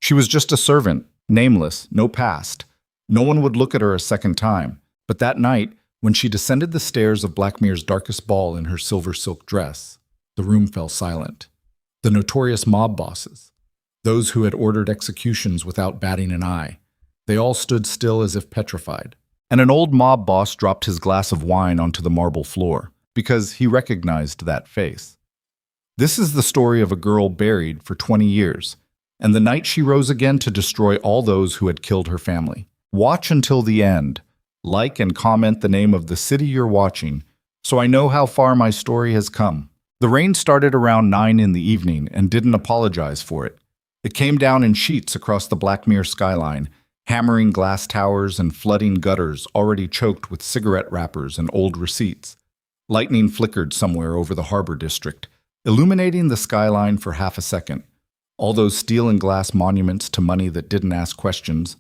She was just a servant, nameless, no past. No one would look at her a second time. But that night, when she descended the stairs of Blackmere's darkest ball in her silver silk dress, the room fell silent. The notorious mob bosses, those who had ordered executions without batting an eye, they all stood still as if petrified. And an old mob boss dropped his glass of wine onto the marble floor, because he recognized that face. This is the story of a girl buried for 20 years, and the night she rose again to destroy all those who had killed her family. Watch until the end. Like and comment the name of the city you're watching, so I know how far my story has come. The rain started around 9 in the evening and didn't apologize for it. It came down in sheets across the Blackmere skyline, hammering glass towers and flooding gutters already choked with cigarette wrappers and old receipts. Lightning flickered somewhere over the harbor district, illuminating the skyline for half a second. All those steel and glass monuments to money that didn't ask questions,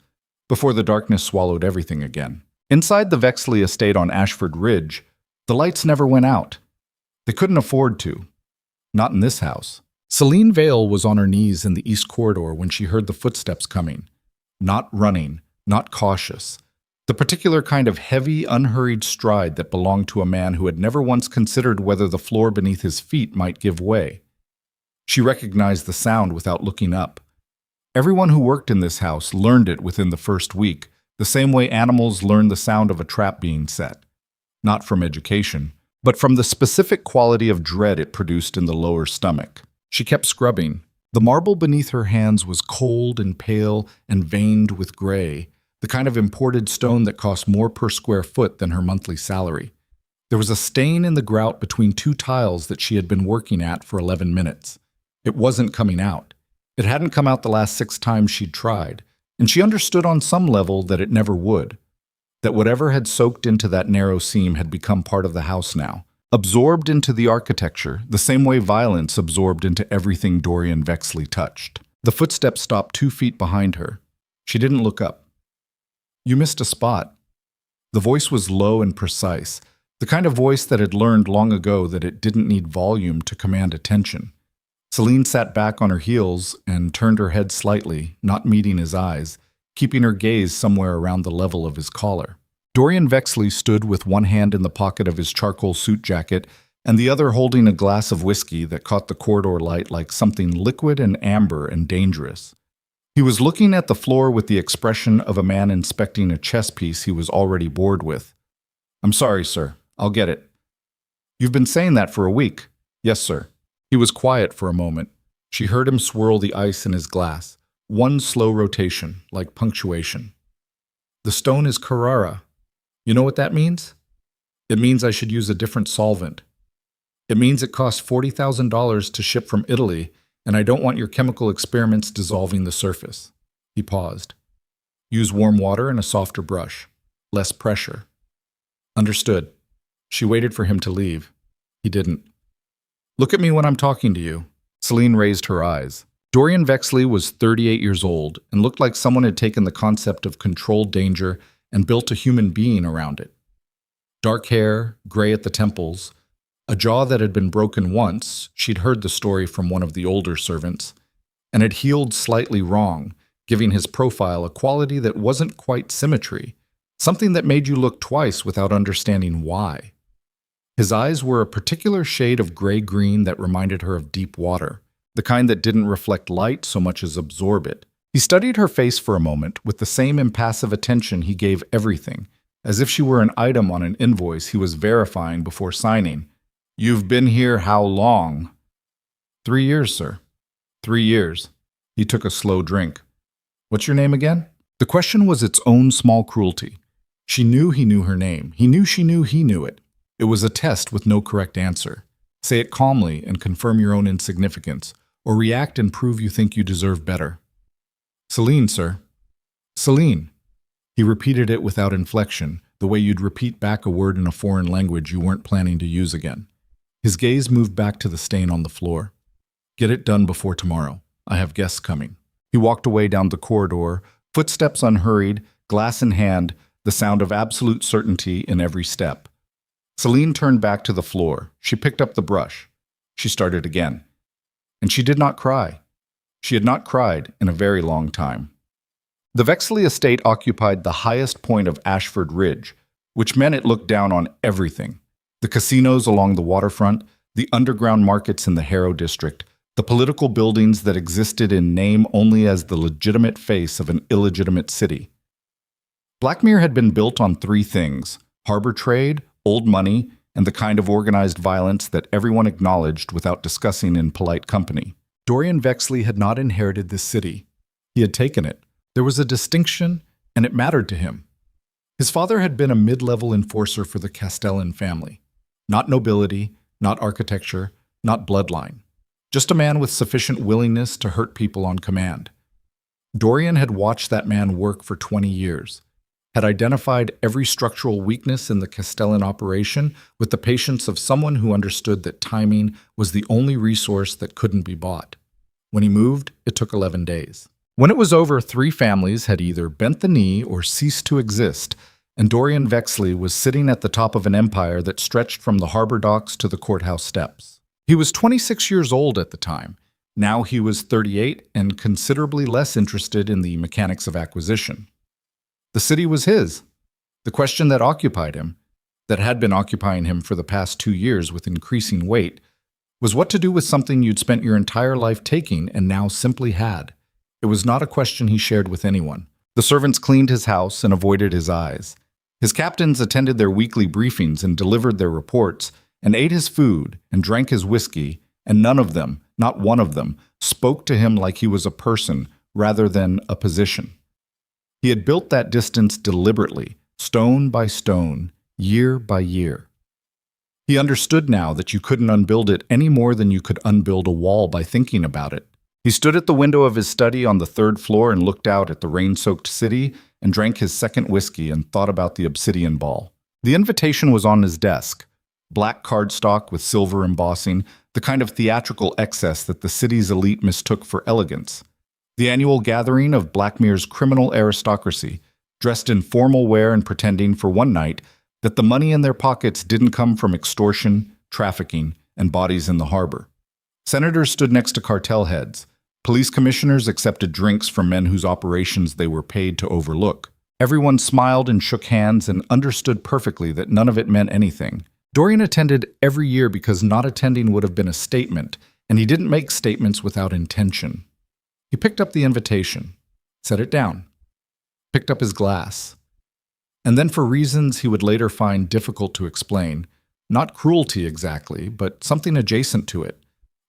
before the darkness swallowed everything again. Inside the Vexley estate on Ashford Ridge, the lights never went out. They couldn't afford to. Not in this house. Selene Vale was on her knees in the east corridor when she heard the footsteps coming. Not running, not cautious. The particular kind of heavy, unhurried stride that belonged to a man who had never once considered whether the floor beneath his feet might give way. She recognized the sound without looking up. Everyone who worked in this house learned it within the first week, the same way animals learn the sound of a trap being set. Not from education, but from the specific quality of dread it produced in the lower stomach. She kept scrubbing. The marble beneath her hands was cold and pale and veined with gray, the kind of imported stone that cost more per square foot than her monthly salary. There was a stain in the grout between two tiles that she had been working at for 11 minutes. It wasn't coming out. It hadn't come out the last 6 times she'd tried, and she understood on some level that it never would, that whatever had soaked into that narrow seam had become part of the house now, absorbed into the architecture, the same way violence absorbed into everything Dorian Vexley touched. The footsteps stopped 2 feet behind her. She didn't look up. "You missed a spot." The voice was low and precise, the kind of voice that had learned long ago that it didn't need volume to command attention. Selene sat back on her heels and turned her head slightly, not meeting his eyes, keeping her gaze somewhere around the level of his collar. Dorian Vexley stood with one hand in the pocket of his charcoal suit jacket and the other holding a glass of whiskey that caught the corridor light like something liquid and amber and dangerous. He was looking at the floor with the expression of a man inspecting a chess piece he was already bored with. "I'm sorry, sir. I'll get it." "You've been saying that for a week." "Yes, sir." He was quiet for a moment. She heard him swirl the ice in his glass, one slow rotation, like punctuation. "The stone is Carrara. You know what that means?" "It means I should use a different solvent. It means it costs $40,000 to ship from Italy, and I don't want your chemical experiments dissolving the surface." He paused. "Use warm water and a softer brush. Less pressure." "Understood." She waited for him to leave. He didn't. "Look at me when I'm talking to you." Selene raised her eyes. Dorian Vexley was 38 years old and looked like someone had taken the concept of controlled danger and built a human being around it. Dark hair, gray at the temples, a jaw that had been broken once, she'd heard the story from one of the older servants, and had healed slightly wrong, giving his profile a quality that wasn't quite symmetry, something that made you look twice without understanding why. His eyes were a particular shade of gray-green that reminded her of deep water, the kind that didn't reflect light so much as absorb it. He studied her face for a moment with the same impassive attention he gave everything, as if she were an item on an invoice he was verifying before signing. "You've been here how long?" 3 years, sir." 3 years. He took a slow drink. "What's your name again?" The question was its own small cruelty. She knew he knew her name. He knew she knew he knew it. It was a test with no correct answer. Say it calmly and confirm your own insignificance, or react and prove you think you deserve better. "Selene, sir." "Selene." He repeated it without inflection, the way you'd repeat back a word in a foreign language you weren't planning to use again. His gaze moved back to the stain on the floor. "Get it done before tomorrow. I have guests coming." He walked away down the corridor, footsteps unhurried, glass in hand, the sound of absolute certainty in every step. Selene turned back to the floor. She picked up the brush. She started again. And she did not cry. She had not cried in a very long time. The Vexley estate occupied the highest point of Ashford Ridge, which meant it looked down on everything. The casinos along the waterfront, the underground markets in the Harrow district, the political buildings that existed in name only as the legitimate face of an illegitimate city. Blackmere had been built on three things: harbor trade, old money, and the kind of organized violence that everyone acknowledged without discussing in polite company. Dorian Vexley had not inherited this city. He had taken it. There was a distinction, and it mattered to him. His father had been a mid-level enforcer for the Castellan family. Not nobility, not architecture, not bloodline. Just a man with sufficient willingness to hurt people on command. Dorian had watched that man work for 20 years, had identified every structural weakness in the Castellan operation with the patience of someone who understood that timing was the only resource that couldn't be bought. When he moved, it took 11 days. When it was over, three families had either bent the knee or ceased to exist, and Dorian Vexley was sitting at the top of an empire that stretched from the harbor docks to the courthouse steps. He was 26 years old at the time. Now he was 38 and considerably less interested in the mechanics of acquisition. The city was his. The question that occupied him, that had been occupying him for the past 2 years with increasing weight, was what to do with something you'd spent your entire life taking and now simply had. It was not a question he shared with anyone. The servants cleaned his house and avoided his eyes. His captains attended their weekly briefings and delivered their reports, and ate his food and drank his whiskey, and none of them, not one of them, spoke to him like he was a person rather than a position. He had built that distance deliberately, stone by stone, year by year. He understood now that you couldn't unbuild it any more than you could unbuild a wall by thinking about it. He stood at the window of his study on the 3rd floor and looked out at the rain-soaked city and drank his second whiskey and thought about the obsidian ball. The invitation was on his desk, black cardstock with silver embossing, the kind of theatrical excess that the city's elite mistook for elegance. The annual gathering of Blackmere's criminal aristocracy, dressed in formal wear and pretending for one night that the money in their pockets didn't come from extortion, trafficking, and bodies in the harbor. Senators stood next to cartel heads. Police commissioners accepted drinks from men whose operations they were paid to overlook. Everyone smiled and shook hands and understood perfectly that none of it meant anything. Dorian attended every year because not attending would have been a statement, and he didn't make statements without intention. He picked up the invitation, set it down, picked up his glass, and then for reasons he would later find difficult to explain, not cruelty exactly, but something adjacent to it,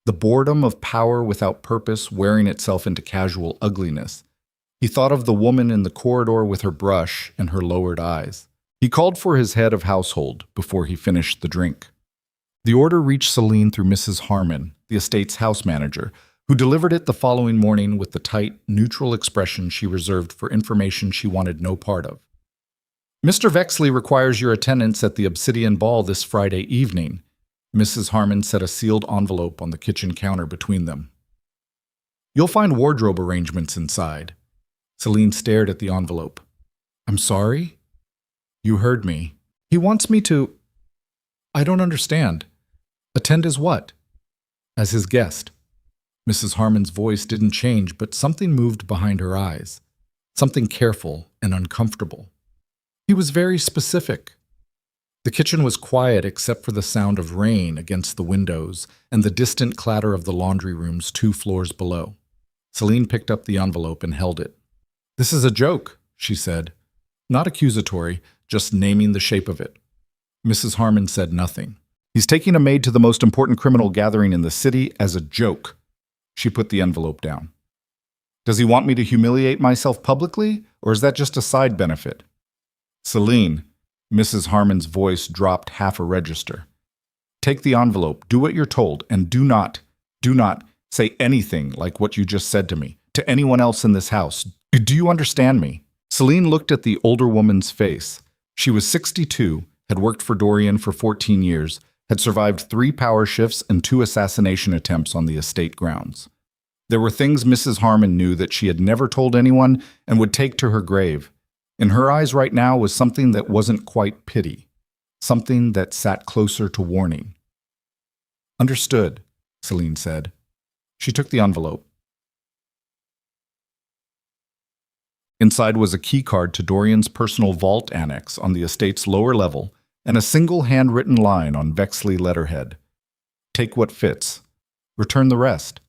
the boredom of power without purpose wearing itself into casual ugliness. He thought of the woman in the corridor with her brush and her lowered eyes. He called for his head of household before he finished the drink. The order reached Selene through Mrs. Harmon, the estate's house manager, who delivered it the following morning with the tight, neutral expression she reserved for information she wanted no part of. "Mr. Vexley requires your attendance at the Obsidian Ball this Friday evening." Mrs. Harmon set a sealed envelope on the kitchen counter between them. "You'll find wardrobe arrangements inside." Selene stared at the envelope. "I'm sorry?" "You heard me. He wants me to—" "I don't understand. Attend as what?" "As his guest." Mrs. Harmon's voice didn't change, but something moved behind her eyes. Something careful and uncomfortable. He was very specific. The kitchen was quiet except for the sound of rain against the windows and the distant clatter of the laundry rooms 2 floors below. Selene picked up the envelope and held it. "This is a joke," she said. Not accusatory, just naming the shape of it. Mrs. Harmon said nothing. "He's taking a maid to the most important criminal gathering in the city as a joke." She put the envelope down. "Does he want me to humiliate myself publicly, or is that just a side benefit?" "Selene," Mrs. Harmon's voice dropped half a register. "Take the envelope, do what you're told, and do not say anything like what you just said to me, to anyone else in this house. Do you understand me?" Selene looked at the older woman's face. She was 62, had worked for Dorian for 14 years, had survived 3 power shifts and 2 assassination attempts on the estate grounds. There were things Mrs. Harmon knew that she had never told anyone and would take to her grave. In her eyes right now was something that wasn't quite pity, something that sat closer to warning. "Understood," Selene said. She took the envelope. Inside was a keycard to Dorian's personal vault annex on the estate's lower level and a single handwritten line on Vexley letterhead. Take what fits. Return the rest.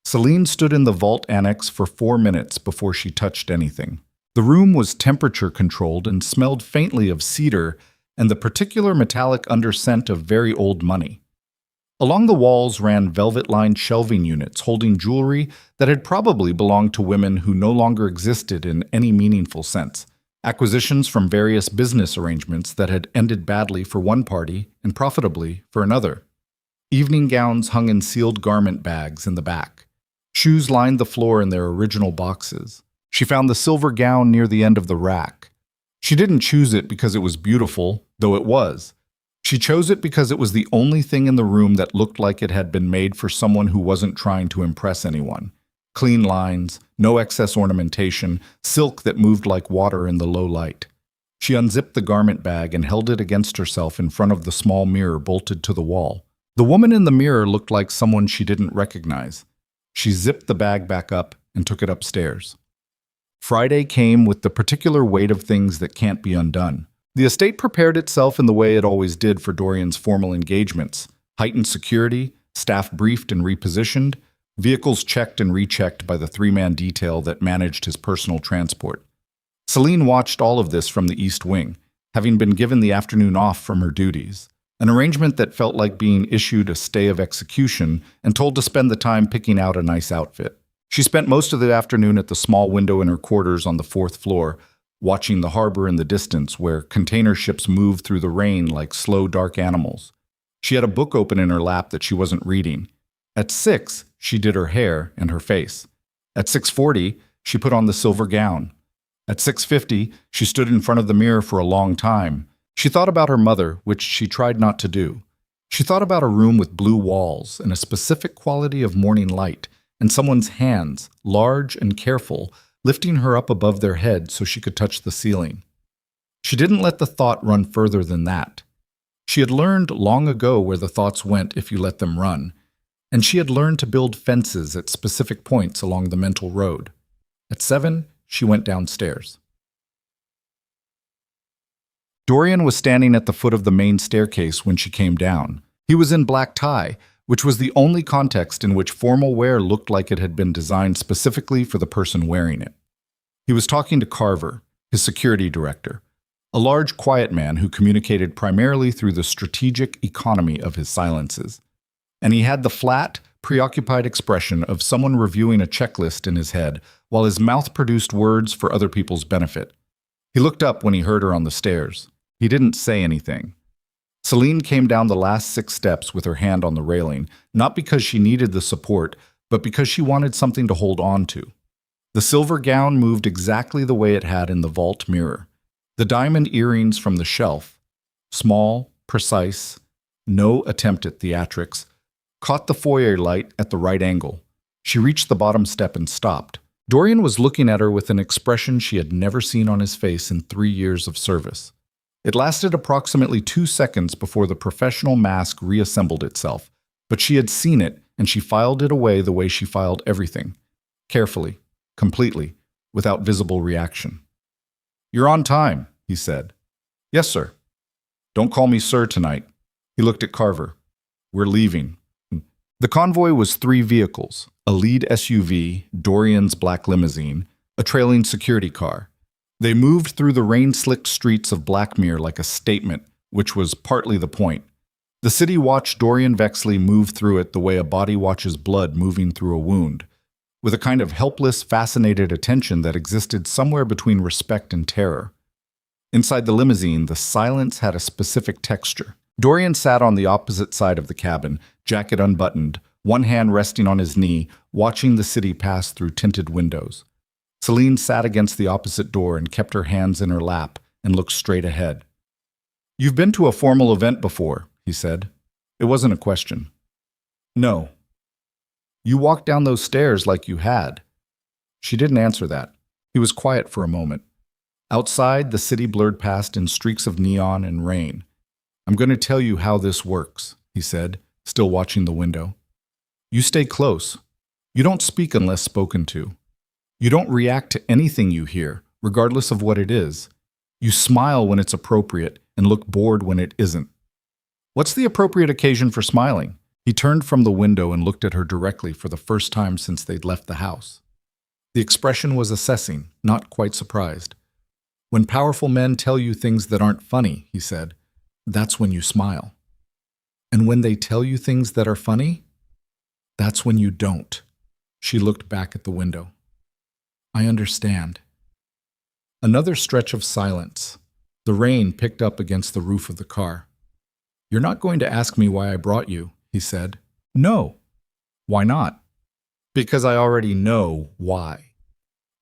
Selene stood in the vault annex for 4 minutes before she touched anything. The room was temperature controlled and smelled faintly of cedar and the particular metallic underscent of very old money. Along the walls ran velvet-lined shelving units holding jewelry that had probably belonged to women who no longer existed in any meaningful sense, acquisitions from various business arrangements that had ended badly for one party and profitably for another. Evening gowns hung in sealed garment bags in the back. Shoes lined the floor in their original boxes. She found the silver gown near the end of the rack. She didn't choose it because it was beautiful, though it was. She chose it because it was the only thing in the room that looked like it had been made for someone who wasn't trying to impress anyone. Clean lines, no excess ornamentation, silk that moved like water in the low light. She unzipped the garment bag and held it against herself in front of the small mirror bolted to the wall. The woman in the mirror looked like someone she didn't recognize. She zipped the bag back up and took it upstairs. Friday came with the particular weight of things that can't be undone. The estate prepared itself in the way it always did for Dorian's formal engagements. Heightened security, staff briefed and repositioned, vehicles checked and rechecked by the 3-man detail that managed his personal transport. Selene watched all of this from the East Wing, having been given the afternoon off from her duties, an arrangement that felt like being issued a stay of execution and told to spend the time picking out a nice outfit. She spent most of the afternoon at the small window in her quarters on the 4th floor, watching the harbor in the distance where container ships moved through the rain like slow, dark animals. She had a book open in her lap that she wasn't reading. At 6, she did her hair and her face. At 6:40, she put on the silver gown. At 6:50, she stood in front of the mirror for a long time. She thought about her mother, which she tried not to do. She thought about a room with blue walls and a specific quality of morning light, and someone's hands, large and careful, lifting her up above their head so she could touch the ceiling. She didn't let the thought run further than that. She had learned long ago where the thoughts went if you let them run, and she had learned to build fences at specific points along the mental road. At 7, she went downstairs. Dorian was standing at the foot of the main staircase when she came down. He was in black tie, which was the only context in which formal wear looked like it had been designed specifically for the person wearing it. He was talking to Carver, his security director, a large, quiet man who communicated primarily through the strategic economy of his silences. And he had the flat, preoccupied expression of someone reviewing a checklist in his head while his mouth produced words for other people's benefit. He looked up when he heard her on the stairs. He didn't say anything. Selene came down the last 6 steps with her hand on the railing, not because she needed the support, but because she wanted something to hold on to. The silver gown moved exactly the way it had in the vault mirror. The diamond earrings from the shelf, small, precise, no attempt at theatrics, caught the foyer light at the right angle. She reached the bottom step and stopped. Dorian was looking at her with an expression she had never seen on his face in 3 years of service. It lasted approximately 2 seconds before the professional mask reassembled itself, but she had seen it and she filed it away the way she filed everything, carefully, completely, without visible reaction. "You're on time," he said. "Yes, sir." "Don't call me sir tonight." He looked at Carver. "We're leaving." The convoy was 3 vehicles, a lead SUV, Dorian's black limousine, a trailing security car. They moved through the rain-slicked streets of Blackmere like a statement, which was partly the point. The city watched Dorian Vexley move through it the way a body watches blood moving through a wound, with a kind of helpless, fascinated attention that existed somewhere between respect and terror. Inside the limousine, the silence had a specific texture. Dorian sat on the opposite side of the cabin, jacket unbuttoned, one hand resting on his knee, watching the city pass through tinted windows. Selene sat against the opposite door and kept her hands in her lap and looked straight ahead. "You've been to a formal event before," he said. It wasn't a question. "No." "You walked down those stairs like you had." She didn't answer that. He was quiet for a moment. Outside, the city blurred past in streaks of neon and rain. "I'm going to tell you how this works," he said, still watching the window. "You stay close. You don't speak unless spoken to. You don't react to anything you hear, regardless of what it is. You smile when it's appropriate and look bored when it isn't. What's the appropriate occasion for smiling? He turned from the window and looked at her directly for the first time since they'd left the house. The expression was assessing, not quite surprised. When powerful men tell you things that aren't funny, he said, that's when you smile. And when they tell you things that are funny, that's when you don't. She looked back at the window. I understand. Another stretch of silence. The rain picked up against the roof of the car. You're not going to ask me why I brought you, he said. No. Why not? Because I already know why.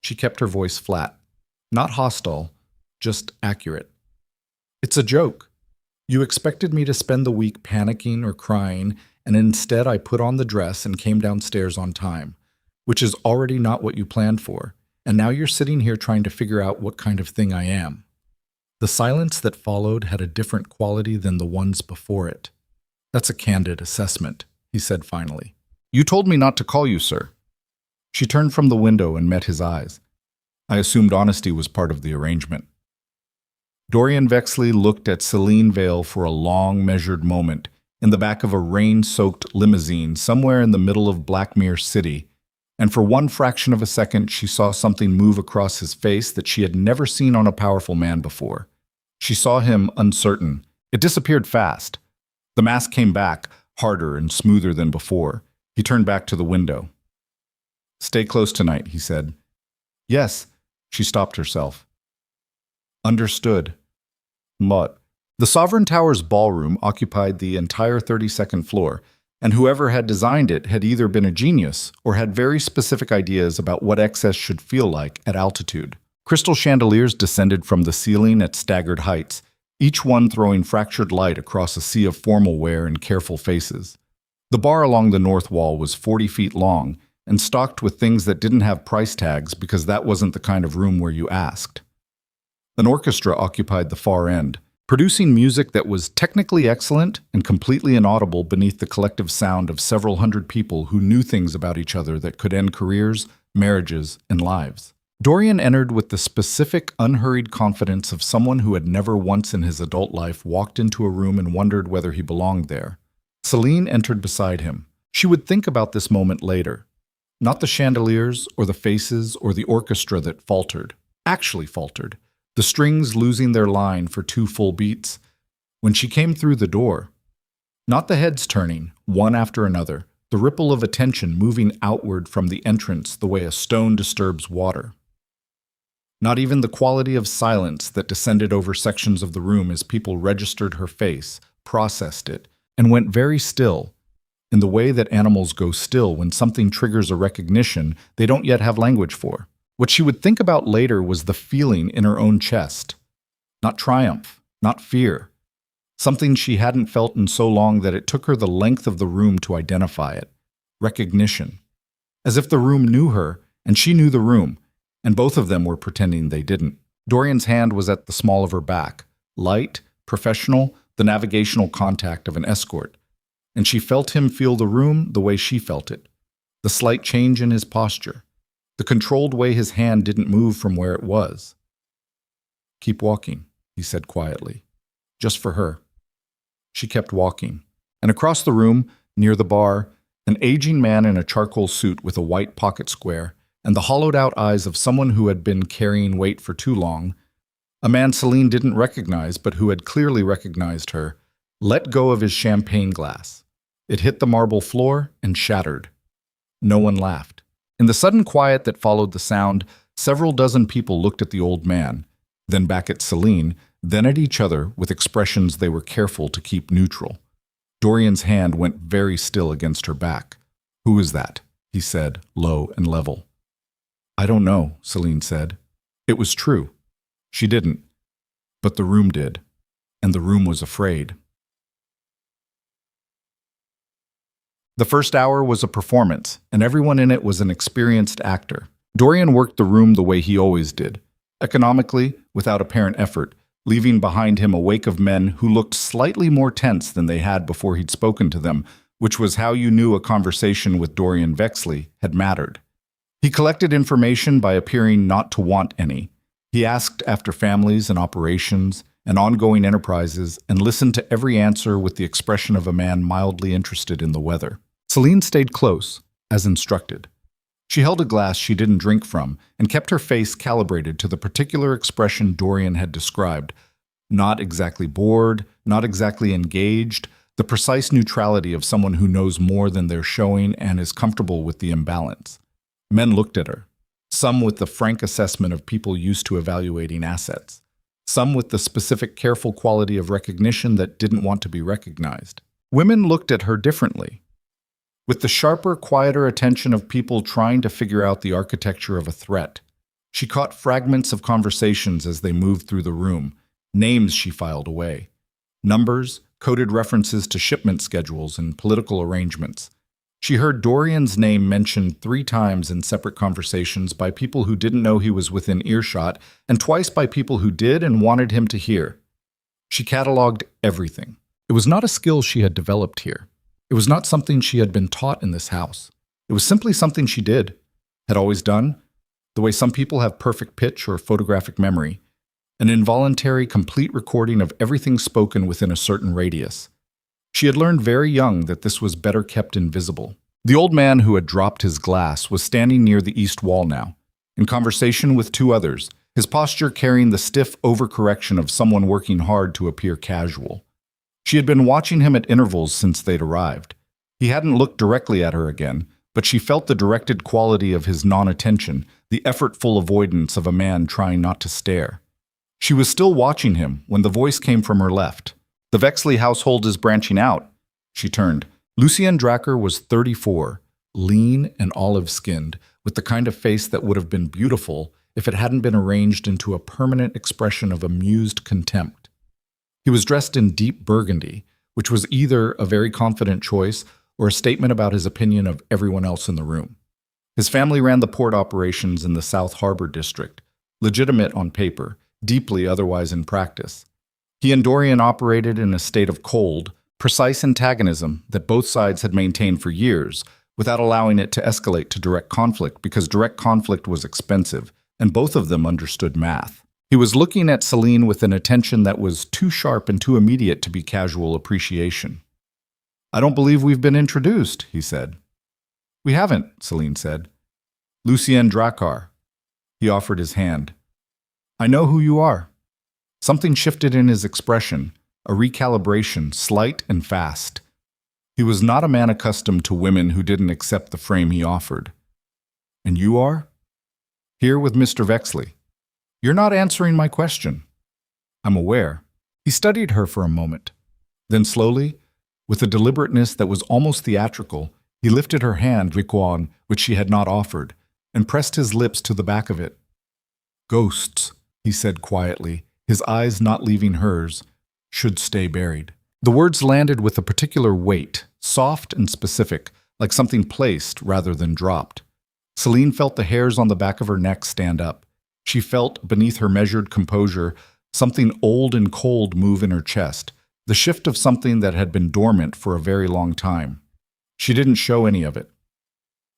She kept her voice flat. Not hostile, just accurate. It's a joke. You expected me to spend the week panicking or crying, and instead I put on the dress and came downstairs on time, which is already not what you planned for, and now you're sitting here trying to figure out what kind of thing I am. The silence that followed had a different quality than the ones before it. That's a candid assessment, he said finally. You told me not to call you, sir. She turned from the window and met his eyes. I assumed honesty was part of the arrangement. Dorian Vexley looked at Selene Vale for a long, measured moment in the back of a rain-soaked limousine somewhere in the middle of Blackmere City, and for one fraction of a second she saw something move across his face that she had never seen on a powerful man before. She saw him uncertain. It disappeared fast. The mask came back, harder and smoother than before. He turned back to the window. Stay close tonight, he said. Yes, she stopped herself. Understood. Mutt. The Sovereign Tower's ballroom occupied the entire 32nd floor, and whoever had designed it had either been a genius or had very specific ideas about what excess should feel like at altitude. Crystal chandeliers descended from the ceiling at staggered heights, each one throwing fractured light across a sea of formal wear and careful faces. The bar along the north wall was 40 feet long and stocked with things that didn't have price tags because that wasn't the kind of room where you asked. An orchestra occupied the far end, producing music that was technically excellent and completely inaudible beneath the collective sound of several hundred people who knew things about each other that could end careers, marriages, and lives. Dorian entered with the specific, unhurried confidence of someone who had never once in his adult life walked into a room and wondered whether he belonged there. Selene entered beside him. She would think about this moment later. Not the chandeliers or the faces or the orchestra that faltered, actually faltered, the strings losing their line for 2 full beats. When she came through the door, not the heads turning, one after another, the ripple of attention moving outward from the entrance the way a stone disturbs water. Not even the quality of silence that descended over sections of the room as people registered her face, processed it, and went very still, in the way that animals go still when something triggers a recognition they don't yet have language for. What she would think about later was the feeling in her own chest. Not triumph, not fear. Something she hadn't felt in so long that it took her the length of the room to identify it. Recognition. As if the room knew her, and she knew the room, and both of them were pretending they didn't. Dorian's hand was at the small of her back, light, professional, the navigational contact of an escort, and she felt him feel the room the way she felt it, the slight change in his posture, the controlled way his hand didn't move from where it was. Keep walking, he said quietly, just for her. She kept walking, and across the room, near the bar, an aging man in a charcoal suit with a white pocket square and the hollowed-out eyes of someone who had been carrying weight for too long, a man Selene didn't recognize but who had clearly recognized her, let go of his champagne glass. It hit the marble floor and shattered. No one laughed. In the sudden quiet that followed the sound, several dozen people looked at the old man, then back at Selene, then at each other with expressions they were careful to keep neutral. Dorian's hand went very still against her back. "Who is that?" he said, low and level. "I don't know," Selene said. It was true. She didn't. But the room did. And the room was afraid. The first hour was a performance, and everyone in it was an experienced actor. Dorian worked the room the way he always did, economically, without apparent effort, leaving behind him a wake of men who looked slightly more tense than they had before he'd spoken to them, which was how you knew a conversation with Dorian Vexley had mattered. He collected information by appearing not to want any. He asked after families and operations and ongoing enterprises and listened to every answer with the expression of a man mildly interested in the weather. Selene stayed close, as instructed. She held a glass she didn't drink from and kept her face calibrated to the particular expression Dorian had described. Not exactly bored, not exactly engaged, the precise neutrality of someone who knows more than they're showing and is comfortable with the imbalance. Men looked at her, some with the frank assessment of people used to evaluating assets, some with the specific careful quality of recognition that didn't want to be recognized. Women looked at her differently, with the sharper, quieter attention of people trying to figure out the architecture of a threat. She caught fragments of conversations as they moved through the room, names she filed away, numbers, coded references to shipment schedules and political arrangements. She heard Dorian's name mentioned 3 times in separate conversations by people who didn't know he was within earshot, and twice by people who did and wanted him to hear. She cataloged everything. It was not a skill she had developed here. It was not something she had been taught in this house. It was simply something she did, had always done, the way some people have perfect pitch or photographic memory, an involuntary, complete recording of everything spoken within a certain radius. She had learned very young that this was better kept invisible. The old man who had dropped his glass was standing near the east wall now, in conversation with 2 others, his posture carrying the stiff overcorrection of someone working hard to appear casual. She had been watching him at intervals since they'd arrived. He hadn't looked directly at her again, but she felt the directed quality of his non-attention, the effortful avoidance of a man trying not to stare. She was still watching him when the voice came from her left. "The Vexley household is branching out." She turned. Lucienne Dracker was 34, lean and olive-skinned, with the kind of face that would have been beautiful if it hadn't been arranged into a permanent expression of amused contempt. He was dressed in deep burgundy, which was either a very confident choice or a statement about his opinion of everyone else in the room. His family ran the port operations in the South Harbor district, legitimate on paper, deeply otherwise in practice. He and Dorian operated in a state of cold, precise antagonism that both sides had maintained for years, without allowing it to escalate to direct conflict because direct conflict was expensive, and both of them understood math. He was looking at Selene with an attention that was too sharp and too immediate to be casual appreciation. "I don't believe we've been introduced," he said. "We haven't," Selene said. "Lucienne Dracar." He offered his hand. "I know who you are." Something shifted in his expression, a recalibration, slight and fast. He was not a man accustomed to women who didn't accept the frame he offered. "And you are?" "Here with Mr. Vexley." "You're not answering my question." "I'm aware." He studied her for a moment. Then slowly, with a deliberateness that was almost theatrical, he lifted her hand, which she had not offered, and pressed his lips to the back of it. "Ghosts," he said quietly, his eyes not leaving hers, "should stay buried." The words landed with a particular weight, soft and specific, like something placed rather than dropped. Selene felt the hairs on the back of her neck stand up. She felt, beneath her measured composure, something old and cold move in her chest, the shift of something that had been dormant for a very long time. She didn't show any of it.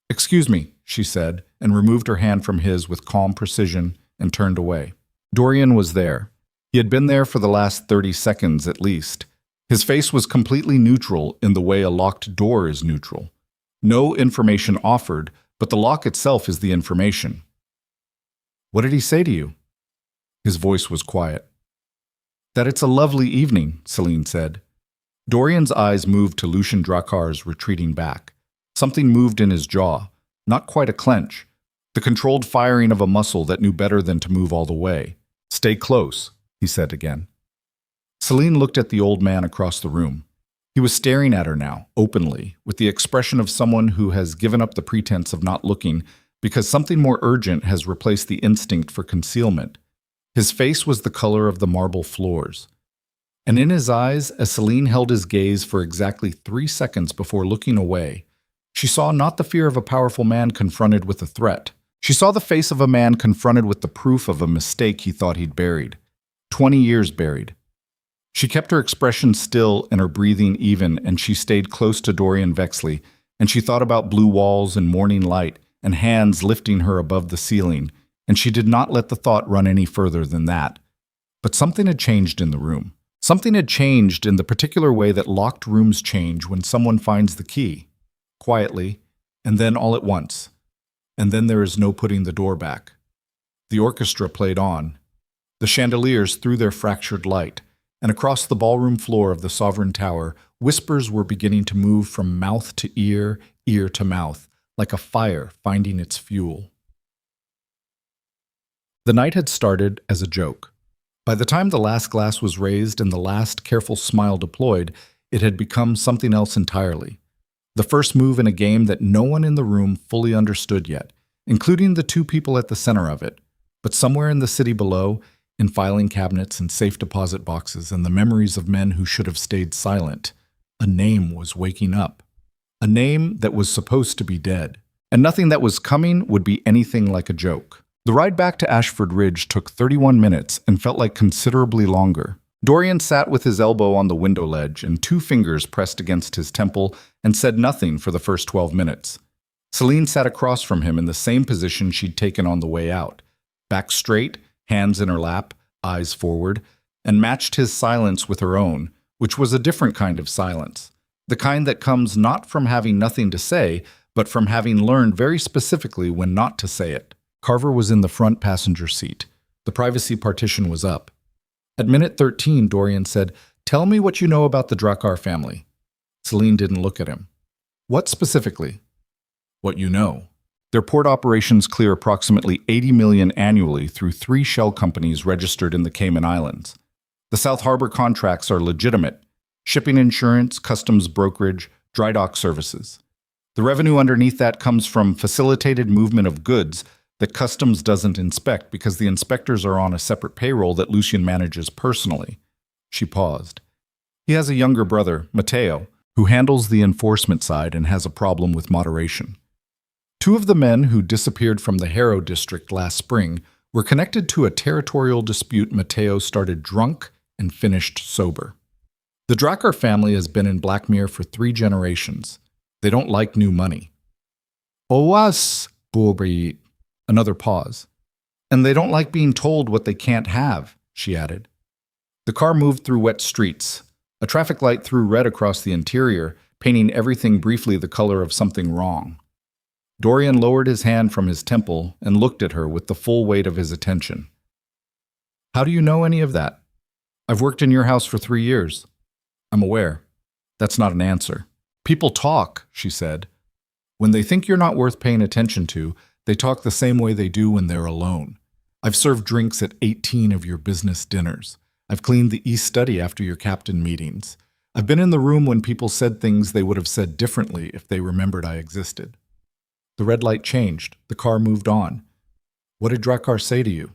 "Excuse me," she said, and removed her hand from his with calm precision and turned away. Dorian was there. He had been there for the last 30 seconds at least. His face was completely neutral in the way a locked door is neutral. No information offered, but the lock itself is the information. "What did he say to you?" His voice was quiet. "That it's a lovely evening," Selene said. Dorian's eyes moved to Lucienne Dracar's retreating back. Something moved in his jaw, not quite a clench, the controlled firing of a muscle that knew better than to move all the way. "Stay close," he said again. Selene looked at the old man across the room. He was staring at her now, openly, with the expression of someone who has given up the pretense of not looking because something more urgent has replaced the instinct for concealment. His face was the color of the marble floors. And in his eyes, as Selene held his gaze for exactly 3 seconds before looking away, she saw not the fear of a powerful man confronted with a threat. She saw the face of a man confronted with the proof of a mistake he thought he'd buried. 20 years buried. She kept her expression still and her breathing even, and she stayed close to Dorian Vexley, and she thought about blue walls and morning light, and hands lifting her above the ceiling, and she did not let the thought run any further than that. But something had changed in the room. Something had changed in the particular way that locked rooms change when someone finds the key. Quietly, and then all at once. And then there is no putting the door back. The orchestra played on. The chandeliers threw their fractured light, and across the ballroom floor of the Sovereign Tower, whispers were beginning to move from mouth to ear, ear to mouth, like a fire finding its fuel. The night had started as a joke. By the time the last glass was raised and the last careful smile deployed, it had become something else entirely. The first move in a game that no one in the room fully understood yet, including the two people at the center of it. But somewhere in the city below, in filing cabinets and safe deposit boxes and the memories of men who should have stayed silent, a name was waking up. A name that was supposed to be dead. And nothing that was coming would be anything like a joke. The ride back to Ashford Ridge took 31 minutes and felt like considerably longer. Dorian sat with his elbow on the window ledge and 2 fingers pressed against his temple and said nothing for the first 12 minutes. Selene sat across from him in the same position she'd taken on the way out, back straight, hands in her lap, eyes forward, and matched his silence with her own, which was a different kind of silence. The kind that comes not from having nothing to say, but from having learned very specifically when not to say it. Carver was in the front passenger seat. The privacy partition was up. At minute 13, Dorian said, "Tell me what you know about the Drakkar family." Selene didn't look at him. "What specifically?" "What you know. Their port operations clear approximately 80 million annually through 3 shell companies registered in the Cayman Islands. The South Harbor contracts are legitimate. Shipping insurance, customs brokerage, dry dock services. The revenue underneath that comes from facilitated movement of goods that customs doesn't inspect because the inspectors are on a separate payroll that Lucien manages personally." She paused. "He has a younger brother, Matteo, who handles the enforcement side and has a problem with moderation. 2 of the men who disappeared from the Harrow district last spring were connected to a territorial dispute Matteo started drunk and finished sober. The Drakkar family has been in Blackmere for 3 generations. They don't like new money." "Owas, Bobri." Another pause. "And they don't like being told what they can't have," she added. The car moved through wet streets. A traffic light threw red across the interior, painting everything briefly the color of something wrong. Dorian lowered his hand from his temple and looked at her with the full weight of his attention. "How do you know any of that?" "I've worked in your house for 3 years." "I'm aware." "That's not an answer." "People talk," she said. "When they think you're not worth paying attention to, they talk the same way they do when they're alone. I've served drinks at 18 of your business dinners. I've cleaned the East Study after your captain meetings. I've been in the room when people said things they would have said differently if they remembered I existed." The red light changed. The car moved on. "What did Drakkar say to you?"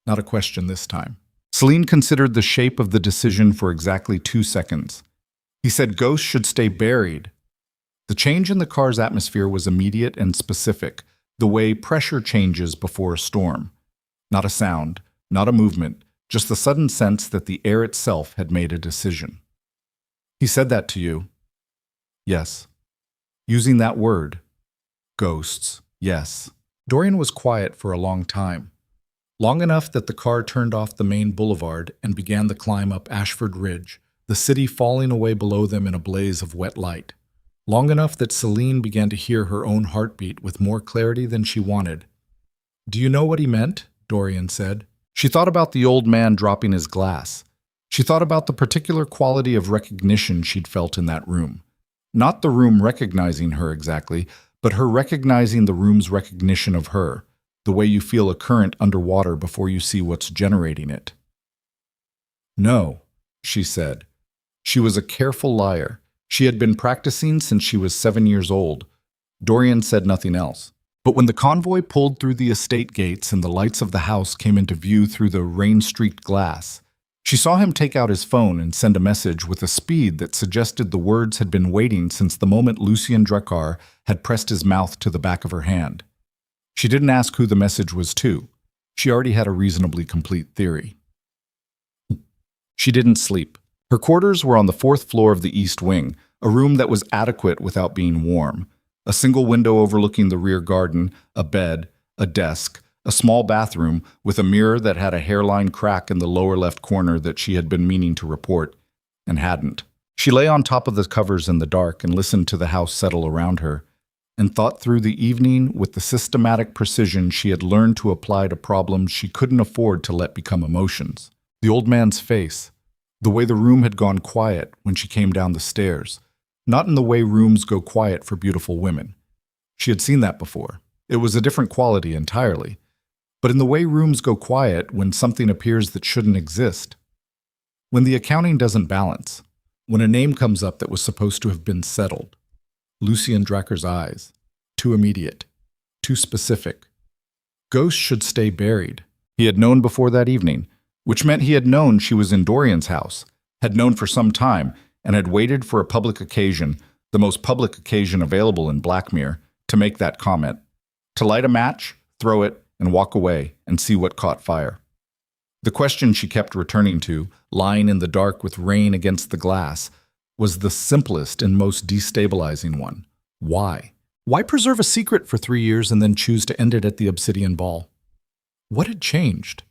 Not a question this time. Selene considered the shape of the decision for exactly 2 seconds. "He said ghosts should stay buried." The change in the car's atmosphere was immediate and specific, the way pressure changes before a storm. Not a sound, not a movement, just the sudden sense that the air itself had made a decision. "He said that to you?" "Yes." "Using that word?" "Ghosts, yes." Dorian was quiet for a long time. Long enough that the car turned off the main boulevard and began the climb up Ashford Ridge, the city falling away below them in a blaze of wet light. Long enough that Selene began to hear her own heartbeat with more clarity than she wanted. "Do you know what he meant?" Dorian said. She thought about the old man dropping his glass. She thought about the particular quality of recognition she'd felt in that room. Not the room recognizing her exactly, but her recognizing the room's recognition of her, the way you feel a current underwater before you see what's generating it. "No," she said. She was a careful liar. She had been practicing since she was 7 years old. Dorian said nothing else. But when the convoy pulled through the estate gates and the lights of the house came into view through the rain-streaked glass, she saw him take out his phone and send a message with a speed that suggested the words had been waiting since the moment Lucien Drakkar had pressed his mouth to the back of her hand. She didn't ask who the message was to. She already had a reasonably complete theory. She didn't sleep. Her quarters were on the 4th floor of the East Wing, a room that was adequate without being warm. A single window overlooking the rear garden, a bed, a desk, a small bathroom with a mirror that had a hairline crack in the lower left corner that she had been meaning to report, and hadn't. She lay on top of the covers in the dark and listened to the house settle around her, and thought through the evening with the systematic precision she had learned to apply to problems she couldn't afford to let become emotions. The old man's face, the way the room had gone quiet when she came down the stairs, not in the way rooms go quiet for beautiful women. She had seen that before. It was a different quality entirely, but in the way rooms go quiet when something appears that shouldn't exist. When the accounting doesn't balance, when a name comes up that was supposed to have been settled. Lucian Drakker's eyes. Too immediate. Too specific. Ghosts should stay buried. He had known before that evening, which meant he had known she was in Dorian's house, had known for some time, and had waited for a public occasion, the most public occasion available in Blackmere, to make that comment. To light a match, throw it, and walk away and see what caught fire. The question she kept returning to, lying in the dark with rain against the glass, was the simplest and most destabilizing one. Why? Why preserve a secret for 3 years and then choose to end it at the Obsidian Ball? What had changed?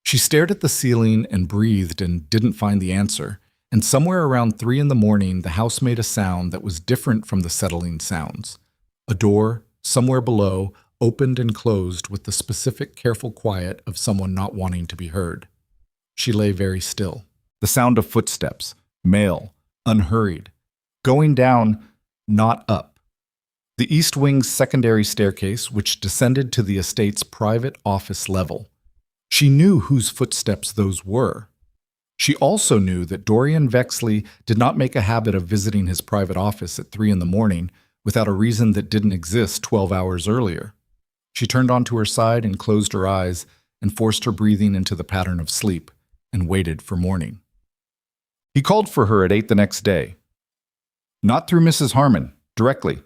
She stared at the ceiling and breathed and didn't find the answer, and somewhere around 3 in the morning the house made a sound that was different from the settling sounds. A door, somewhere below, opened and closed with the specific careful quiet of someone not wanting to be heard. She lay very still. The sound of footsteps, male, unhurried, going down, not up. The East Wing's secondary staircase, which descended to the estate's private office level. She knew whose footsteps those were. She also knew that Dorian Vexley did not make a habit of visiting his private office at 3 in the morning without a reason that didn't exist 12 hours earlier. She turned onto her side and closed her eyes and forced her breathing into the pattern of sleep and waited for morning. He called for her at 8 the next day. Not through Mrs. Harmon, directly.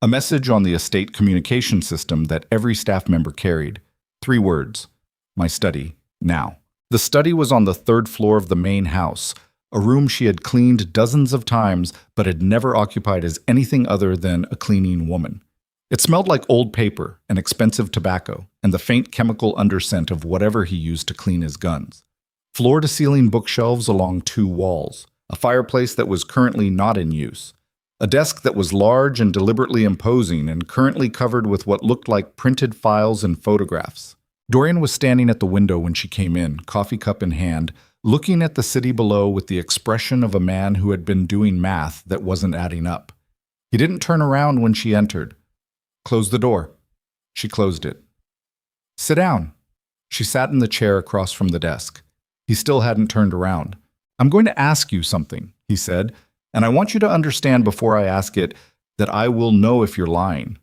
A message on the estate communication system that every staff member carried. 3 words. My study, now. The study was on the 3rd floor of the main house, a room she had cleaned dozens of times but had never occupied as anything other than a cleaning woman. It smelled like old paper and expensive tobacco and the faint chemical underscent of whatever he used to clean his guns. Floor-to-ceiling bookshelves along 2 walls, a fireplace that was currently not in use, a desk that was large and deliberately imposing and currently covered with what looked like printed files and photographs. Dorian was standing at the window when she came in, coffee cup in hand, looking at the city below with the expression of a man who had been doing math that wasn't adding up. He didn't turn around when she entered. Close the door. She closed it. Sit down. She sat in the chair across from the desk. He still hadn't turned around. I'm going to ask you something, he said, and I want you to understand before I ask it that I will know if you're lying.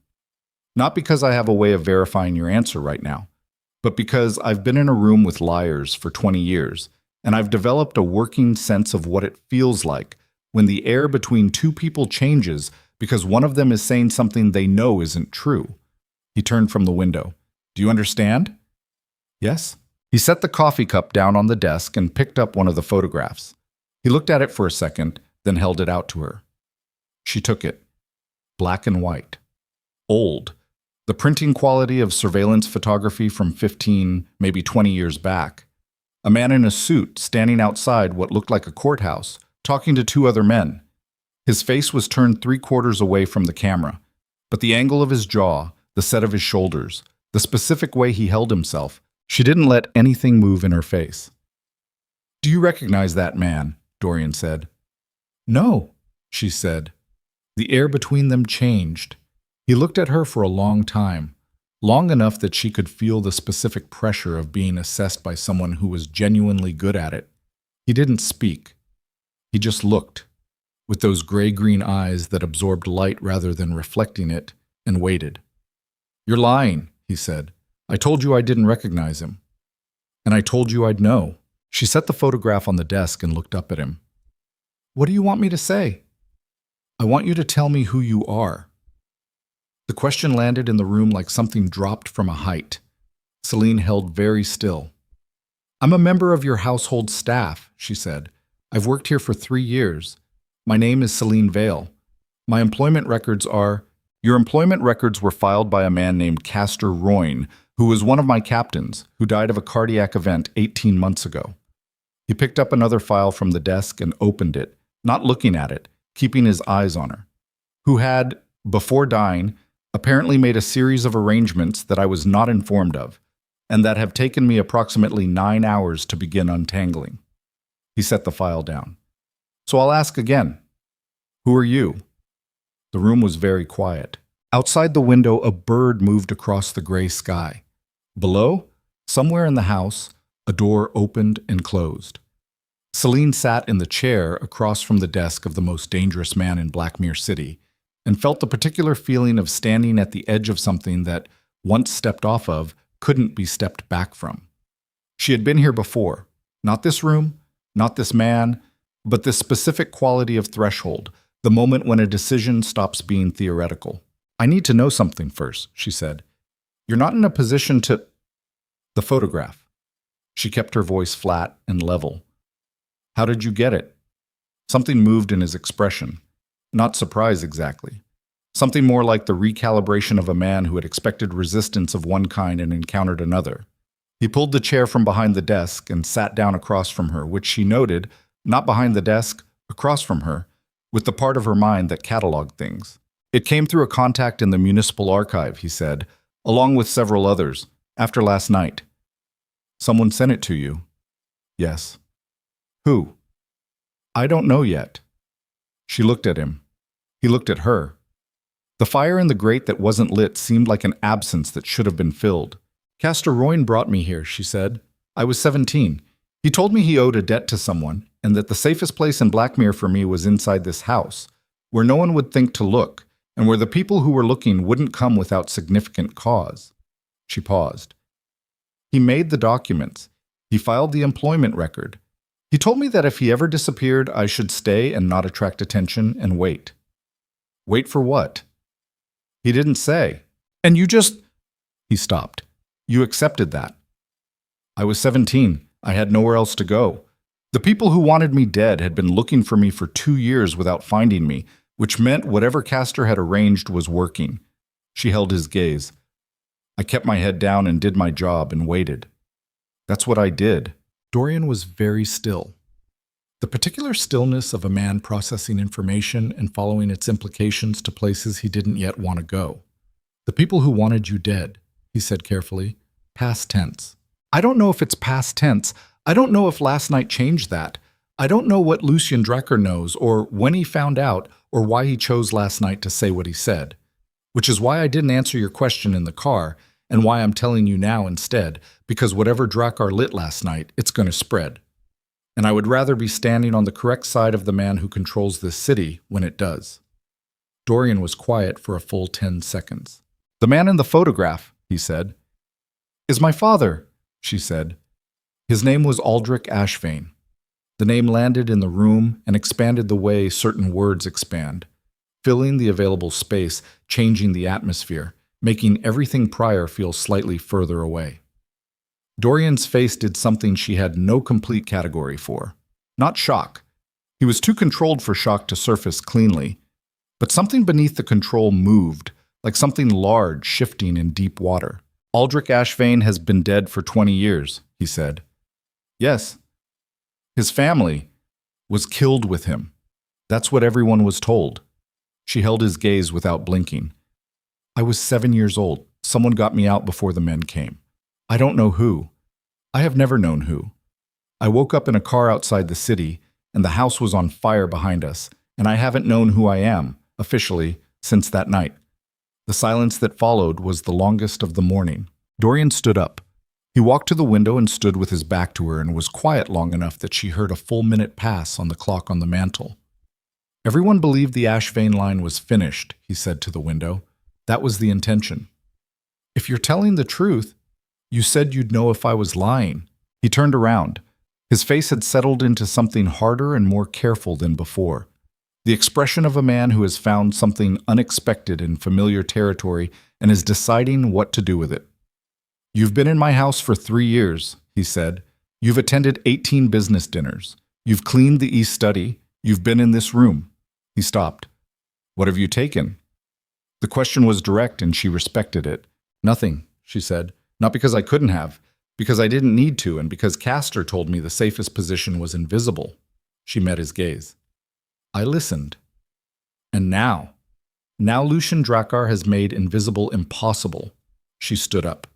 Not because I have a way of verifying your answer right now, but because I've been in a room with liars for 20 years, and I've developed a working sense of what it feels like when the air between 2 people changes because one of them is saying something they know isn't true. He turned from the window. Do you understand? Yes. He set the coffee cup down on the desk and picked up one of the photographs. He looked at it for a second, then held it out to her. She took it. Black and white. Old. The printing quality of surveillance photography from 15, maybe 20 years back. A man in a suit standing outside what looked like a courthouse, talking to 2 other men. His face was turned 3/4 away from the camera, but the angle of his jaw, the set of his shoulders, the specific way he held himself, she didn't let anything move in her face. Do you recognize that man? Dorian said. No, she said. The air between them changed. He looked at her for a long time, long enough that she could feel the specific pressure of being assessed by someone who was genuinely good at it. He didn't speak. He just looked, with those gray-green eyes that absorbed light rather than reflecting it, and waited. You're lying, he said. I told you I didn't recognize him. And I told you I'd know. She set the photograph on the desk and looked up at him. What do you want me to say? I want you to tell me who you are. The question landed in the room like something dropped from a height. Selene held very still. I'm a member of your household staff, she said. I've worked here for 3 years. My name is Selene Vale. My employment records are... Your employment records were filed by a man named Castor Royne, who was one of my captains, who died of a cardiac event 18 months ago. He picked up another file from the desk and opened it, not looking at it, keeping his eyes on her. Who had, before dying, apparently made a series of arrangements that I was not informed of, and that have taken me approximately 9 hours to begin untangling. He set the file down. So I'll ask again. Who are you? The room was very quiet. Outside the window, a bird moved across the gray sky. Below, somewhere in the house, a door opened and closed. Selene sat in the chair across from the desk of the most dangerous man in Blackmere City and felt the particular feeling of standing at the edge of something that, once stepped off of, couldn't be stepped back from. She had been here before. Not this room, not this man, but this specific quality of threshold, the moment when a decision stops being theoretical. I need to know something first, she said. You're not in a position to... The photograph. She kept her voice flat and level. How did you get it? Something moved in his expression. Not surprise exactly. Something more like the recalibration of a man who had expected resistance of one kind and encountered another. He pulled the chair from behind the desk and sat down across from her, which she noted, not behind the desk, across from her, with the part of her mind that cataloged things. It came through a contact in the municipal archive, he said, along with several others, after last night. Someone sent it to you. Yes. Who? I don't know yet. She looked at him. He looked at her. The fire in the grate that wasn't lit seemed like an absence that should have been filled. Castor Royne brought me here, she said. I was 17. He told me he owed a debt to someone, and that the safest place in Blackmere for me was inside this house, where no one would think to look, and where the people who were looking wouldn't come without significant cause. She paused. He made the documents. He filed the employment record. He told me that if he ever disappeared, I should stay and not attract attention and wait. Wait for what? He didn't say. And you just... He stopped. You accepted that. I was 17. I had nowhere else to go. The people who wanted me dead had been looking for me for 2 years without finding me, which meant whatever Castor had arranged was working. She held his gaze. I kept my head down and did my job and waited. That's what I did. Dorian was very still. The particular stillness of a man processing information and following its implications to places he didn't yet want to go. The people who wanted you dead, he said carefully. Past tense. I don't know if it's past tense. I don't know if last night changed that. I don't know what Lucien Drecker knows, or when he found out, or why he chose last night to say what he said. Which is why I didn't answer your question in the car, and why I'm telling you now instead, because whatever Drakkar lit last night, it's going to spread. And I would rather be standing on the correct side of the man who controls this city when it does. Dorian was quiet for a full 10 seconds. The man in the photograph, he said. Is my father, she said. His name was Aldrich Ashvane. The name landed in the room and expanded the way certain words expand, filling the available space, changing the atmosphere, making everything prior feel slightly further away. Dorian's face did something she had no complete category for. Not shock. He was too controlled for shock to surface cleanly. But something beneath the control moved, like something large shifting in deep water. Aldrich Ashvane has been dead for 20 years, he said. Yes. His family was killed with him. That's what everyone was told. She held his gaze without blinking. I was 7 years old. Someone got me out before the men came. I don't know who. I have never known who. I woke up in a car outside the city, and the house was on fire behind us, and I haven't known who I am, officially, since that night. The silence that followed was the longest of the morning. Dorian stood up. He walked to the window and stood with his back to her and was quiet long enough that she heard a full minute pass on the clock on the mantel. Everyone believed the Ashvane line was finished, he said to the window. That was the intention. If you're telling the truth, you said you'd know if I was lying. He turned around. His face had settled into something harder and more careful than before. The expression of a man who has found something unexpected in familiar territory and is deciding what to do with it. You've been in my house for 3 years, he said. You've attended 18 business dinners. You've cleaned the East Study. You've been in this room. He stopped. What have you taken? The question was direct and she respected it. Nothing, she said. Not because I couldn't have, because I didn't need to, and because Castor told me the safest position was invisible. She met his gaze. I listened. And now Lucian Drakkar has made invisible impossible. She stood up.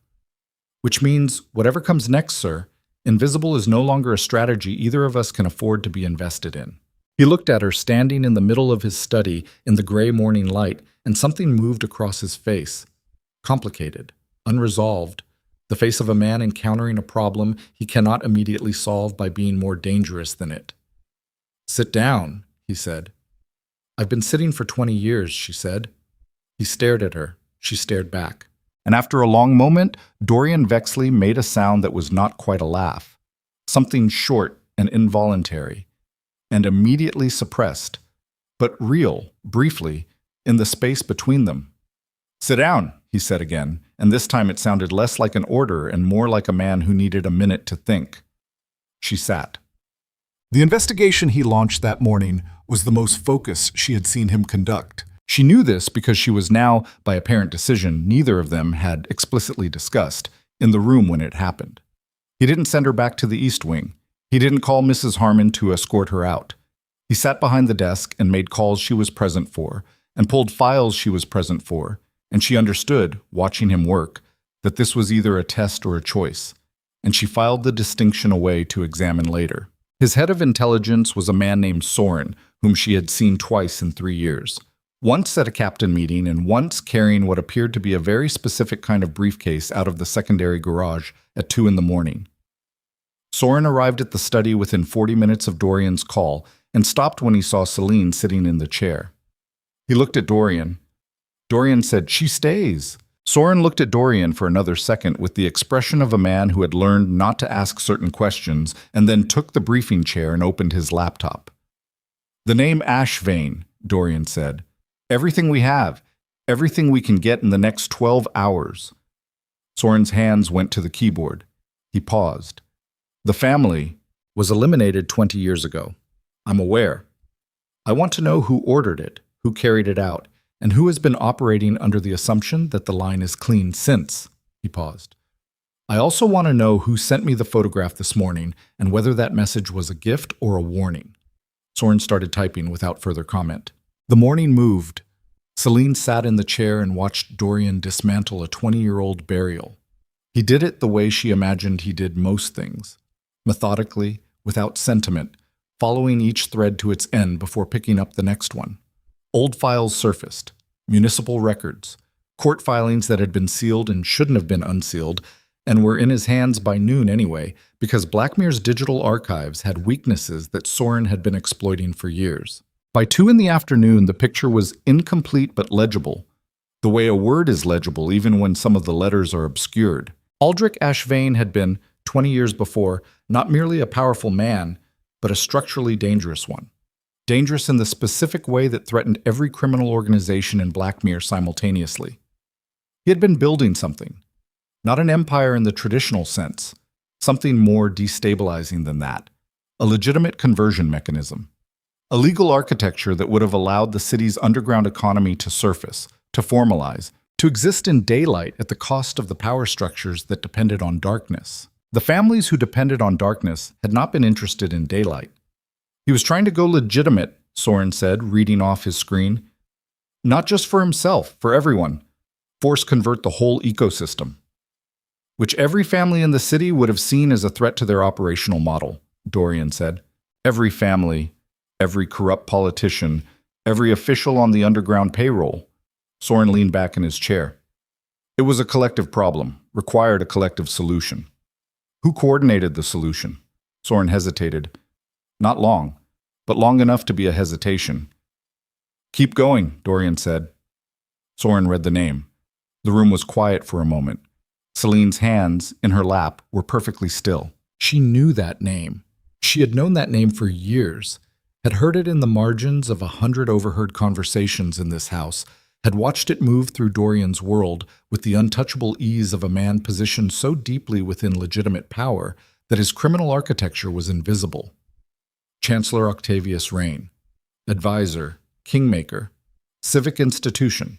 Which means, whatever comes next, sir, invisible is no longer a strategy either of us can afford to be invested in. He looked at her standing in the middle of his study in the gray morning light, and something moved across his face. Complicated, unresolved, the face of a man encountering a problem he cannot immediately solve by being more dangerous than it. Sit down, he said. I've been sitting for 20 years, she said. He stared at her. She stared back. And after a long moment, Dorian Vexley made a sound that was not quite a laugh. Something short and involuntary, and immediately suppressed, but real, briefly, in the space between them. Sit down, he said again, and this time it sounded less like an order and more like a man who needed a minute to think. She sat. The investigation he launched that morning was the most focused she had seen him conduct. She knew this because she was now, by apparent decision neither of them had explicitly discussed, in the room when it happened. He didn't send her back to the East Wing. He didn't call Mrs. Harmon to escort her out. He sat behind the desk and made calls she was present for, and pulled files she was present for, and she understood, watching him work, that this was either a test or a choice, and she filed the distinction away to examine later. His head of intelligence was a man named Soren, whom she had seen twice in 3 years. Once at a captain meeting and once carrying what appeared to be a very specific kind of briefcase out of the secondary garage at 2 in the morning. Soren arrived at the study within 40 minutes of Dorian's call and stopped when he saw Selene sitting in the chair. He looked at Dorian. Dorian said, "She stays." Soren looked at Dorian for another second with the expression of a man who had learned not to ask certain questions and then took the briefing chair and opened his laptop. "The name Ashvane," Dorian said. "Everything we have, everything we can get in the next 12 hours. Soren's hands went to the keyboard. He paused. "The family was eliminated 20 years ago. I'm aware. I want to know who ordered it, who carried it out, and who has been operating under the assumption that the line is clean since." He paused. "I also want to know who sent me the photograph this morning and whether that message was a gift or a warning." Soren started typing without further comment. The morning moved. Selene sat in the chair and watched Dorian dismantle a 20-year-old burial. He did it the way she imagined he did most things, methodically, without sentiment, following each thread to its end before picking up the next one. Old files surfaced, municipal records, court filings that had been sealed and shouldn't have been unsealed, and were in his hands by noon anyway, because Blackmere's digital archives had weaknesses that Soren had been exploiting for years. By 2 in the afternoon, the picture was incomplete but legible, the way a word is legible even when some of the letters are obscured. Aldrich Ashvane had been, 20 years before, not merely a powerful man, but a structurally dangerous one. Dangerous in the specific way that threatened every criminal organization in Blackmere simultaneously. He had been building something, not an empire in the traditional sense, something more destabilizing than that, a legitimate conversion mechanism. A legal architecture that would have allowed the city's underground economy to surface, to formalize, to exist in daylight at the cost of the power structures that depended on darkness. The families who depended on darkness had not been interested in daylight. He was trying to go legitimate, Soren said, reading off his screen. Not just for himself, for everyone. Force convert the whole ecosystem. Which every family in the city would have seen as a threat to their operational model, Dorian said. Every family. Every corrupt politician, every official on the underground payroll. Soren leaned back in his chair. It was a collective problem, required a collective solution. Who coordinated the solution? Soren hesitated. Not long, but long enough to be a hesitation. Keep going, Dorian said. Soren read the name. The room was quiet for a moment. Selene's hands, in her lap, were perfectly still. She knew that name. She had known that name for years. Had heard it in the margins of 100 overheard conversations in this house, had watched it move through Dorian's world with the untouchable ease of a man positioned so deeply within legitimate power that his criminal architecture was invisible. Chancellor Octavius Rain, advisor, kingmaker, civic institution,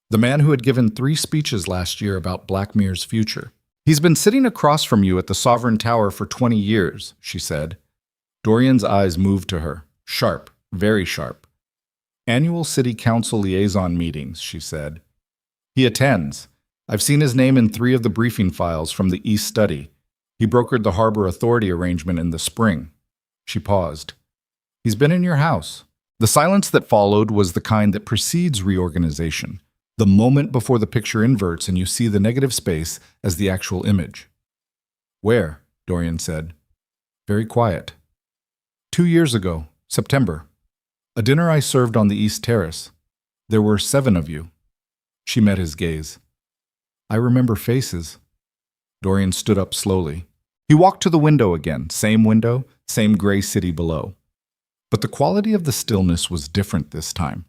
The man who had given 3 speeches last year about Blackmere's future. He's been sitting across from you at the Sovereign Tower for 20 years, she said. Dorian's eyes moved to her, sharp, very sharp. Annual City Council liaison meetings, she said. He attends. I've seen his name in 3 of the briefing files from the East Study. He brokered the Harbor Authority arrangement in the spring. She paused. He's been in your house. The silence that followed was the kind that precedes reorganization, the moment before the picture inverts and you see the negative space as the actual image. Where? Dorian said. Very quiet. 2 years ago, September. A dinner I served on the East Terrace. There were 7 of you. She met his gaze. I remember faces. Dorian stood up slowly. He walked to the window again, same window, same gray city below. But the quality of the stillness was different this time.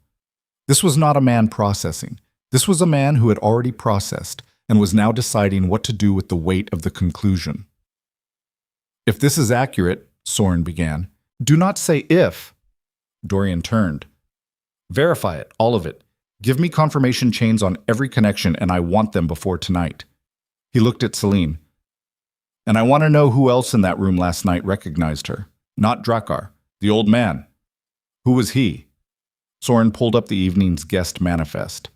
This was not a man processing. This was a man who had already processed and was now deciding what to do with the weight of the conclusion. If this is accurate, Soren began. Do not say if. Dorian turned. Verify it, all of it. Give me confirmation chains on every connection, and I want them before tonight. He looked at Selene. And I want to know who else in that room last night recognized her. Not Drakkar, the old man. Who was he? Soren pulled up the evening's guest manifest.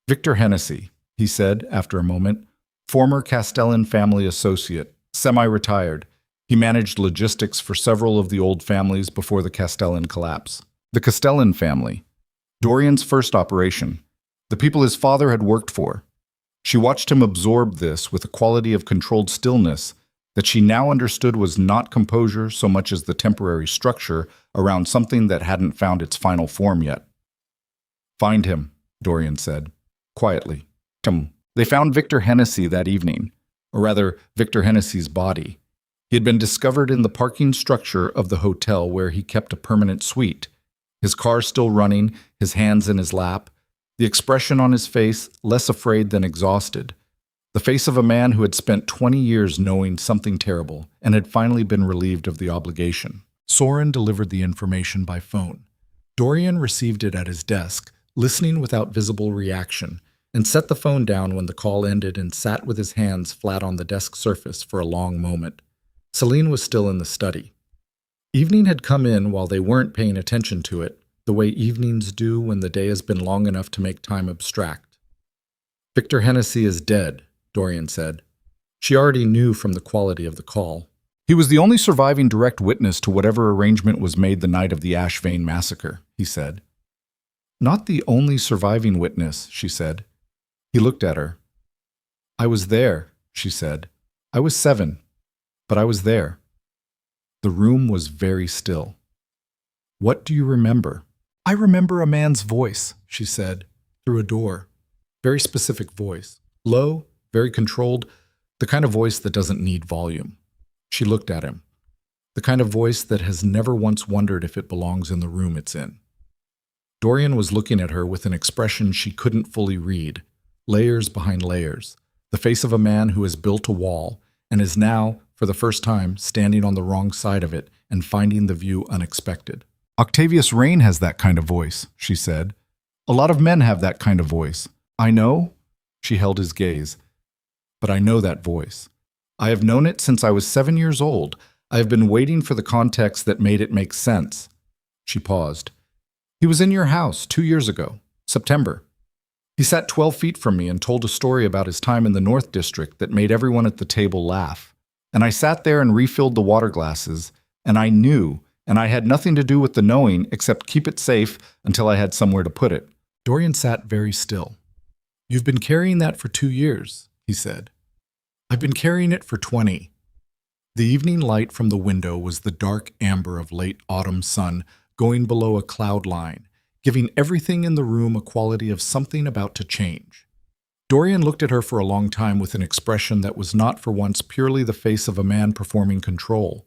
Victor Hennessy, he said after a moment. Former Castellan family associate, semi-retired. He managed logistics for several of the old families before the Castellan collapse. The Castellan family. Dorian's first operation. The people his father had worked for. She watched him absorb this with a quality of controlled stillness that she now understood was not composure so much as the temporary structure around something that hadn't found its final form yet. Find him, Dorian said, quietly. They found Victor Hennessy that evening, or rather, Victor Hennessy's body. He had been discovered in the parking structure of the hotel where he kept a permanent suite, his car still running, his hands in his lap, the expression on his face less afraid than exhausted, the face of a man who had spent 20 years knowing something terrible and had finally been relieved of the obligation. Soren delivered the information by phone. Dorian received it at his desk, listening without visible reaction, and set the phone down when the call ended and sat with his hands flat on the desk surface for a long moment. Selene was still in the study. Evening had come in while they weren't paying attention to it, the way evenings do when the day has been long enough to make time abstract. Victor Hennessy is dead, Dorian said. She already knew from the quality of the call. He was the only surviving direct witness to whatever arrangement was made the night of the Ash Vein massacre, he said. Not the only surviving witness, she said. He looked at her. I was there, she said. I was 7, but I was there. The room was very still. What do you remember? I remember a man's voice, she said, through a door. Very specific voice. Low, very controlled, the kind of voice that doesn't need volume. She looked at him. The kind of voice that has never once wondered if it belongs in the room it's in. Dorian was looking at her with an expression she couldn't fully read, layers behind layers, the face of a man who has built a wall and is now, for the first time, standing on the wrong side of it and finding the view unexpected. Octavius Rain has that kind of voice, she said. A lot of men have that kind of voice. I know, she held his gaze, but I know that voice. I have known it since I was 7 years old. I have been waiting for the context that made it make sense. She paused. He was in your house 2 years ago, September. He sat 12 feet from me and told a story about his time in the North District that made everyone at the table laugh. And I sat there and refilled the water glasses, and I knew, and I had nothing to do with the knowing except keep it safe until I had somewhere to put it. Dorian sat very still. You've been carrying that for 2 years, he said. I've been carrying it for 20. The evening light from the window was the dark amber of late autumn sun going below a cloud line, giving everything in the room a quality of something about to change. Dorian looked at her for a long time with an expression that was not for once purely the face of a man performing control.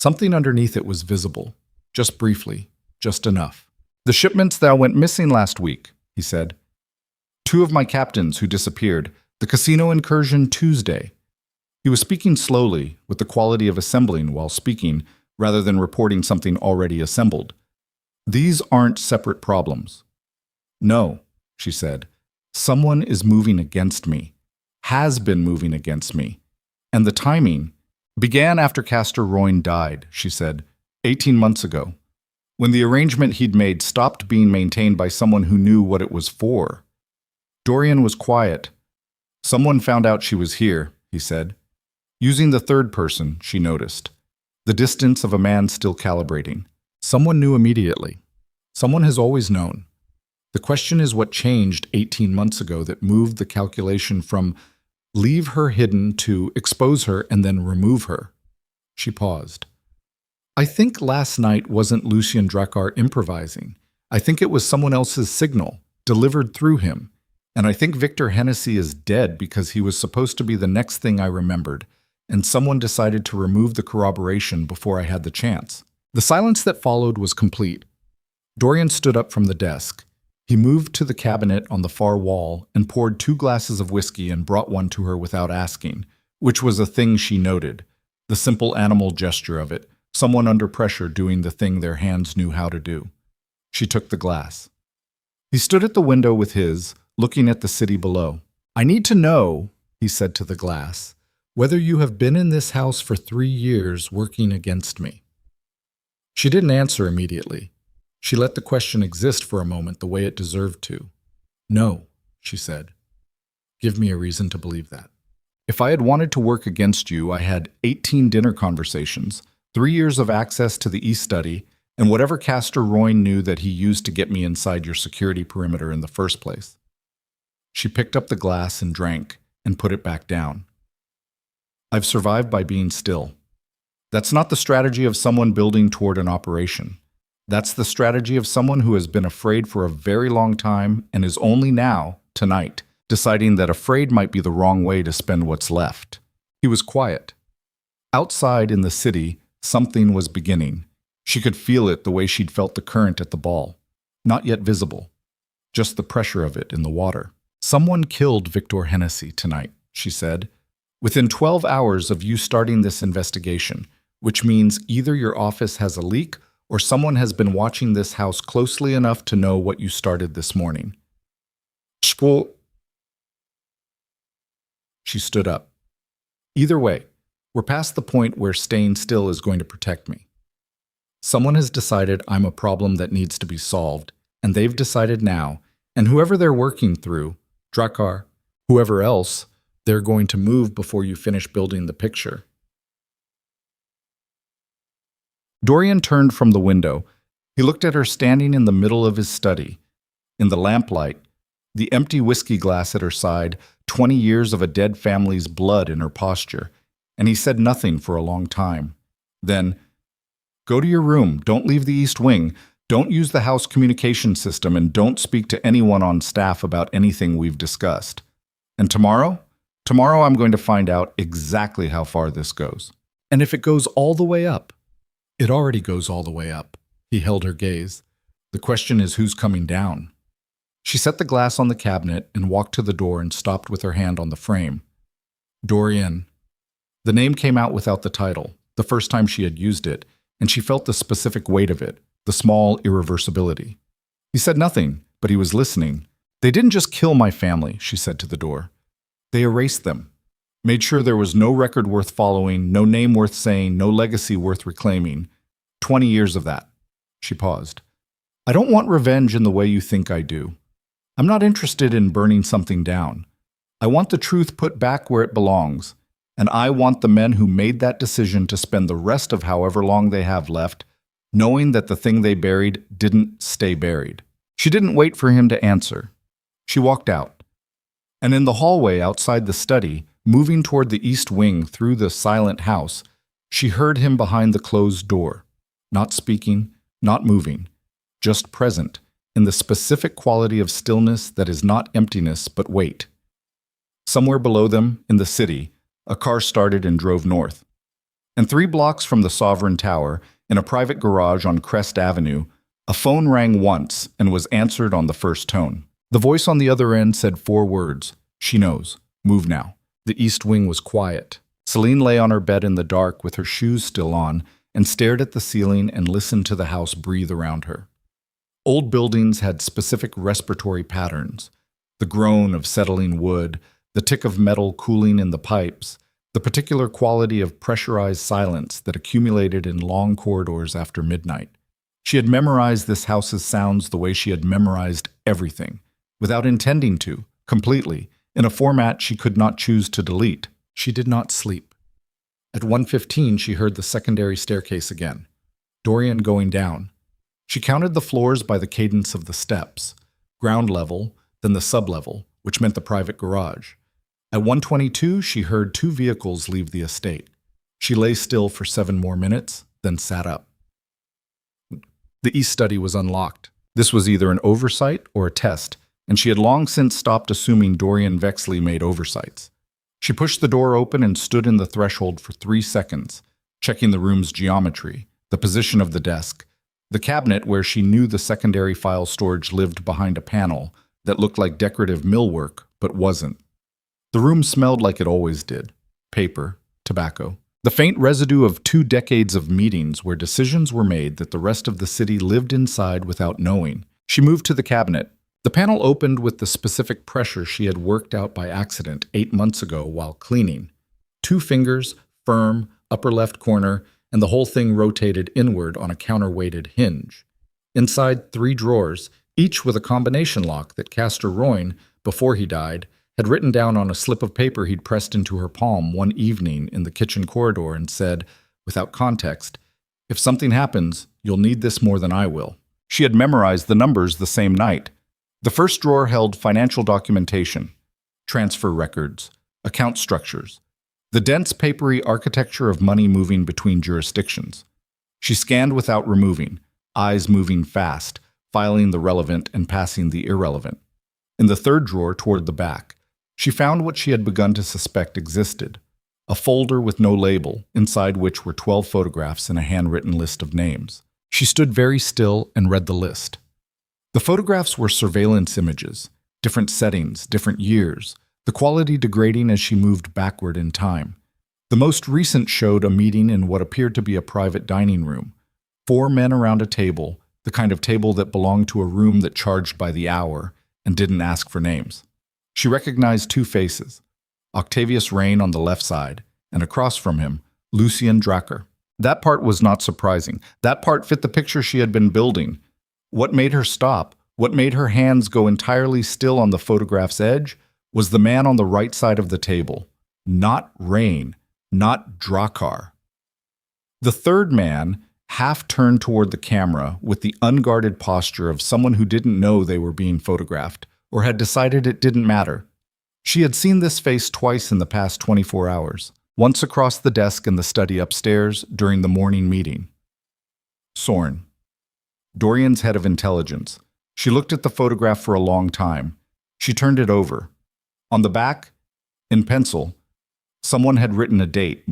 Something underneath it was visible, just briefly, just enough. The shipments that went missing last week, he said. 2 of my captains who disappeared, the casino incursion Tuesday. He was speaking slowly, with the quality of assembling while speaking, rather than reporting something already assembled. These aren't separate problems. No, she said. Someone is moving against me, has been moving against me. And the timing began after Castor Royne died, she said, 18 months ago, when the arrangement he'd made stopped being maintained by someone who knew what it was for. Dorian was quiet. Someone found out she was here, he said. Using the third person, she noticed. The distance of a man still calibrating. Someone knew immediately. Someone has always known. The question is what changed 18 months ago that moved the calculation from leave her hidden to expose her and then remove her. She paused. I think last night wasn't Lucien Drakkar improvising. I think it was someone else's signal, delivered through him. And I think Victor Hennessy is dead because he was supposed to be the next thing I remembered, and someone decided to remove the corroboration before I had the chance. The silence that followed was complete. Dorian stood up from the desk. He moved to the cabinet on the far wall and poured 2 glasses of whiskey and brought one to her without asking, which was a thing she noted, the simple animal gesture of it, someone under pressure doing the thing their hands knew how to do. She took the glass. He stood at the window with his, looking at the city below. I need to know, he said to the glass, whether you have been in this house for 3 years working against me. She didn't answer immediately. She let the question exist for a moment the way it deserved to. No, she said. Give me a reason to believe that. If I had wanted to work against you, I had 18 dinner conversations, 3 years of access to the East Study, and whatever Castor Royne knew that he used to get me inside your security perimeter in the first place. She picked up the glass and drank, and put it back down. I've survived by being still. That's not the strategy of someone building toward an operation. That's the strategy of someone who has been afraid for a very long time and is only now, tonight, deciding that afraid might be the wrong way to spend what's left. He was quiet. Outside in the city, something was beginning. She could feel it the way she'd felt the current at the ball. Not yet visible. Just the pressure of it in the water. Someone killed Victor Hennessy tonight, she said. Within 12 hours of you starting this investigation, which means either your office has a leak or someone has been watching this house closely enough to know what you started this morning. She stood up. Either way, we're past the point where staying still is going to protect me. Someone has decided I'm a problem that needs to be solved, and they've decided now, and whoever they're working through, Drakkar, whoever else, they're going to move before you finish building the picture. Dorian turned from the window. He looked at her standing in the middle of his study. In the lamplight, the empty whiskey glass at her side, 20 years of a dead family's blood in her posture, and he said nothing for a long time. Then, go to your room, don't leave the East Wing, don't use the house communication system, and don't speak to anyone on staff about anything we've discussed. And tomorrow? Tomorrow I'm going to find out exactly how far this goes. And if it goes all the way up. It already goes all the way up. He held her gaze. The question is who's coming down. She set the glass on the cabinet and walked to the door and stopped with her hand on the frame. Dorian. The name came out without the title, the first time she had used it, and she felt the specific weight of it, the small irreversibility. He said nothing, but he was listening. They didn't just kill my family, she said to the door. They erased them. Made sure there was no record worth following, no name worth saying, no legacy worth reclaiming. 20 years of that. She paused. I don't want revenge in the way you think I do. I'm not interested in burning something down. I want the truth put back where it belongs, and I want the men who made that decision to spend the rest of however long they have left knowing that the thing they buried didn't stay buried. She didn't wait for him to answer. She walked out. And in the hallway outside the study, moving toward the East Wing through the silent house, she heard him behind the closed door, not speaking, not moving, just present, in the specific quality of stillness that is not emptiness but weight. Somewhere below them, in the city, a car started and drove north. And 3 blocks from the Sovereign Tower, in a private garage on Crest Avenue, a phone rang once and was answered on the first tone. The voice on the other end said 4 words. She knows. Move now. The East Wing was quiet. Selene lay on her bed in the dark with her shoes still on and stared at the ceiling and listened to the house breathe around her. Old buildings had specific respiratory patterns. The groan of settling wood, the tick of metal cooling in the pipes, the particular quality of pressurized silence that accumulated in long corridors after midnight. She had memorized this house's sounds the way she had memorized everything, without intending to, completely, in a format she could not choose to delete. She did not sleep. At 1:15, she heard the secondary staircase again. Dorian going down. She counted the floors by the cadence of the steps. Ground level, then the sublevel, which meant the private garage. At 1:22, she heard 2 vehicles leave the estate. She lay still for 7 more minutes, then sat up. The East study was unlocked. This was either an oversight or a test, and she had long since stopped assuming Dorian Vexley made oversights. She pushed the door open and stood in the threshold for 3 seconds, checking the room's geometry, the position of the desk, the cabinet where she knew the secondary file storage lived behind a panel that looked like decorative millwork, but wasn't. The room smelled like it always did: paper, tobacco, the faint residue of 2 decades of meetings where decisions were made that the rest of the city lived inside without knowing. She moved to the cabinet. The panel opened with the specific pressure she had worked out by accident 8 months ago while cleaning. 2 fingers, firm, upper left corner, and the whole thing rotated inward on a counterweighted hinge. Inside 3 drawers, each with a combination lock that Castor Royne, before he died, had written down on a slip of paper he'd pressed into her palm one evening in the kitchen corridor and said, without context, "If something happens, you'll need this more than I will." She had memorized the numbers the same night. The first drawer held financial documentation, transfer records, account structures, the dense papery architecture of money moving between jurisdictions. She scanned without removing, eyes moving fast, filing the relevant and passing the irrelevant. In the third drawer toward the back, she found what she had begun to suspect existed: a folder with no label, inside which were 12 photographs and a handwritten list of names. She stood very still and read the list. The photographs were surveillance images, different settings, different years, the quality degrading as she moved backward in time. The most recent showed a meeting in what appeared to be a private dining room. 4 men around a table, the kind of table that belonged to a room that charged by the hour and didn't ask for names. She recognized 2 faces: Octavius Rain on the left side, and across from him, Lucien Dracker. That part was not surprising. That part fit the picture she had been building. What made her stop, what made her hands go entirely still on the photograph's edge, was the man on the right side of the table. Not Rain, not Drakkar. The third man half turned toward the camera with the unguarded posture of someone who didn't know they were being photographed, or had decided it didn't matter. She had seen this face twice in the past 24 hours, once across the desk in the study upstairs during the morning meeting. Soren. Dorian's head of intelligence. She looked at the photograph for a long time. She turned it over. On the back, in pencil, someone had written a date,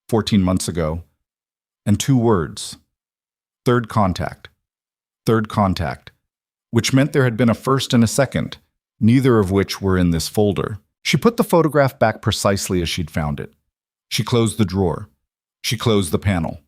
14 months ago, and 2 words: third contact, which meant there had been a first and a second, neither of which were in this folder. She put the photograph back precisely as she'd found it. She closed the drawer. She closed the panel.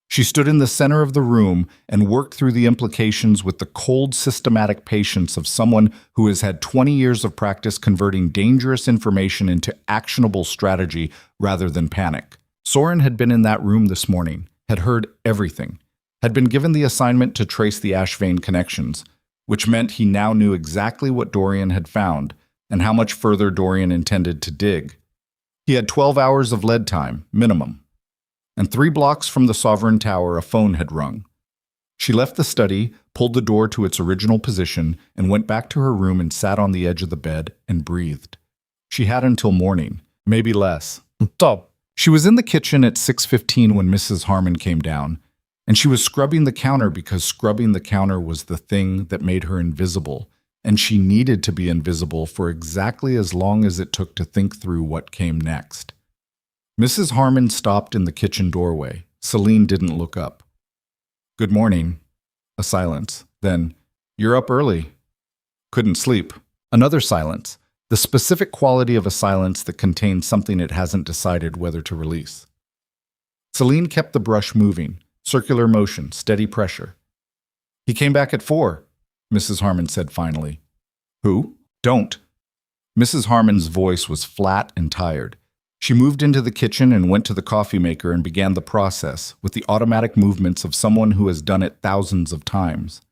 She stood in the center of the room and worked through the implications with the cold, systematic patience of someone who has had 20 years of practice converting dangerous information into actionable strategy rather than panic. Soren had been in that room this morning, had heard everything, had been given the assignment to trace the ash vein connections, which meant he now knew exactly what Dorian had found and how much further Dorian intended to dig. He had 12 hours of lead time, minimum. And 3 blocks from the Sovereign Tower, a phone had rung. She left the study, pulled the door to its original position, and went back to her room and sat on the edge of the bed and breathed. She had until morning, maybe less. Stop. She was in the kitchen at 6:15 when Mrs. Harmon came down, and she was scrubbing the counter because scrubbing the counter was the thing that made her invisible, and she needed to be invisible for exactly as long as it took to think through what came next. Mrs. Harmon stopped in the kitchen doorway. Selene didn't look up. "Good morning." A silence. Then, "You're up early." "Couldn't sleep." Another silence. The specific quality of a silence that contains something it hasn't decided whether to release. Selene kept the brush moving. Circular motion, steady pressure. "He came back at 4, Mrs. Harmon said finally. "Who?" "Don't." Mrs. Harmon's voice was flat and tired. She moved into the kitchen and went to the coffee maker and began the process with the automatic movements of someone who has done it thousands of times.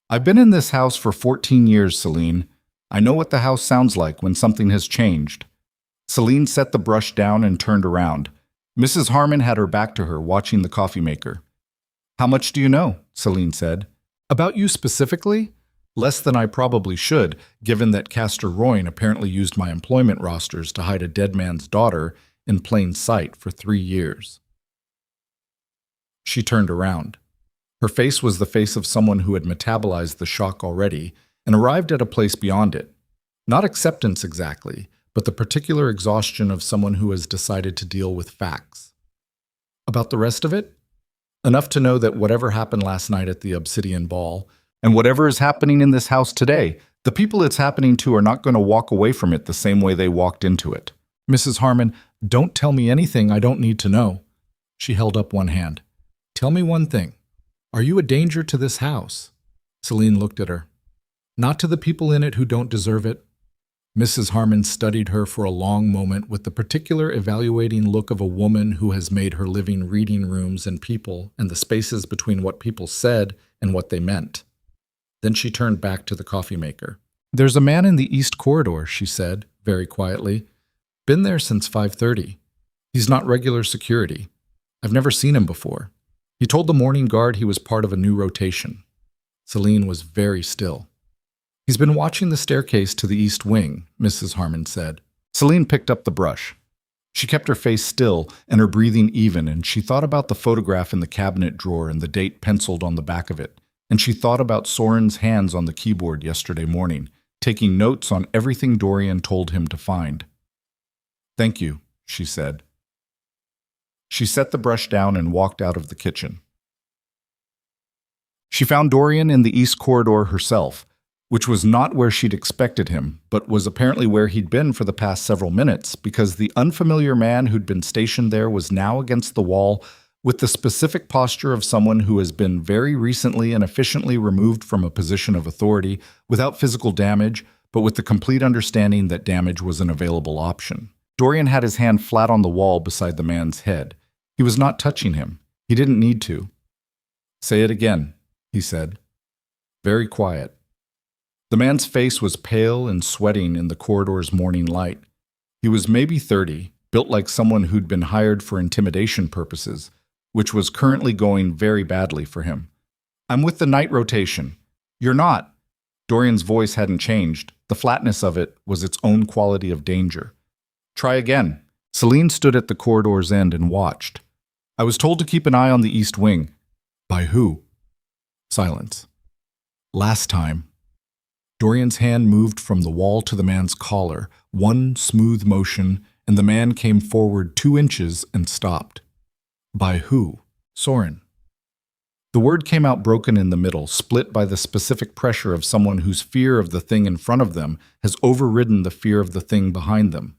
I've been in this house for 14 years, Selene. I know what the house sounds like when something has changed. Selene set the brush down and turned around. Mrs. Harmon had her back to her, watching the coffee maker. How much do you know? Selene said. About you specifically? Less than I probably should, given that Castor Royne apparently used my employment rosters to hide a dead man's daughter in plain sight for 3 years. She turned around. Her face was the face of someone who had metabolized the shock already and arrived at a place beyond it. Not acceptance exactly, but the particular exhaustion of someone who has decided to deal with facts. About the rest of it? Enough to know that whatever happened last night at the Obsidian Ball, and whatever is happening in this house today, the people it's happening to are not going to walk away from it the same way they walked into it. Mrs. Harmon, don't tell me anything I don't need to know. She held up one hand. Tell me one thing. Are you a danger to this house? Selene looked at her. Not to the people in it who don't deserve it. Mrs. Harmon studied her for a long moment with the particular evaluating look of a woman who has made her living reading rooms and people and the spaces between what people said and what they meant. Then she turned back to the coffee maker. There's a man in the East Corridor, she said, very quietly. Been there since 5:30. He's not regular security. I've never seen him before. He told the morning guard he was part of a new rotation. Selene was very still. He's been watching the staircase to the east wing, Mrs. Harmon said. Selene picked up the brush. She kept her face still and her breathing even, and she thought about the photograph in the cabinet drawer and the date penciled on the back of it. And she thought about Soren's hands on the keyboard yesterday morning, taking notes on everything Dorian told him to find. Thank you, she said. She set the brush down and walked out of the kitchen. She found Dorian in the East Corridor herself, which was not where she'd expected him, but was apparently where he'd been for the past several minutes, because the unfamiliar man who'd been stationed there was now against the wall with the specific posture of someone who has been very recently and efficiently removed from a position of authority without physical damage, but with the complete understanding that damage was an available option. Dorian had his hand flat on the wall beside the man's head. He was not touching him. He didn't need to. Say it again, he said. Very quiet. The man's face was pale and sweating in the corridor's morning light. He was maybe 30, built like someone who'd been hired for intimidation purposes, which was currently going very badly for him. I'm with the night rotation. You're not. Dorian's voice hadn't changed. The flatness of it was its own quality of danger. Try again. Selene stood at the corridor's end and watched. I was told to keep an eye on the east wing. By who? Silence. Last time. Dorian's hand moved from the wall to the man's collar, one smooth motion, and the man came forward 2 inches and stopped. By who? Soren. The word came out broken in the middle, split by the specific pressure of someone whose fear of the thing in front of them has overridden the fear of the thing behind them.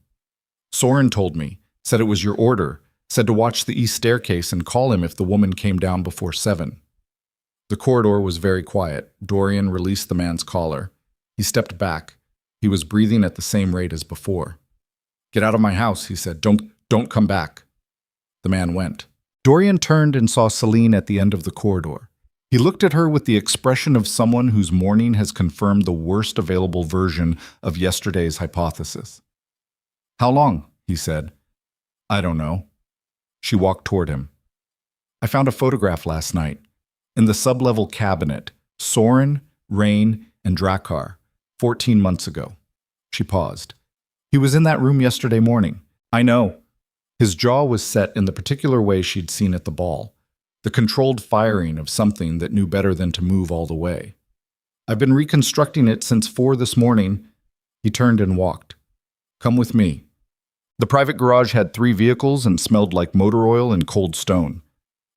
Soren told me, said it was your order, said to watch the east staircase and call him if the woman came down before 7. The corridor was very quiet. Dorian released the man's collar. He stepped back. He was breathing at the same rate as before. Get out of my house, he said. Don't come back. The man went. Dorian turned and saw Selene at the end of the corridor. He looked at her with the expression of someone whose morning has confirmed the worst available version of yesterday's hypothesis. How long? He said. I don't know. She walked toward him. I found a photograph last night. In the sub-level cabinet, Soren, Rain, and Drakkar, 14 months ago. She paused. He was in that room yesterday morning. I know. His jaw was set in the particular way she'd seen at the ball, the controlled firing of something that knew better than to move all the way. I've been reconstructing it since 4 this morning. He turned and walked. Come with me. The private garage had 3 vehicles and smelled like motor oil and cold stone.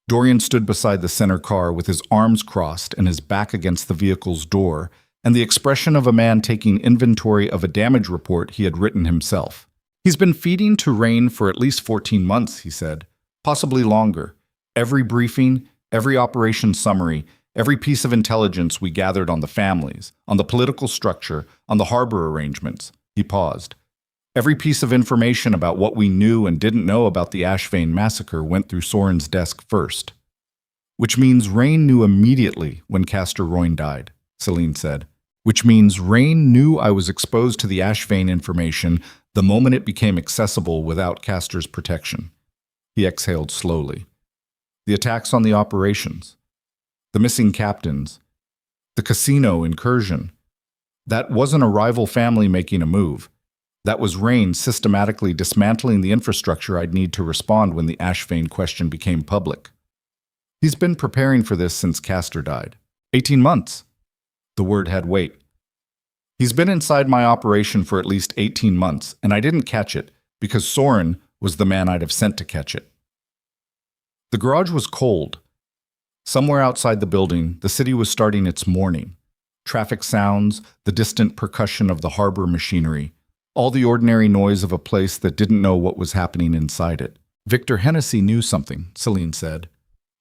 Dorian stood beside the center car with his arms crossed and his back against the vehicle's door, and the expression of a man taking inventory of a damage report he had written himself. He's been feeding to Rain for at least 14 months, he said, possibly longer. Every briefing, every operation summary, every piece of intelligence we gathered on the families, on the political structure, on the harbor arrangements. He paused. Every piece of information about what we knew and didn't know about the Ashvane massacre went through Soren's desk first. Which means Rain knew immediately when Castor Royne died, Selene said. Which means Rain knew I was exposed to the Ashvane information the moment it became accessible without Castor's protection. He exhaled slowly. The attacks on the operations, the missing captains, the casino incursion. That wasn't a rival family making a move. That was Rain systematically dismantling the infrastructure I'd need to respond when the Ashvane question became public. He's been preparing for this since Castor died. 18 months. The word had weight. He's been inside my operation for at least 18 months, and I didn't catch it because Soren was the man I'd have sent to catch it. The garage was cold. Somewhere outside the building, the city was starting its mourning. Traffic sounds, the distant percussion of the harbor machinery, all the ordinary noise of a place that didn't know what was happening inside it. Victor Hennessy knew something, Selene said.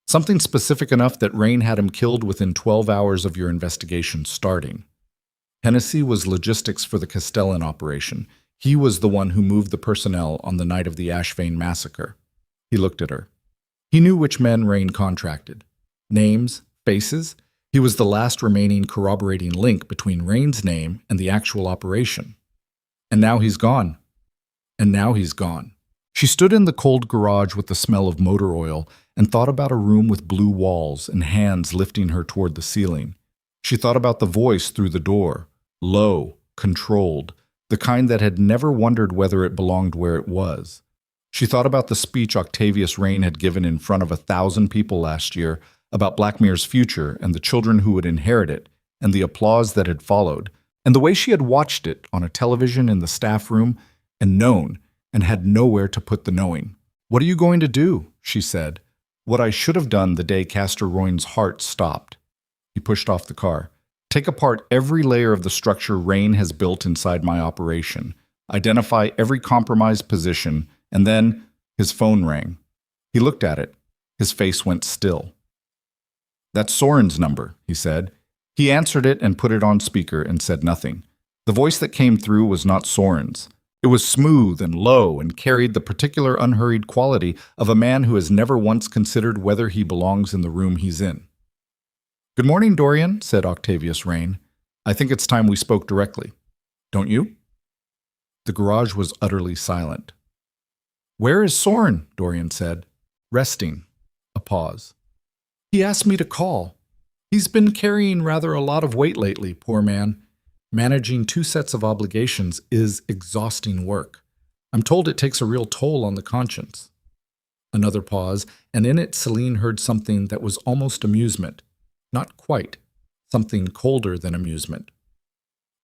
Something specific enough that Rain had him killed within 12 hours of your investigation starting. Hennessy was logistics for the Castellan operation. He was the one who moved the personnel on the night of the Ashvane massacre. He looked at her. He knew which men Rain contracted. Names, faces. He was the last remaining corroborating link between Rain's name and the actual operation. And now he's gone. And now he's gone. She stood in the cold garage with the smell of motor oil and thought about a room with blue walls and hands lifting her toward the ceiling. She thought about the voice through the door, low, controlled, the kind that had never wondered whether it belonged where it was. She thought about the speech Octavius Rain had given in front of 1,000 people last year about Blackmere's future and the children who would inherit it, and the applause that had followed, and the way she had watched it on a television in the staff room and known, and had nowhere to put the knowing. "What are you going to do?" she said. "What I should have done the day Castor Royne's heart stopped." He pushed off the car. "Take apart every layer of the structure Rain has built inside my operation. Identify every compromised position, and then..." His phone rang. He looked at it. His face went still. "That's Soren's number," he said. He answered it and put it on speaker and said nothing. The voice that came through was not Soren's. It was smooth and low and carried the particular unhurried quality of a man who has never once considered whether he belongs in the room he's in. "Good morning, Dorian," said Octavius Rain. "I think it's time we spoke directly. Don't you?" The garage was utterly silent. "Where is Soren?" Dorian said. "Resting." A pause. "He asked me to call. He's been carrying rather a lot of weight lately, poor man. Managing 2 sets of obligations is exhausting work. I'm told it takes a real toll on the conscience." Another pause, and in it Selene heard something that was almost amusement. Not quite. Something colder than amusement.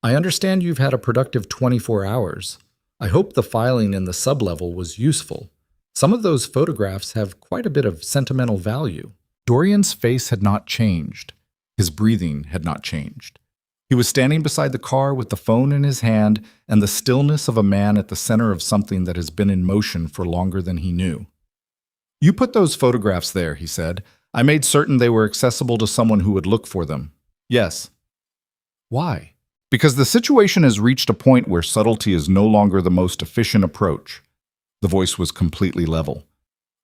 "I understand you've had a productive 24 hours. I hope the filing in the sublevel was useful. Some of those photographs have quite a bit of sentimental value." Dorian's face had not changed. His breathing had not changed. He was standing beside the car with the phone in his hand and the stillness of a man at the center of something that has been in motion for longer than he knew. "You put those photographs there," he said. "I made certain they were accessible to someone who would look for them." "Yes." "Why?" "Because the situation has reached a point where subtlety is no longer the most efficient approach." The voice was completely level.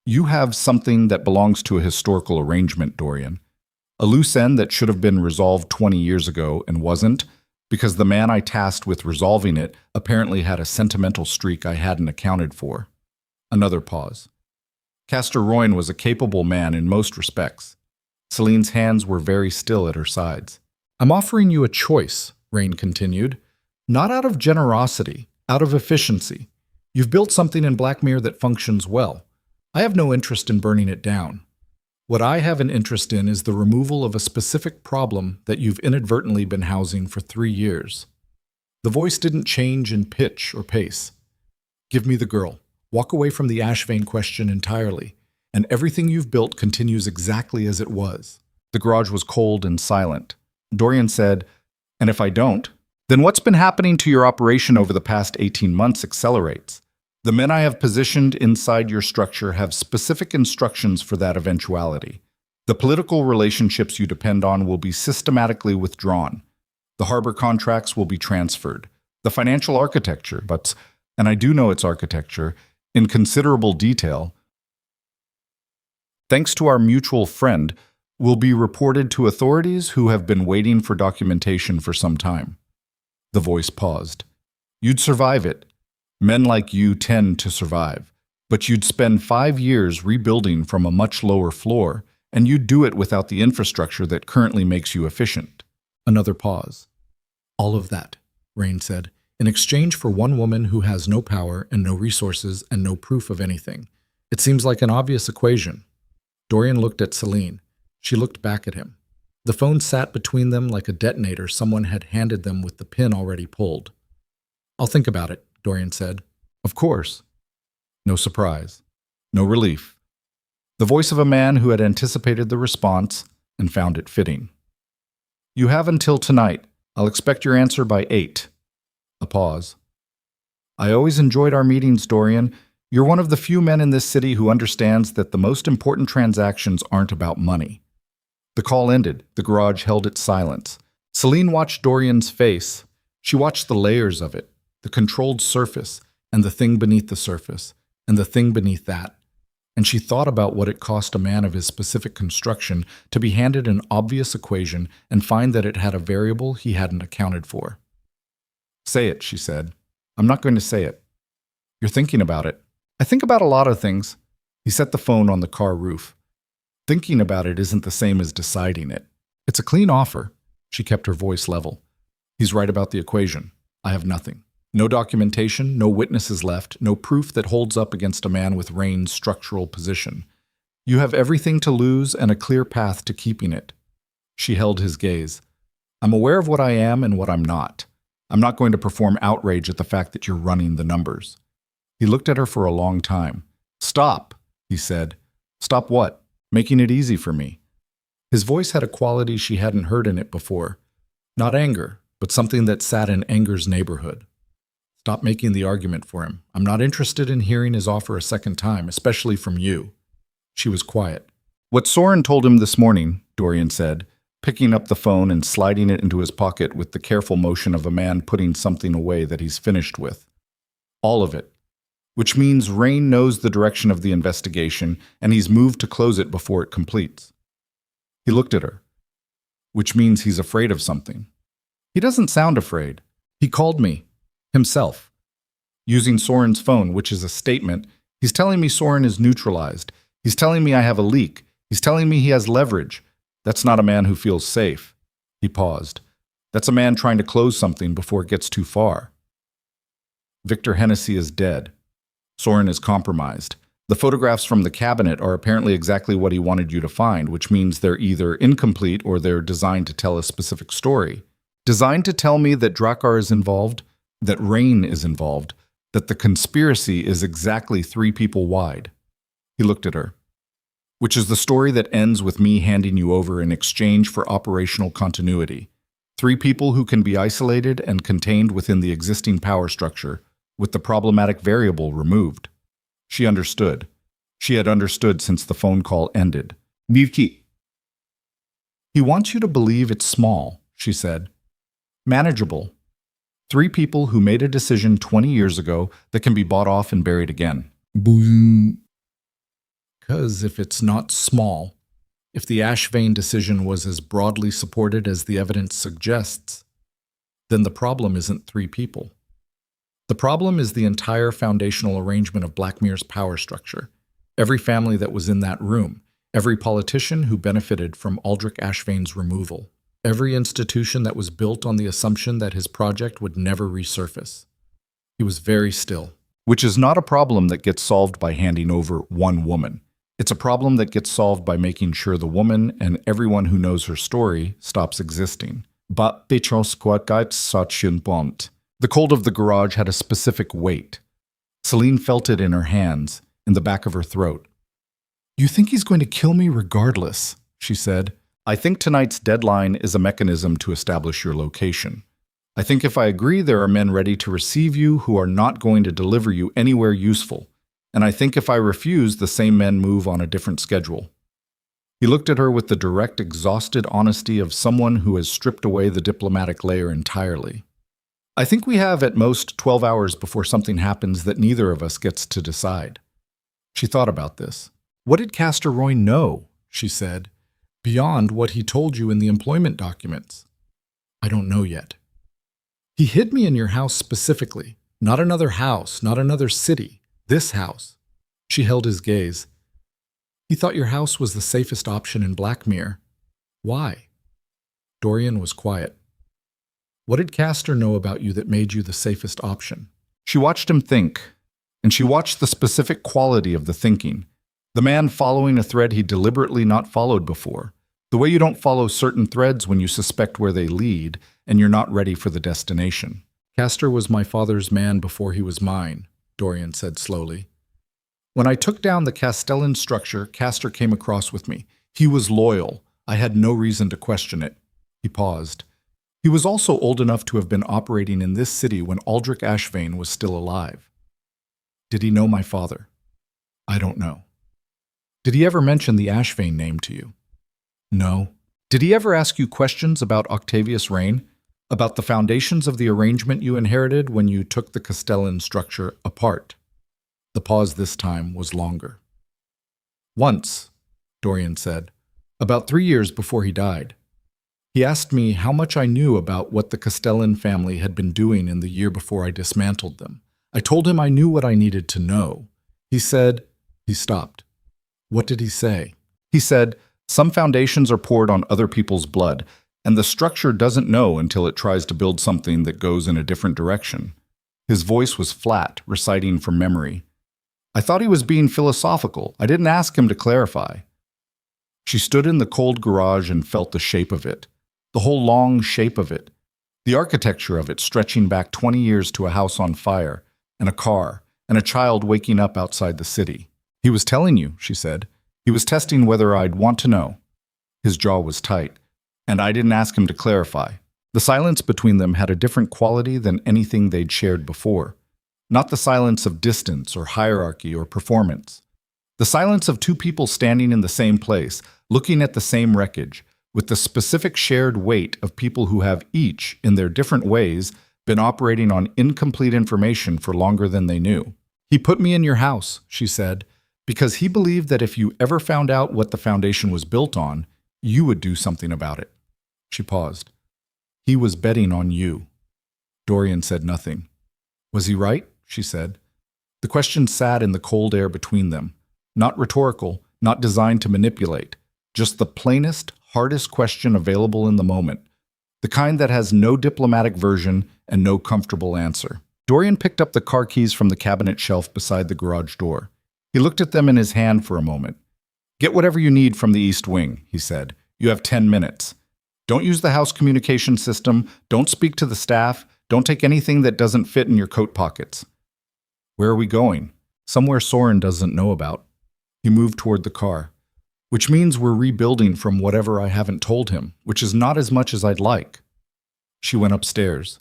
"You have something that belongs to a historical arrangement, Dorian. A loose end that should have been resolved 20 years ago and wasn't, because the man I tasked with resolving it apparently had a sentimental streak I hadn't accounted for." Another pause. Castor Royne was a capable man in most respects. Selene's hands were very still at her sides. "I'm offering you a choice," Rain continued. "Not out of generosity, out of efficiency. You've built something in Blackmere that functions well. I have no interest in burning it down. What I have an interest in is the removal of a specific problem that you've inadvertently been housing for 3 years." The voice didn't change in pitch or pace. "Give me the girl. Walk away from the Ashvane question entirely, and everything you've built continues exactly as it was." The garage was cold and silent. Dorian said, "And if I don't, then what's been happening to your operation over the past 18 months accelerates. The men I have positioned inside your structure have specific instructions for that eventuality. The political relationships you depend on will be systematically withdrawn. The harbor contracts will be transferred. The financial architecture, and I do know its architecture, in considerable detail, thanks to our mutual friend, will be reported to authorities who have been waiting for documentation for some time. The voice paused. You'd survive it. Men like you tend to survive. But you'd spend 5 years rebuilding from a much lower floor, and you'd do it without the infrastructure that currently makes you efficient. Another pause. All of that, Rain said, in exchange for one woman who has no power and no resources and no proof of anything. It seems like an obvious equation. Dorian looked at Selene. She looked back at him. The phone sat between them like a detonator someone had handed them with the pin already pulled. I'll think about it, Dorian said. Of course. No surprise. No relief. The voice of a man who had anticipated the response and found it fitting. You have until tonight. I'll expect your answer by 8. A pause. I always enjoyed our meetings, Dorian. You're one of the few men in this city who understands that the most important transactions aren't about money. The call ended. The garage held its silence. Selene watched Dorian's face. She watched the layers of it, the controlled surface, and the thing beneath the surface, and the thing beneath that. And she thought about what it cost a man of his specific construction to be handed an obvious equation and find that it had a variable he hadn't accounted for. Say it, she said. I'm not going to say it. You're thinking about it. I think about a lot of things. He set the phone on the car roof. Thinking about it isn't the same as deciding it. It's a clean offer. She kept her voice level. He's right about the equation. I have nothing. No documentation, no witnesses left, no proof that holds up against a man with Rain's structural position. You have everything to lose and a clear path to keeping it. She held his gaze. I'm aware of what I am and what I'm not. I'm not going to perform outrage at the fact that you're running the numbers. He looked at her for a long time. Stop, he said. Stop what? Making it easy for me. His voice had a quality she hadn't heard in it before. Not anger, but something that sat in anger's neighborhood. Stop making the argument for him. I'm not interested in hearing his offer a second time, especially from you. She was quiet. What Soren told him this morning, Dorian said, picking up the phone and sliding it into his pocket with the careful motion of a man putting something away that he's finished with. All of it. Which means Rain knows the direction of the investigation, and he's moved to close it before it completes. He looked at her. Which means he's afraid of something. He doesn't sound afraid. He called me. Himself. Using Soren's phone, which is a statement, he's telling me Soren is neutralized. He's telling me I have a leak. He's telling me he has leverage. That's not a man who feels safe. He paused. That's a man trying to close something before it gets too far. Victor Hennessy is dead. Soren is compromised. The photographs from the cabinet are apparently exactly what he wanted you to find, which means they're either incomplete or they're designed to tell a specific story. Designed to tell me that Drakkar is involved, that Rain is involved, that the conspiracy is exactly 3 people wide. He looked at her. Which is the story that ends with me handing you over in exchange for operational continuity. 3 people who can be isolated and contained within the existing power structure, with the problematic variable removed. She understood. She had understood since the phone call ended. Mivki. He wants you to believe it's small, she said. Manageable. 3 people who made a decision 20 years ago that can be bought off and buried again. Boom. Because if it's not small, if the Ashvane decision was as broadly supported as the evidence suggests, then the problem isn't 3 people. The problem is the entire foundational arrangement of Blackmere's power structure. Every family that was in that room, every politician who benefited from Aldrich Ashvane's removal, every institution that was built on the assumption that his project would never resurface. He was very still. Which is not a problem that gets solved by handing over one woman. It's a problem that gets solved by making sure the woman and everyone who knows her story stops existing. But the cold of the garage had a specific weight. Selene felt it in her hands, in the back of her throat. You think he's going to kill me regardless, she said. I think tonight's deadline is a mechanism to establish your location. I think if I agree there are men ready to receive you who are not going to deliver you anywhere useful. And I think if I refuse, the same men move on a different schedule. He looked at her with the direct, exhausted honesty of someone who has stripped away the diplomatic layer entirely. I think we have at most 12 hours before something happens that neither of us gets to decide. She thought about this. What did Castor Roy know, she said, beyond what he told you in the employment documents? I don't know yet. He hid me in your house specifically. Not another house, not another city. This house. She held his gaze. He thought your house was the safest option in Blackmere. Why? Dorian was quiet. What did Castor know about you that made you the safest option? She watched him think, and she watched the specific quality of the thinking. The man following a thread he deliberately not followed before. The way you don't follow certain threads when you suspect where they lead and you're not ready for the destination. Castor was my father's man before he was mine, Dorian said slowly. When I took down the Castellan structure, Castor came across with me. He was loyal. I had no reason to question it. He paused. He was also old enough to have been operating in this city when Aldrich Ashvane was still alive. Did he know my father? I don't know. Did he ever mention the Ashvane name to you? No. Did he ever ask you questions about Octavius' reign? About the foundations of the arrangement you inherited when you took the Castellan structure apart? The pause this time was longer. Once, Dorian said, about 3 years before he died. He asked me how much I knew about what the Castellan family had been doing in the year before I dismantled them. I told him I knew what I needed to know. He said, he stopped. What did he say? He said, some foundations are poured on other people's blood, and the structure doesn't know until it tries to build something that goes in a different direction. His voice was flat, reciting from memory. I thought he was being philosophical. I didn't ask him to clarify. She stood in the cold garage and felt the shape of it. The whole long shape of it. The architecture of it stretching back 20 years to a house on fire, and a car, and a child waking up outside the city. He was telling you, she said. He was testing whether I'd want to know. His jaw was tight, and I didn't ask him to clarify. The silence between them had a different quality than anything they'd shared before. Not the silence of distance or hierarchy or performance. The silence of two people standing in the same place, looking at the same wreckage, with the specific shared weight of people who have each, in their different ways, been operating on incomplete information for longer than they knew. He put me in your house, she said, because he believed that if you ever found out what the foundation was built on, you would do something about it. She paused. He was betting on you. Dorian said nothing. Was he right? She said. The question sat in the cold air between them. Not rhetorical, not designed to manipulate. Just the plainest, hardest question available in the moment. The kind that has no diplomatic version and no comfortable answer. Dorian picked up the car keys from the cabinet shelf beside the garage door. He looked at them in his hand for a moment. Get whatever you need from the East Wing, he said. You have 10 minutes. Don't use the house communication system. Don't speak to the staff. Don't take anything that doesn't fit in your coat pockets. Where are we going? Somewhere Soren doesn't know about. He moved toward the car. Which means we're rebuilding from whatever I haven't told him, which is not as much as I'd like. She went upstairs.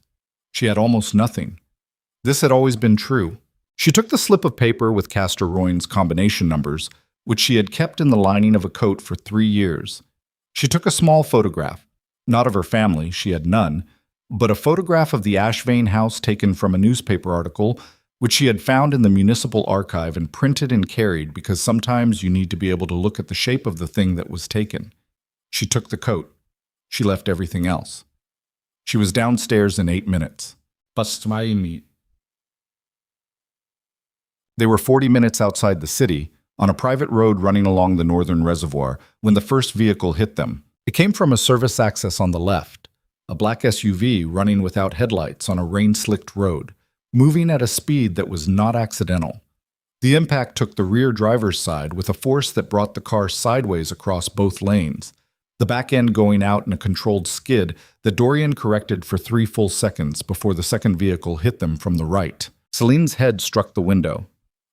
She had almost nothing. This had always been true. She took the slip of paper with Castor Roy's combination numbers, which she had kept in the lining of a coat for 3 years. She took a small photograph, not of her family, she had none, but a photograph of the Ashvane house taken from a newspaper article which she had found in the municipal archive and printed and carried because sometimes you need to be able to look at the shape of the thing that was taken. She took the coat. She left everything else. She was downstairs in 8 minutes. They were 40 minutes outside the city, on a private road running along the northern reservoir, when the first vehicle hit them. It came from a service access on the left, a black SUV running without headlights on a rain-slicked road, moving at a speed that was not accidental. The impact took the rear driver's side with a force that brought the car sideways across both lanes, the back end going out in a controlled skid that Dorian corrected for 3 full seconds before the second vehicle hit them from the right. Selene's head struck the window.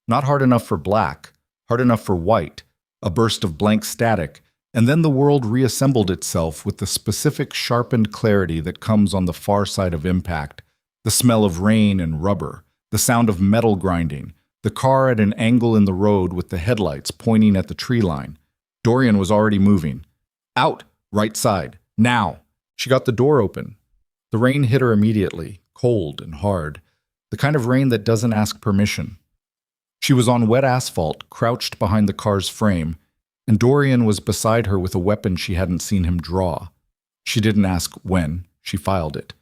Not hard enough for black, hard enough for white, a burst of blank static, and then the world reassembled itself with the specific sharpened clarity that comes on the far side of impact, the smell of rain and rubber, the sound of metal grinding, the car at an angle in the road with the headlights pointing at the tree line. Dorian was already moving. Out, right side, now. She got the door open. The rain hit her immediately, cold and hard, the kind of rain that doesn't ask permission. She was on wet asphalt, crouched behind the car's frame, and Dorian was beside her with a weapon she hadn't seen him draw. She didn't ask when, she filed it.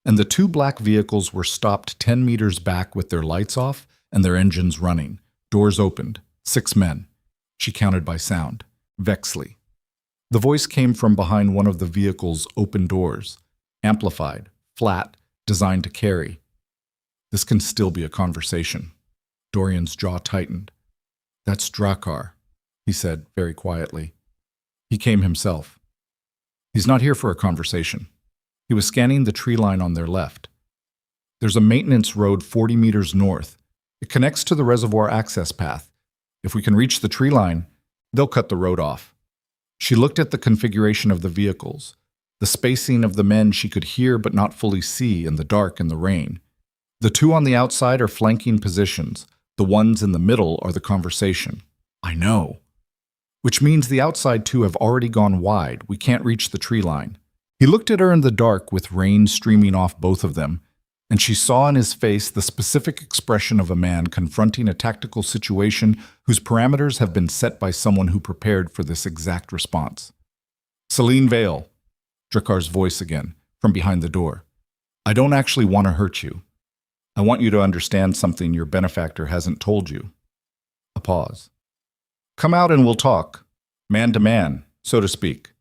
And the two black vehicles were stopped 10 meters back with their lights off and their engines running. Doors opened. 6 men. She counted by sound. Vexley. The voice came from behind one of the vehicle's open doors. Amplified, flat, designed to carry. This can still be a conversation. Dorian's jaw tightened. That's Drakkar, he said very quietly. He came himself. He's not here for a conversation. He was scanning the tree line on their left. There's a maintenance road 40 meters north. It connects to the reservoir access path. If we can reach the tree line, they'll cut the road off. She looked at the configuration of the vehicles, the spacing of the men she could hear but not fully see in the dark and the rain. The two on the outside are flanking positions. The ones in the middle are the conversation. I know. Which means the outside two have already gone wide. We can't reach the tree line. He looked at her in the dark with rain streaming off both of them, and she saw in his face the specific expression of a man confronting a tactical situation whose parameters have been set by someone who prepared for this exact response. Selene Vale, Drakkar's voice again, from behind the door. I don't actually want to hurt you. I want you to understand something your benefactor hasn't told you. A pause. Come out and we'll talk, man to man, so to speak.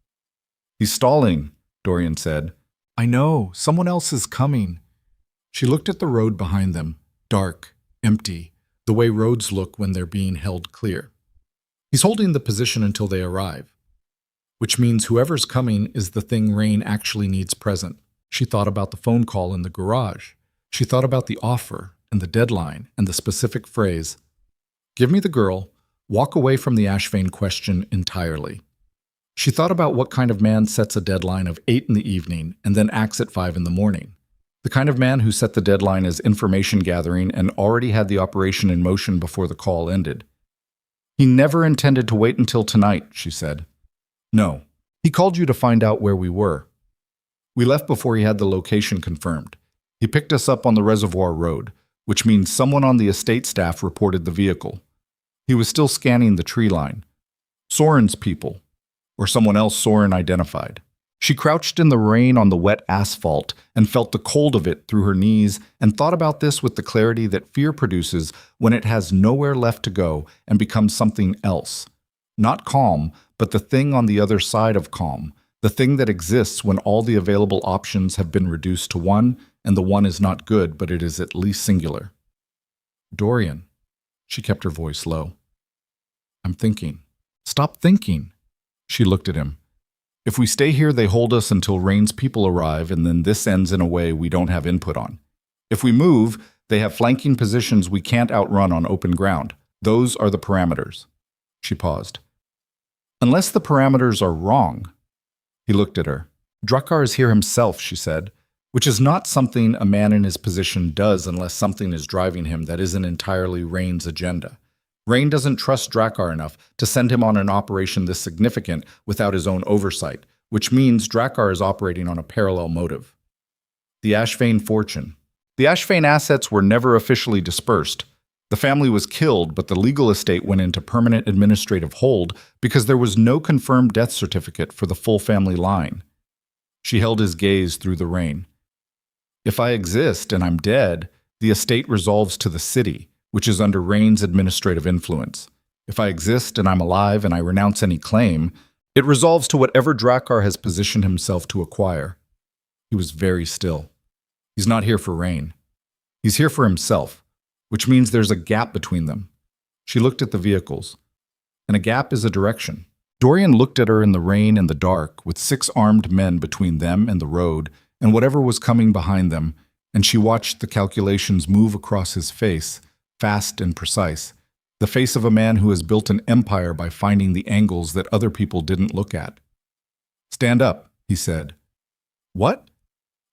He's stalling, Dorian said. I know, someone else is coming. She looked at the road behind them, dark, empty, the way roads look when they're being held clear. He's holding the position until they arrive, which means whoever's coming is the thing Rain actually needs present. She thought about the phone call in the garage. She thought about the offer and the deadline and the specific phrase, give me the girl, walk away from the Ashvane question entirely. She thought about what kind of man sets a deadline of 8 in the evening and then acts at 5 in the morning. The kind of man who set the deadline as information gathering and already had the operation in motion before the call ended. He never intended to wait until tonight, she said. No, he called you to find out where we were. We left before he had the location confirmed. He picked us up on the Reservoir Road, which means someone on the estate staff reported the vehicle. He was still scanning the tree line. Soren's people, or someone else Soren identified. She crouched in the rain on the wet asphalt and felt the cold of it through her knees and thought about this with the clarity that fear produces when it has nowhere left to go and becomes something else. Not calm, but the thing on the other side of calm, the thing that exists when all the available options have been reduced to one, and the one is not good, but it is at least singular. Dorian, she kept her voice low. I'm thinking. Stop thinking. She looked at him. If we stay here, they hold us until Rain's people arrive, and then this ends in a way we don't have input on. If we move, they have flanking positions we can't outrun on open ground. Those are the parameters. She paused. Unless the parameters are wrong. He looked at her. Drakkar is here himself, she said, which is not something a man in his position does unless something is driving him that isn't entirely Rain's agenda. Rain doesn't trust Drakkar enough to send him on an operation this significant without his own oversight, which means Drakkar is operating on a parallel motive. The Ashvane fortune. The Ashvane assets were never officially dispersed. The family was killed, but the legal estate went into permanent administrative hold because there was no confirmed death certificate for the full family line. She held his gaze through the rain. If I exist and I'm dead, the estate resolves to the city, which is under Rain's administrative influence. If I exist and I'm alive and I renounce any claim, it resolves to whatever Drakkar has positioned himself to acquire. He was very still. He's not here for Rain. He's here for himself, which means there's a gap between them. She looked at the vehicles, and a gap is a direction. Dorian looked at her in the rain and the dark, with 6 armed men between them and the road, and whatever was coming behind them, and she watched the calculations move across his face, fast and precise, the face of a man who has built an empire by finding the angles that other people didn't look at. Stand up, he said. What?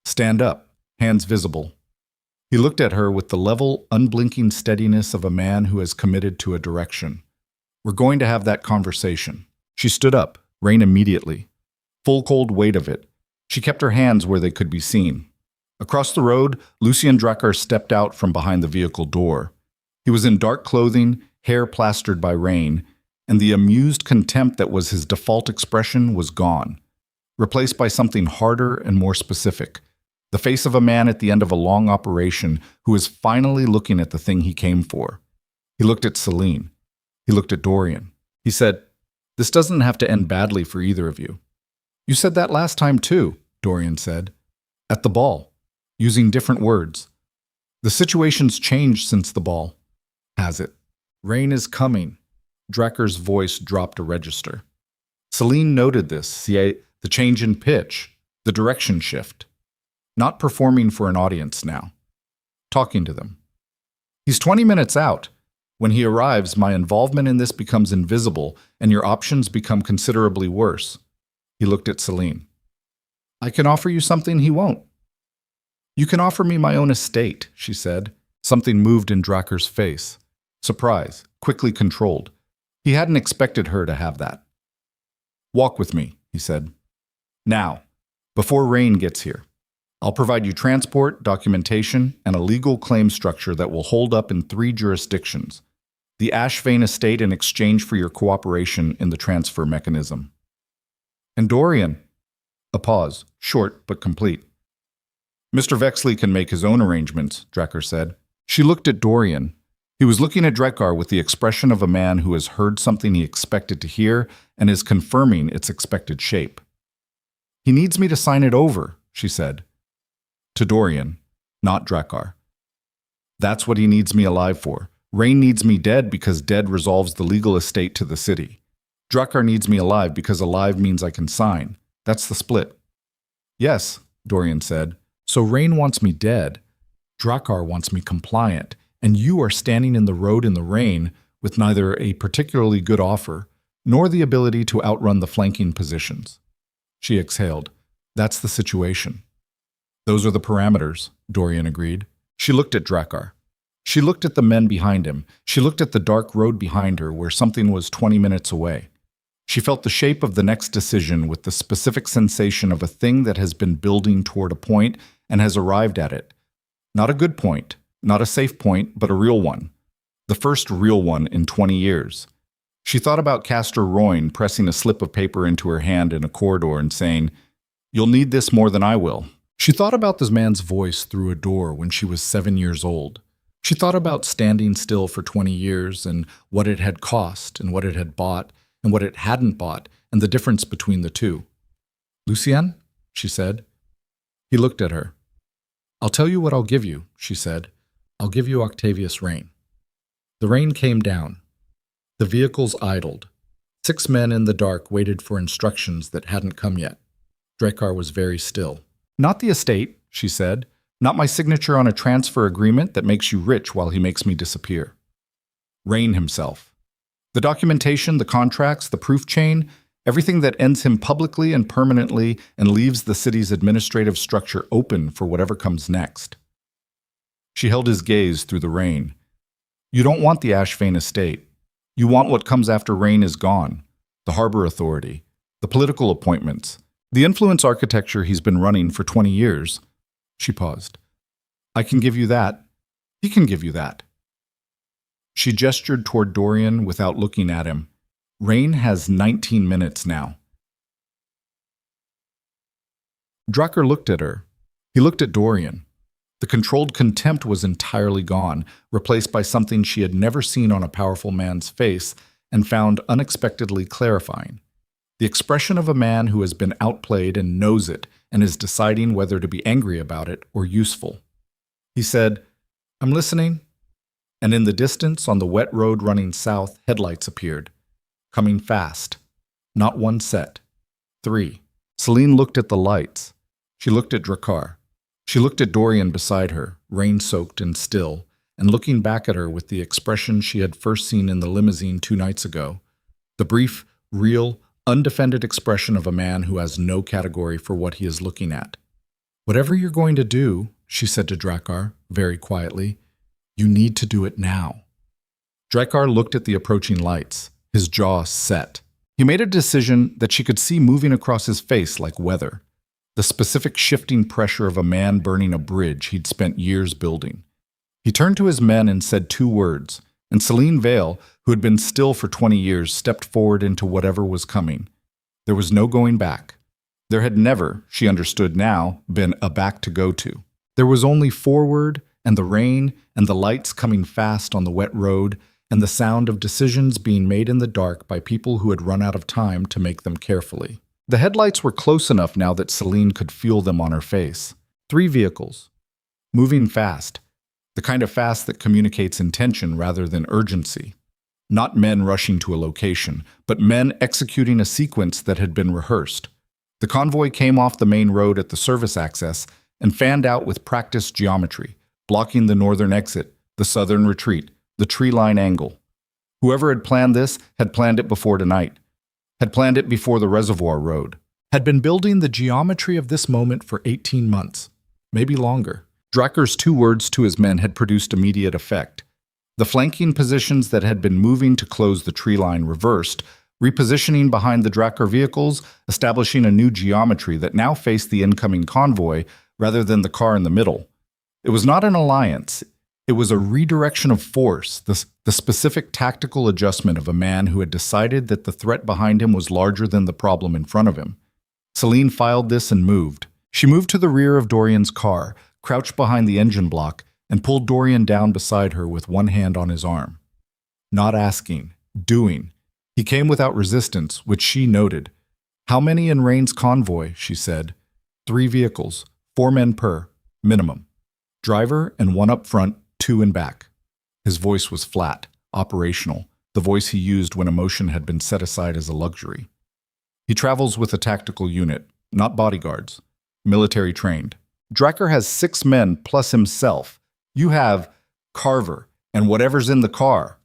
Stand up, hands visible. He looked at her with the level, unblinking steadiness of a man who has committed to a direction. We're going to have that conversation. She stood up, Rain immediately. Full cold weight of it. She kept her hands where they could be seen. Across the road, Lucien Drakkar stepped out from behind the vehicle door. He was in dark clothing, hair plastered by rain, and the amused contempt that was his default expression was gone, replaced by something harder and more specific. The face of a man at the end of a long operation who is finally looking at the thing he came for. He looked at Selene. He looked at Dorian. He said, "This doesn't have to end badly for either of you." "You said that last time too," Dorian said. "At the ball, using different words. The situation's changed since the ball." "Has it?" "Rain is coming." Drakkar's voice dropped a register. Selene noted this, the change in pitch, the direction shift. Not performing for an audience now. Talking to them. "He's 20 minutes out. When he arrives, my involvement in this becomes invisible, and your options become considerably worse." He looked at Selene. "I can offer you something he won't." "You can offer me my own estate," she said. Something moved in Drakkar's face. Surprise, quickly controlled. He hadn't expected her to have that. "Walk with me," he said. "Now, before Rain gets here. I'll provide you transport, documentation, and a legal claim structure that will hold up in 3 jurisdictions. The Ashvane estate in exchange for your cooperation in the transfer mechanism." "And Dorian?" A pause, short but complete. "Mr. Vexley can make his own arrangements," Drakkar said. She looked at Dorian. He was looking at Drakkar with the expression of a man who has heard something he expected to hear and is confirming its expected shape. "He needs me to sign it over," she said. To Dorian, not Drakkar. "That's what he needs me alive for. Rain needs me dead because dead resolves the legal estate to the city. Drakkar needs me alive because alive means I can sign. That's the split." "Yes," Dorian said. "So Rain wants me dead. Drakkar wants me compliant, and you are standing in the road in the rain with neither a particularly good offer nor the ability to outrun the flanking positions." She exhaled. "That's the situation." "Those are the parameters," Dorian agreed. She looked at Drakkar. She looked at the men behind him. She looked at the dark road behind her where something was 20 minutes away. She felt the shape of the next decision with the specific sensation of a thing that has been building toward a point and has arrived at it. Not a good point, not a safe point, but a real one. The first real one in 20 years. She thought about Castor Royne pressing a slip of paper into her hand in a corridor and saying, "You'll need this more than I will." She thought about this man's voice through a door when she was 7 years old. She thought about standing still for 20 years and what it had cost and what it had bought and what it hadn't bought and the difference between the two. "Lucien?" she said. He looked at her. "I'll tell you what I'll give you," she said. "I'll give you Octavius Rain." The rain came down. The vehicles idled. 6 men in the dark waited for instructions that hadn't come yet. Drakkar was very still. "Not the estate," she said. "Not my signature on a transfer agreement that makes you rich while he makes me disappear." Rain himself. The documentation, the contracts, the proof chain, everything that ends him publicly and permanently and leaves the city's administrative structure open for whatever comes next. She held his gaze through the rain. "You don't want the Ashvane estate. You want what comes after Rain is gone. The harbor authority, the political appointments, the influence architecture he's been running for 20 years. She paused. "I can give you that. He can give you that." She gestured toward Dorian without looking at him. "Rain has 19 minutes now." Drakkar looked at her. He looked at Dorian. The controlled contempt was entirely gone, replaced by something she had never seen on a powerful man's face and found unexpectedly clarifying. The expression of a man who has been outplayed and knows it and is deciding whether to be angry about it or useful. He said, "I'm listening." And in the distance, on the wet road running south, headlights appeared. Coming fast. Not one set. 3. Selene looked at the lights. She looked at Drakkar. She looked at Dorian beside her, rain-soaked and still, and looking back at her with the expression she had first seen in the limousine 2 nights ago. The brief, real, undefended expression of a man who has no category for what he is looking at. "Whatever you're going to do," she said to Drakkar, very quietly, "you need to do it now." Drakkar looked at the approaching lights, his jaw set. He made a decision that she could see moving across his face like weather. the specific shifting pressure of a man burning a bridge he'd spent years building. He turned to his men and said 2 words, and Selene Vale, who had been still for 20 years, stepped forward into whatever was coming. There was no going back. There had never, she understood now, been a back to go to. There was only forward, and the rain, and the lights coming fast on the wet road, and the sound of decisions being made in the dark by people who had run out of time to make them carefully. The headlights were close enough now that Selene could feel them on her face. 3 vehicles. Moving fast. The kind of fast that communicates intention rather than urgency. Not men rushing to a location, but men executing a sequence that had been rehearsed. The convoy came off the main road at the service access and fanned out with practiced geometry, blocking the northern exit, the southern retreat, the tree line angle. Whoever had planned this had planned it before tonight, had planned it before the reservoir road, had been building the geometry of this moment for 18 months, maybe longer. Drakker's 2 words to his men had produced immediate effect. The flanking positions that had been moving to close the tree line reversed, repositioning behind the Drakkar vehicles, establishing a new geometry that now faced the incoming convoy rather than the car in the middle. It was not an alliance. It was a redirection of force, the specific tactical adjustment of a man who had decided that the threat behind him was larger than the problem in front of him. Selene filed this and moved. She moved to the rear of Dorian's car, crouched behind the engine block, and pulled Dorian down beside her with one hand on his arm. Not asking, doing. He came without resistance, which she noted. "How many in Rain's convoy?" she said. 3 vehicles, 4 men per, minimum. Driver and 1 up front, 2 in back. His voice was flat, operational, the voice he used when emotion had been set aside as a luxury. "He travels with a tactical unit, not bodyguards. Military trained. Drakkar has 6 men plus himself. You have Carver and whatever's in the car."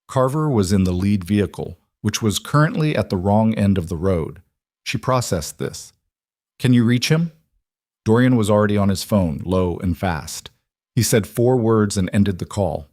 Carver was in the lead vehicle, which was currently at the wrong end of the road. She processed this. "Can you reach him?" Dorian was already on his phone, low and fast. He said 4 words and ended the call.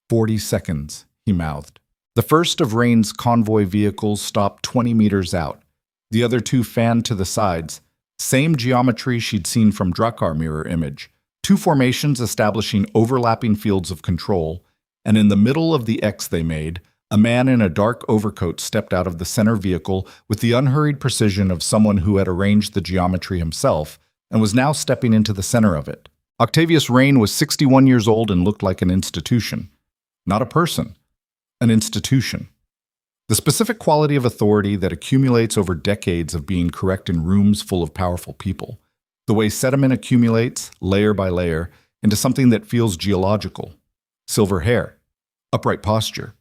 40 seconds, he mouthed. The first of Rain's convoy vehicles stopped 20 meters out. The other 2 fanned to the sides. Same geometry she'd seen from Drakkar mirror image. 2 formations establishing overlapping fields of control, and in the middle of the X they made, a man in a dark overcoat stepped out of the center vehicle with the unhurried precision of someone who had arranged the geometry himself and was now stepping into the center of it. Octavius Rain was 61 years old and looked like an institution. Not a person, an institution. The specific quality of authority that accumulates over decades of being correct in rooms full of powerful people. The way sediment accumulates, layer by layer, into something that feels geological. Silver hair, upright posture.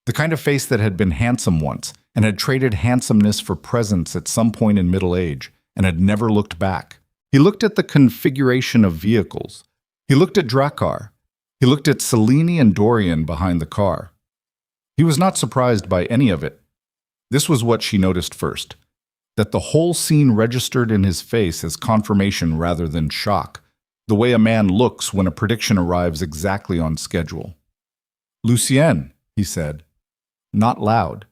The kind of face that had been handsome once and had traded handsomeness for presence at some point in middle age and had never looked back. He looked at the configuration of vehicles. He looked at Drakkar. He looked at Selene and Dorian behind the car. He was not surprised by any of it. This was what she noticed first. That the whole scene registered in his face as confirmation rather than shock, the way a man looks when a prediction arrives exactly on schedule. "Lucien," he said. Not loud.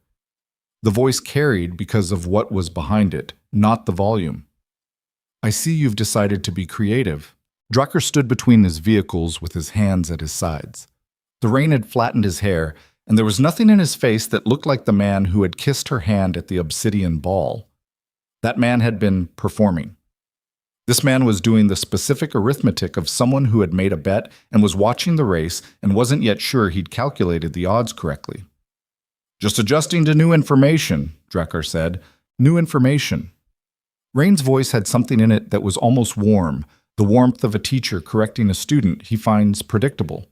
The voice carried because of what was behind it, not the volume. "I see you've decided to be creative." Drakkar stood between his vehicles with his hands at his sides. The rain had flattened his hair, and there was nothing in his face that looked like the man who had kissed her hand at the obsidian ball. That man had been performing. This man was doing the specific arithmetic of someone who had made a bet and was watching the race and wasn't yet sure he'd calculated the odds correctly. "Just adjusting to new information," Drakkar said. "New information." Rain's voice had something in it that was almost warm, the warmth of a teacher correcting a student he finds predictable.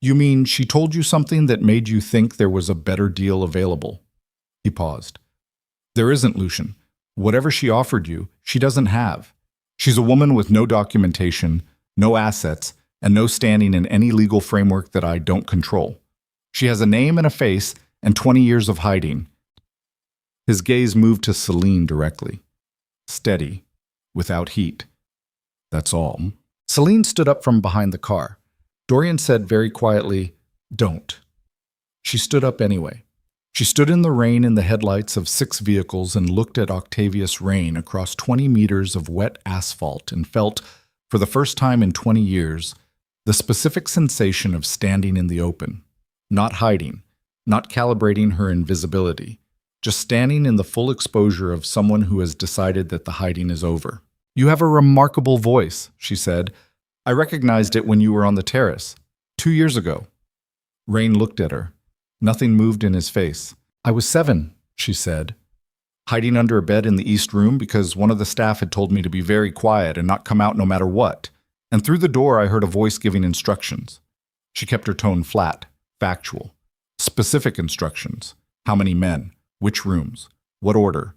"You mean she told you something that made you think there was a better deal available?" He paused. "There isn't, Lucian. Whatever she offered you, she doesn't have. She's a woman with no documentation, no assets, and no standing in any legal framework that I don't control. She has a name and a face and 20 years of hiding." His gaze moved to Selene directly. Steady, without heat. "That's all." Selene stood up from behind the car. Dorian said very quietly, "Don't." She stood up anyway. She stood in the rain in the headlights of 6 vehicles and looked at Octavius Rain across 20 meters of wet asphalt and felt, for the first time in 20 years, the specific sensation of standing in the open, not hiding, not calibrating her invisibility, just standing in the full exposure of someone who has decided that the hiding is over. "You have a remarkable voice," she said. "I recognized it when you were on the terrace, 2 years ago." Rain looked at her. Nothing moved in his face. "I was 7, she said, hiding under a bed in the East Room because one of the staff had told me to be very quiet and not come out no matter what. And through the door I heard a voice giving instructions." She kept her tone flat, factual. Specific instructions. How many men? Which rooms? What order?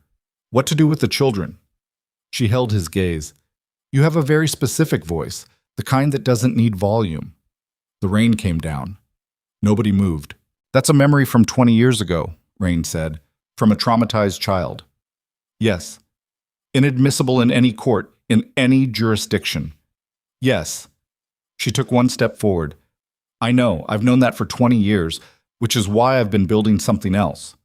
What to do with the children? She held his gaze. "You have a very specific voice, the kind that doesn't need volume." The rain came down. Nobody moved. "That's a memory from 20 years ago," Rain said, "from a traumatized child." "Yes. Inadmissible in any court, in any jurisdiction." "Yes." She took one step forward. "I know, I've known that for 20 years, which is why I've been building something else."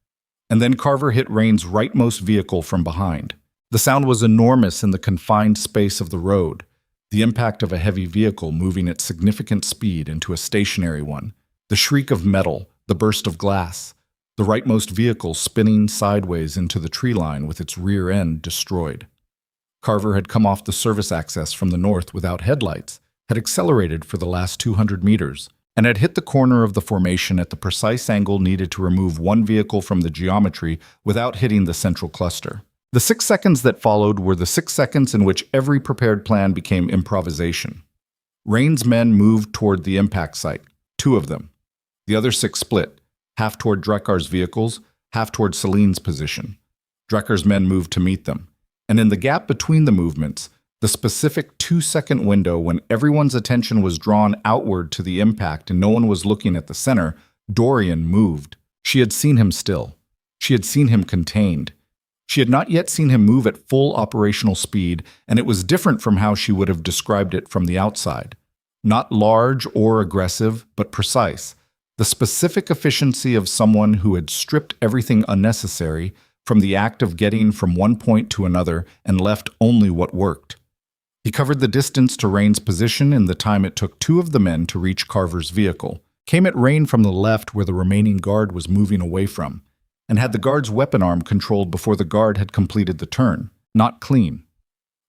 And then Carver hit Rain's rightmost vehicle from behind. The sound was enormous in the confined space of the road, the impact of a heavy vehicle moving at significant speed into a stationary one, the shriek of metal, the burst of glass, the rightmost vehicle spinning sideways into the tree line with its rear end destroyed. Carver had come off the service access from the north without headlights, had accelerated for the last 200 meters, and had hit the corner of the formation at the precise angle needed to remove one vehicle from the geometry without hitting the central cluster. The 6 seconds that followed were the 6 seconds in which every prepared plan became improvisation. Rain's men moved toward the impact site, 2 of them. The other 6 split, half toward Drekkar's vehicles, half toward Selene's position. Drekkar's men moved to meet them. And in the gap between the movements, the specific 2-second window when everyone's attention was drawn outward to the impact and no one was looking at the center, Dorian moved. She had seen him still. She had seen him contained. She had not yet seen him move at full operational speed, and it was different from how she would have described it from the outside. Not large or aggressive, but precise. The specific efficiency of someone who had stripped everything unnecessary from the act of getting from one point to another and left only what worked. He covered the distance to Rain's position in the time it took 2 of the men to reach Carver's vehicle, came at Rain from the left where the remaining guard was moving away from, and had the guard's weapon arm controlled before the guard had completed the turn, not clean.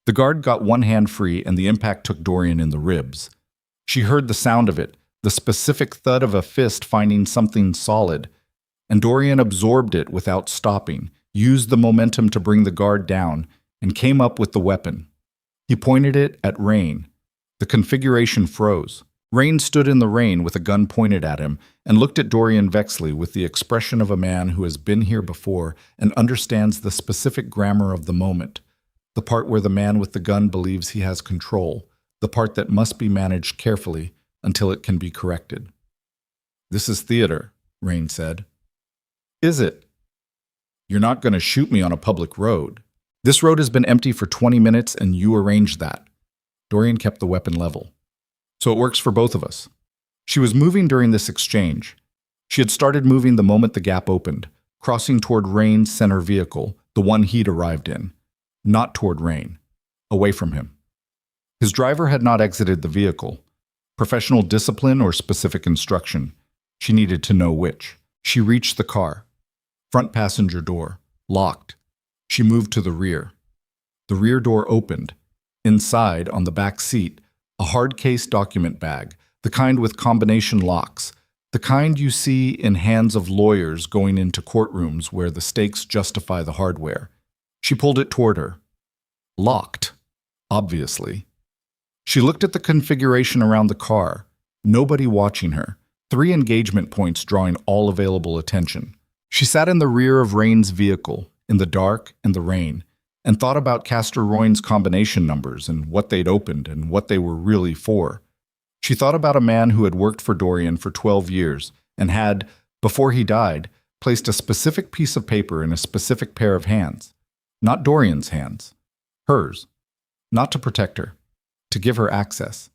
The guard got one hand free and the impact took Dorian in the ribs. She heard the sound of it, the specific thud of a fist finding something solid, and Dorian absorbed it without stopping, used the momentum to bring the guard down, and came up with the weapon. He pointed it at Rain. The configuration froze. Rain stood in the rain with a gun pointed at him and looked at Dorian Vexley with the expression of a man who has been here before and understands the specific grammar of the moment, the part where the man with the gun believes he has control, the part that must be managed carefully until it can be corrected. "This is theater," Rain said. "Is it? You're not going to shoot me on a public road. This road has been empty for 20 minutes and you arranged that." Dorian kept the weapon level. "So it works for both of us." She was moving during this exchange. She had started moving the moment the gap opened, crossing toward Rain's center vehicle, the one he'd arrived in. Not toward Rain. Away from him. His driver had not exited the vehicle. Professional discipline or specific instruction. She needed to know which. She reached the car. Front passenger door. Locked. She moved to the rear. The rear door opened. Inside, on the back seat, a hard-case document bag, the kind with combination locks, the kind you see in hands of lawyers going into courtrooms where the stakes justify the hardware. She pulled it toward her. Locked, obviously. She looked at the configuration around the car, nobody watching her, 3 engagement points drawing all available attention. She sat in the rear of Rain's vehicle, in the dark and the rain, and thought about Castor Royne's combination numbers and what they'd opened and what they were really for. She thought about a man who had worked for Dorian for 12 years and had, before he died, placed a specific piece of paper in a specific pair of hands. Not Dorian's hands. Hers. Not to protect her. To give her access.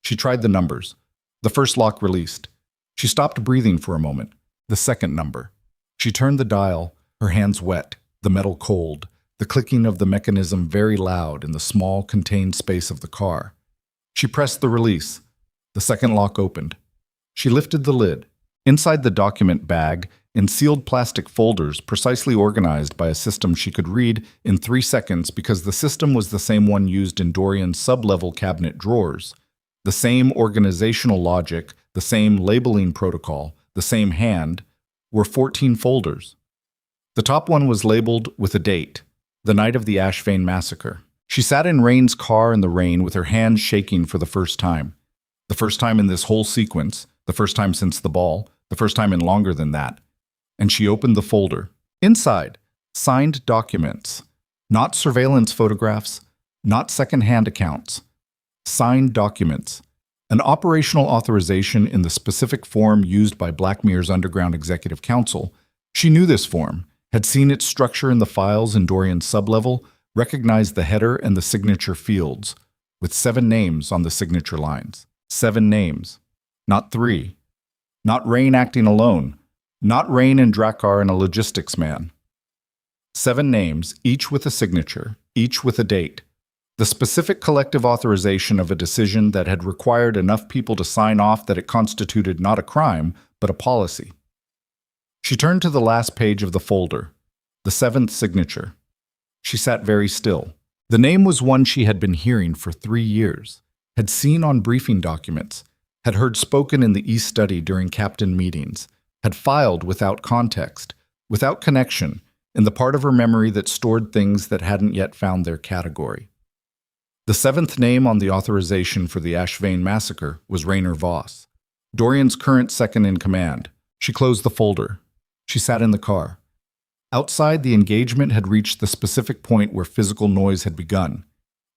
She tried the numbers. The first lock released. She stopped breathing for a moment. The second number. She turned the dial, her hands wet, the metal cold, the clicking of the mechanism very loud in the small, contained space of the car. She pressed the release. The second lock opened. She lifted the lid. Inside the document bag, in sealed plastic folders precisely organized by a system she could read in 3 seconds because the system was the same one used in Dorian's sub-level cabinet drawers. The same organizational logic, the same labeling protocol, the same hand, were 14 folders. The top one was labeled with a date, the night of the Ashvane massacre. She sat in Rain's car in the rain with her hands shaking for the first time. The first time in this whole sequence, the first time since the ball, the first time in longer than that. And she opened the folder. Inside, signed documents. Not surveillance photographs, not second-hand accounts. Signed documents. An operational authorization in the specific form used by Blackmere's Underground Executive Council. She knew this form, had seen its structure in the files in Dorian's sublevel, recognized the header and the signature fields, with 7 names on the signature lines. 7 names. Not 3. Not Rain acting alone. Not Rain and Drakkar and a logistics man. 7 names, each with a signature, each with a date. The specific collective authorization of a decision that had required enough people to sign off that it constituted not a crime, but a policy. She turned to the last page of the folder, the 7th signature. She sat very still. The name was one she had been hearing for 3 years, had seen on briefing documents, had heard spoken in the East Study during captain meetings, had filed without context, without connection, in the part of her memory that stored things that hadn't yet found their category. The 7th name on the authorization for the Ashvane massacre was Rainer Voss, Dorian's current second-in-command. She closed the folder. She sat in the car. Outside, the engagement had reached the specific point where physical noise had begun.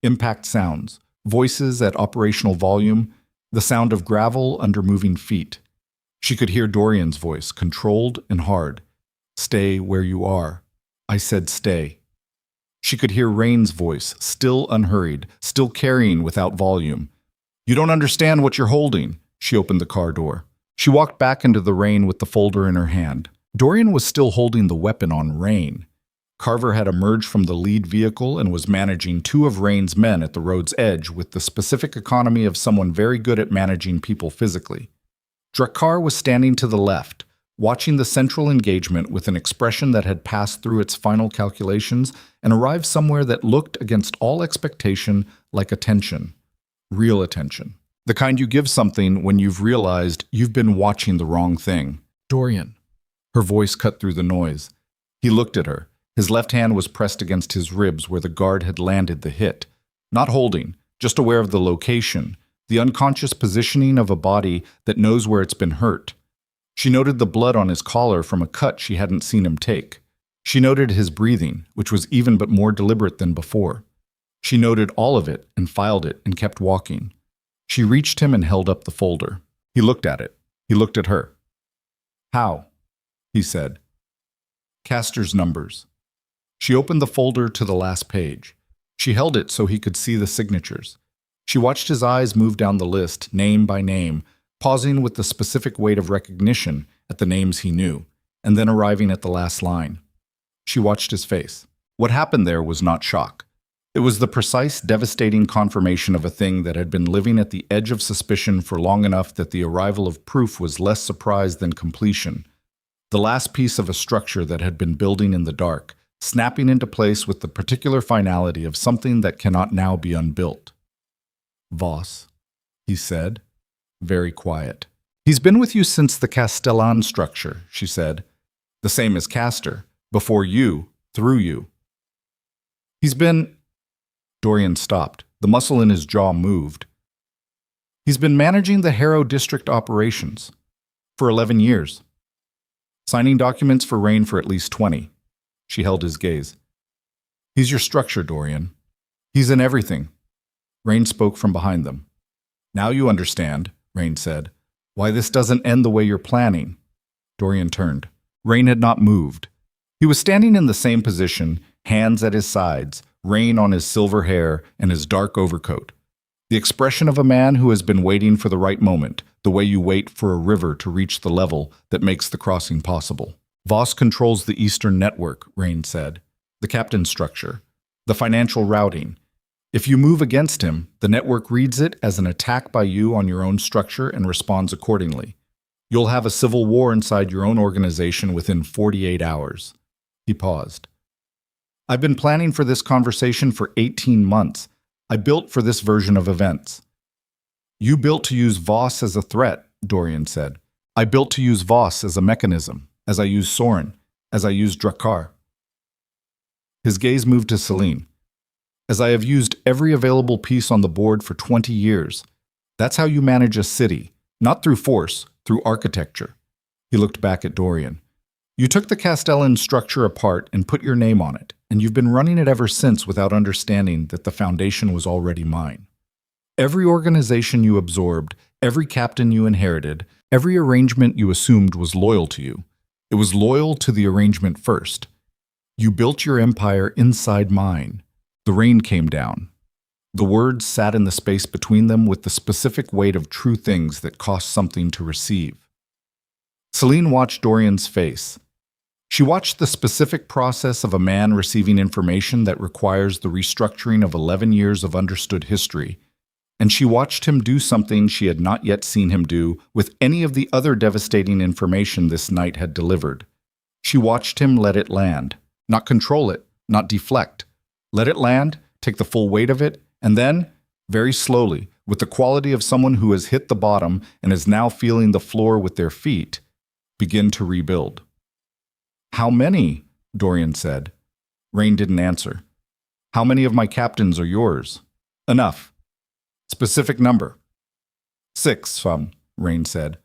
Impact sounds, voices at operational volume, the sound of gravel under moving feet. She could hear Dorian's voice, controlled and hard. "Stay where you are." I said stay. She could hear Rain's voice, still unhurried, still carrying without volume. "You don't understand what you're holding." She opened the car door. She walked back into the rain with the folder in her hand. Dorian was still holding the weapon on Rain. Carver had emerged from the lead vehicle and was managing 2 of Rain's men at the road's edge with the specific economy of someone very good at managing people physically. Drakkar was standing to the left, watching the central engagement with an expression that had passed through its final calculations and arrived somewhere that looked against all expectation like attention. Real attention. The kind you give something when you've realized you've been watching the wrong thing. "Dorian." Her voice cut through the noise. He looked at her. His left hand was pressed against his ribs where the guard had landed the hit. Not holding, just aware of the location, the unconscious positioning of a body that knows where it's been hurt. She noted the blood on his collar from a cut she hadn't seen him take. She noted his breathing, which was even but more deliberate than before. She noted all of it and filed it and kept walking. She reached him and held up the folder. He looked at it. He looked at her. "How?" he said. "Castor's numbers." She opened the folder to the last page. She held it so he could see the signatures. She watched his eyes move down the list, name by name, pausing with the specific weight of recognition at the names he knew, and then arriving at the last line. She watched his face. What happened there was not shock. It was the precise, devastating confirmation of a thing that had been living at the edge of suspicion for long enough that the arrival of proof was less surprise than completion. The last piece of a structure that had been building in the dark, snapping into place with the particular finality of something that cannot now be unbuilt. "Voss," he said, very quiet. "He's been with you since the Castellan structure," she said. "The same as Castor, before you, through you." "He's been—" Dorian stopped. The muscle in his jaw moved. "He's been managing the Harrow District operations for 11 years. Signing documents for Rain for at least 20. She held his gaze. "He's your structure, Dorian. He's in everything." Rain spoke from behind them. "Now you understand," Rain said, "why this doesn't end the way you're planning." Dorian turned. Rain had not moved. He was standing in the same position, hands at his sides, rain on his silver hair and his dark overcoat. The expression of a man who has been waiting for the right moment, the way you wait for a river to reach the level that makes the crossing possible. Voss controls the Eastern Network, Rain said. The captain structure. The financial routing. If you move against him, the network reads it as an attack by you on your own structure and responds accordingly. You'll have a civil war inside your own organization within 48 hours. He paused. I've been planning for this conversation for 18 months. I built for this version of events. You built to use Voss as a threat, Dorian said. I built to use Voss as a mechanism, as I used Soren, as I used Drakkar. His gaze moved to Selene. As I have used every available piece on the board for 20 years. That's how you manage a city, not through force, through architecture. He looked back at Dorian. You took the Castellan structure apart and put your name on it, and you've been running it ever since without understanding that the foundation was already mine. Every organization you absorbed, every captain you inherited, every arrangement you assumed was loyal to you. It was loyal to the arrangement first. You built your empire inside mine. The rain came down. The words sat in the space between them with the specific weight of true things that cost something to receive. Selene watched Dorian's face. She watched the specific process of a man receiving information that requires the restructuring of 11 years of understood history, and she watched him do something she had not yet seen him do with any of the other devastating information this night had delivered. She watched him let it land, not control it, not deflect. Let it land, take the full weight of it, and then, very slowly, with the quality of someone who has hit the bottom and is now feeling the floor with their feet, begin to rebuild. How many? Dorian said. Rain didn't answer. How many of my captains are yours? Enough. Specific number. 6, Rain said.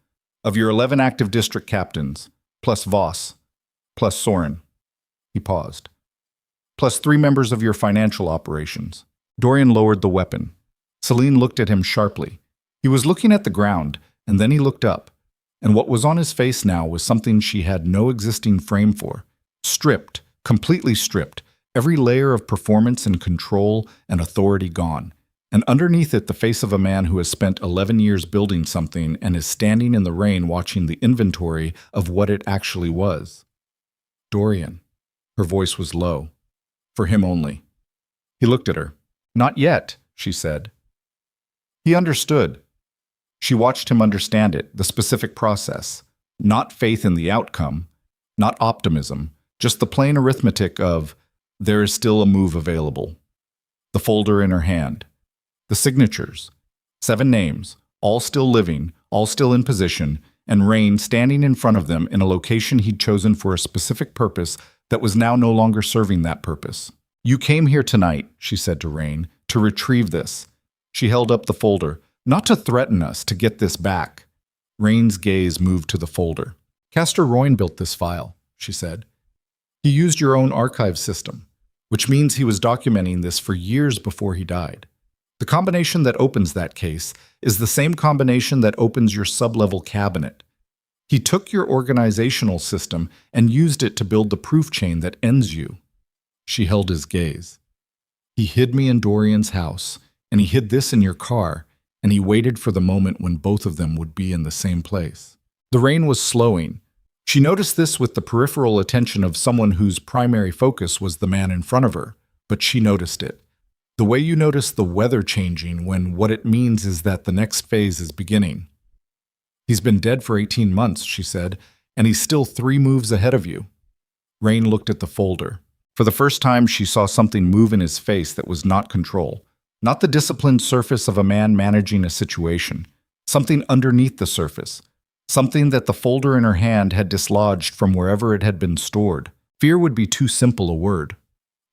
Of your 11 active district captains, plus Voss, plus Soren. He paused. Plus 3 members of your financial operations. Dorian lowered the weapon. Selene looked at him sharply. He was looking at the ground, and then he looked up. And what was on his face now was something she had no existing frame for. Stripped, completely stripped, every layer of performance and control and authority gone. And underneath it the face of a man who has spent 11 years building something and is standing in the rain watching the inventory of what it actually was. Dorian. Her voice was low. For him only. He looked at her. Not yet, she said. He understood. She watched him understand it, the specific process. Not faith in the outcome, not optimism, just the plain arithmetic of, there is still a move available. The folder in her hand. The signatures. 7 names, all still living, all still in position, and Rain standing in front of them in a location he'd chosen for a specific purpose that was now no longer serving that purpose. You came here tonight, she said to Rain, to retrieve this. She held up the folder, not to threaten us, to get this back. Rain's gaze moved to the folder. Castor Royne built this file, she said. He used your own archive system, which means he was documenting this for years before he died. The combination that opens that case is the same combination that opens your sub-level cabinet. He took your organizational system and used it to build the proof chain that ends you. She held his gaze. He hid me in Dorian's house, and he hid this in your car, and he waited for the moment when both of them would be in the same place. The rain was slowing. She noticed this with the peripheral attention of someone whose primary focus was the man in front of her, but she noticed it. The way you notice the weather changing when what it means is that the next phase is beginning. He's been dead for 18 months, she said, and he's still 3 moves ahead of you. Rain looked at the folder. For the first time, she saw something move in his face that was not control, not the disciplined surface of a man managing a situation, something underneath the surface, something that the folder in her hand had dislodged from wherever it had been stored. Fear would be too simple a word.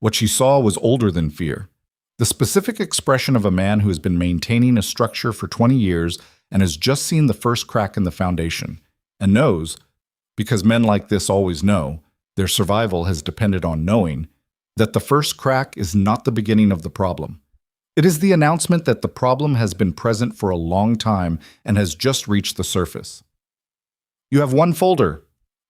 What she saw was older than fear. The specific expression of a man who has been maintaining a structure for 20 years and has just seen the first crack in the foundation, and knows, because men like this always know, their survival has depended on knowing, that the first crack is not the beginning of the problem. It is the announcement that the problem has been present for a long time and has just reached the surface. You have 1 folder,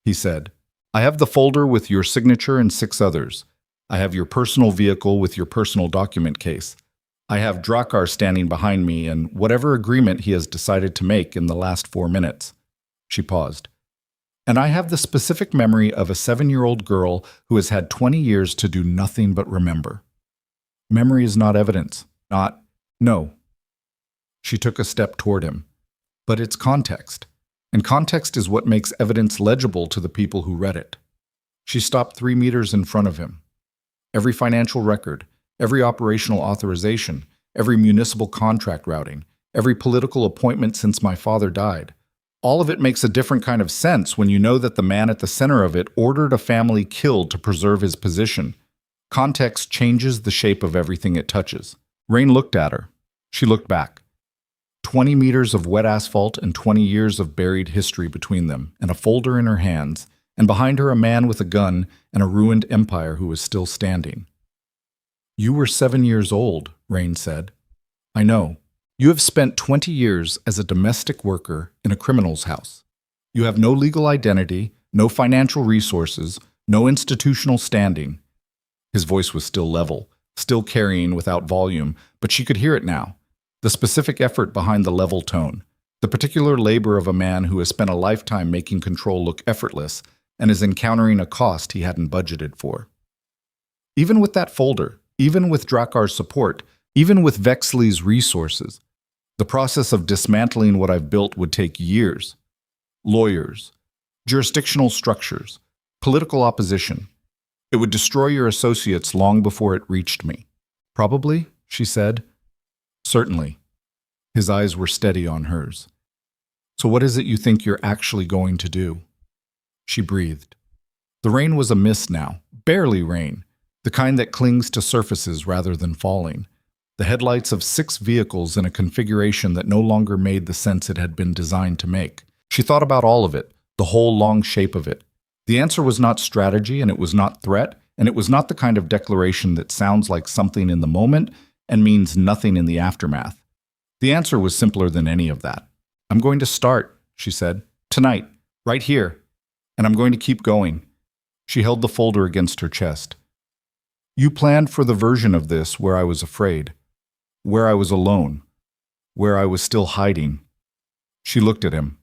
he said. I have the folder with your signature and 6 others. I have your personal vehicle with your personal document case. I have Drakkar standing behind me and whatever agreement he has decided to make in the last 4 minutes. She paused. And I have the specific memory of a 7-year-old girl who has had 20 years to do nothing but remember. Memory is not evidence. No. She took a step toward him. But it's context. And context is what makes evidence legible to the people who read it. She stopped 3 meters in front of him. Every financial record, every operational authorization, every municipal contract routing, every political appointment since my father died. All of it makes a different kind of sense when you know that the man at the center of it ordered a family killed to preserve his position. Context changes the shape of everything it touches. Rain looked at her. She looked back. 20 meters of wet asphalt and 20 years of buried history between them, and a folder in her hands, and behind her a man with a gun and a ruined empire who was still standing. You were 7 years old, Rain said. I know. You have spent 20 years as a domestic worker in a criminal's house. You have no legal identity, no financial resources, no institutional standing. His voice was still level, still carrying without volume, but she could hear it now. The specific effort behind the level tone, the particular labor of a man who has spent a lifetime making control look effortless and is encountering a cost he hadn't budgeted for. Even with that folder, even with Drakar's support, even with Vexley's resources, the process of dismantling what I've built would take years. Lawyers, jurisdictional structures, political opposition. It would destroy your associates long before it reached me. Probably, she said. Certainly. His eyes were steady on hers. So what is it you think you're actually going to do? She breathed. The rain was a mist now, barely rain, the kind that clings to surfaces rather than falling. The headlights of 6 vehicles in a configuration that no longer made the sense it had been designed to make. She thought about all of it, the whole long shape of it. The answer was not strategy, and it was not threat, and it was not the kind of declaration that sounds like something in the moment and means nothing in the aftermath. The answer was simpler than any of that. I'm going to start, she said, tonight, right here, and I'm going to keep going. She held the folder against her chest. You planned for the version of this where I was afraid, where I was alone, where I was still hiding. She looked at him.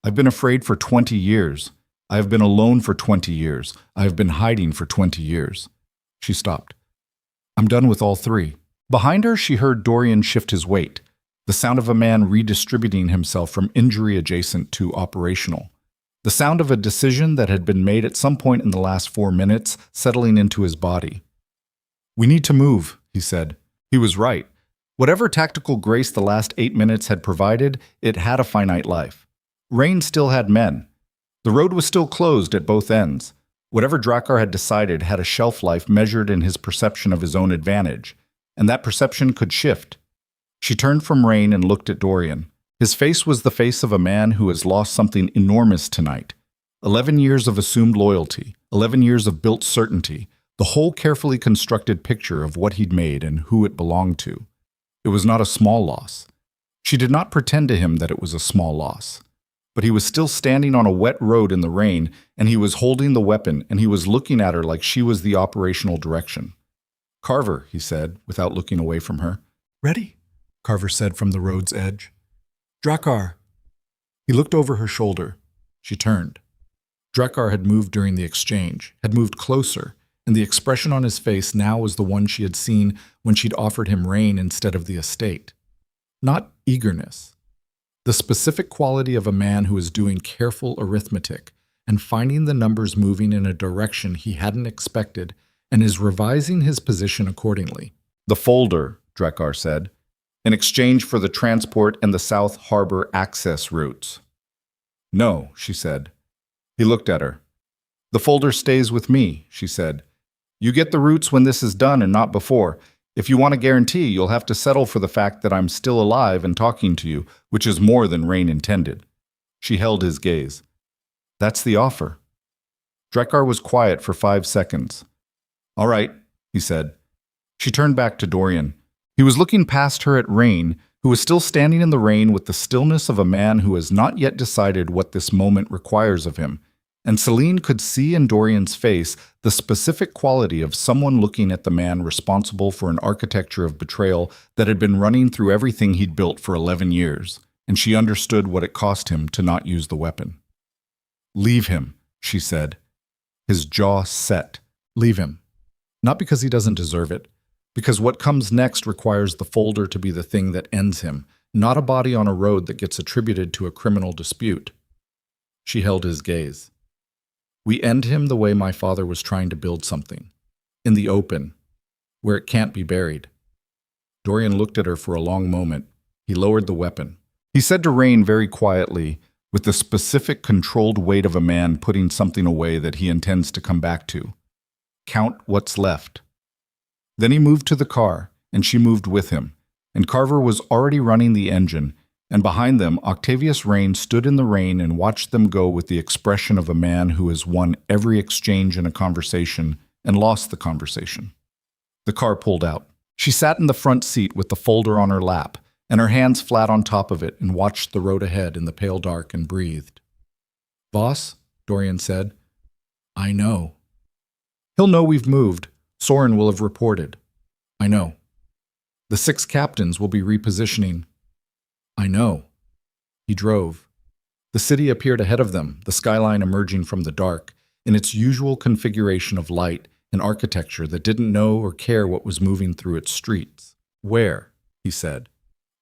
I've been afraid for 20 years. I have been alone for 20 years. I have been hiding for 20 years. She stopped. I'm done with all 3. Behind her, she heard Dorian shift his weight, the sound of a man redistributing himself from injury adjacent to operational. The sound of a decision that had been made at some point in the last 4 minutes settling into his body. We need to move, he said. He was right. Whatever tactical grace the last 8 minutes had provided, it had a finite life. Rain still had men. The road was still closed at both ends. Whatever Drakar had decided had a shelf life measured in his perception of his own advantage, and that perception could shift. She turned from Rain and looked at Dorian. His face was the face of a man who has lost something enormous tonight. 11 years of assumed loyalty, 11 years of built certainty, the whole carefully constructed picture of what he'd made and who it belonged to. It was not a small loss. She did not pretend to him that it was a small loss. But he was still standing on a wet road in the rain, and he was holding the weapon, and he was looking at her like she was the operational direction. Carver, he said, without looking away from her. Ready? Carver said from the road's edge. Drakar. He looked over her shoulder. She turned. Drakar had moved during the exchange, had moved closer, and the expression on his face now was the one she had seen when she'd offered him Rain instead of the estate. Not eagerness. The specific quality of a man who is doing careful arithmetic and finding the numbers moving in a direction he hadn't expected and is revising his position accordingly. The folder, Drakar said, in exchange for the transport and the South Harbor access routes. No, she said. He looked at her. The folder stays with me, she said. You get the routes when this is done and not before. If you want a guarantee, you'll have to settle for the fact that I'm still alive and talking to you, which is more than Rain intended. She held his gaze. That's the offer. Drakar was quiet for 5 seconds. All right, he said. She turned back to Dorian. He was looking past her at Rain, who was still standing in the rain with the stillness of a man who has not yet decided what this moment requires of him. And Selene could see in Dorian's face the specific quality of someone looking at the man responsible for an architecture of betrayal that had been running through everything he'd built for 11 years, and she understood what it cost him to not use the weapon. Leave him, she said. His jaw set. Leave him. Not because he doesn't deserve it, because what comes next requires the folder to be the thing that ends him, not a body on a road that gets attributed to a criminal dispute. She held his gaze. We end him the way my father was trying to build something. In the open, where it can't be buried. Dorian looked at her for a long moment. He lowered the weapon. He said to Rain very quietly, with the specific controlled weight of a man putting something away that he intends to come back to, "Count what's left." Then he moved to the car, and she moved with him, and Carver was already running the engine, and behind them Octavius Rain stood in the rain and watched them go with the expression of a man who has won every exchange in a conversation and lost the conversation. The car pulled out. She sat in the front seat with the folder on her lap, and her hands flat on top of it, and watched the road ahead in the pale dark and breathed. "Boss," Dorian said, "I know." "He'll know we've moved. Soren will have reported." "I know." "The 6 captains will be repositioning." "I know." He drove. The city appeared ahead of them, the skyline emerging from the dark, in its usual configuration of light and architecture that didn't know or care what was moving through its streets. "Where?" he said.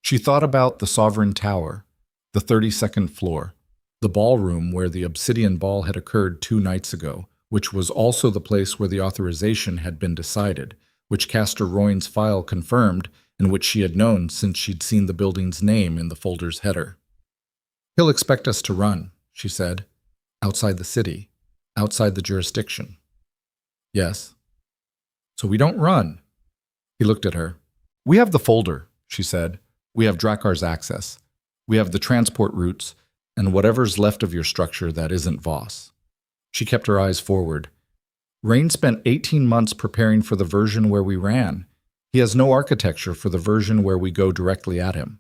She thought about the Sovereign Tower, the 32nd floor, the ballroom where the obsidian ball had occurred 2 nights ago, which was also the place where the authorization had been decided, which Castor Royne's file confirmed, and which she had known since she'd seen the building's name in the folder's header. "He'll expect us to run," she said. "Outside the city, outside the jurisdiction." "Yes." "So we don't run." He looked at her. "We have the folder," she said. "We have Drakar's access. We have the transport routes, and whatever's left of your structure that isn't Voss." She kept her eyes forward. "Rain spent 18 months preparing for the version where we ran. He has no architecture for the version where we go directly at him."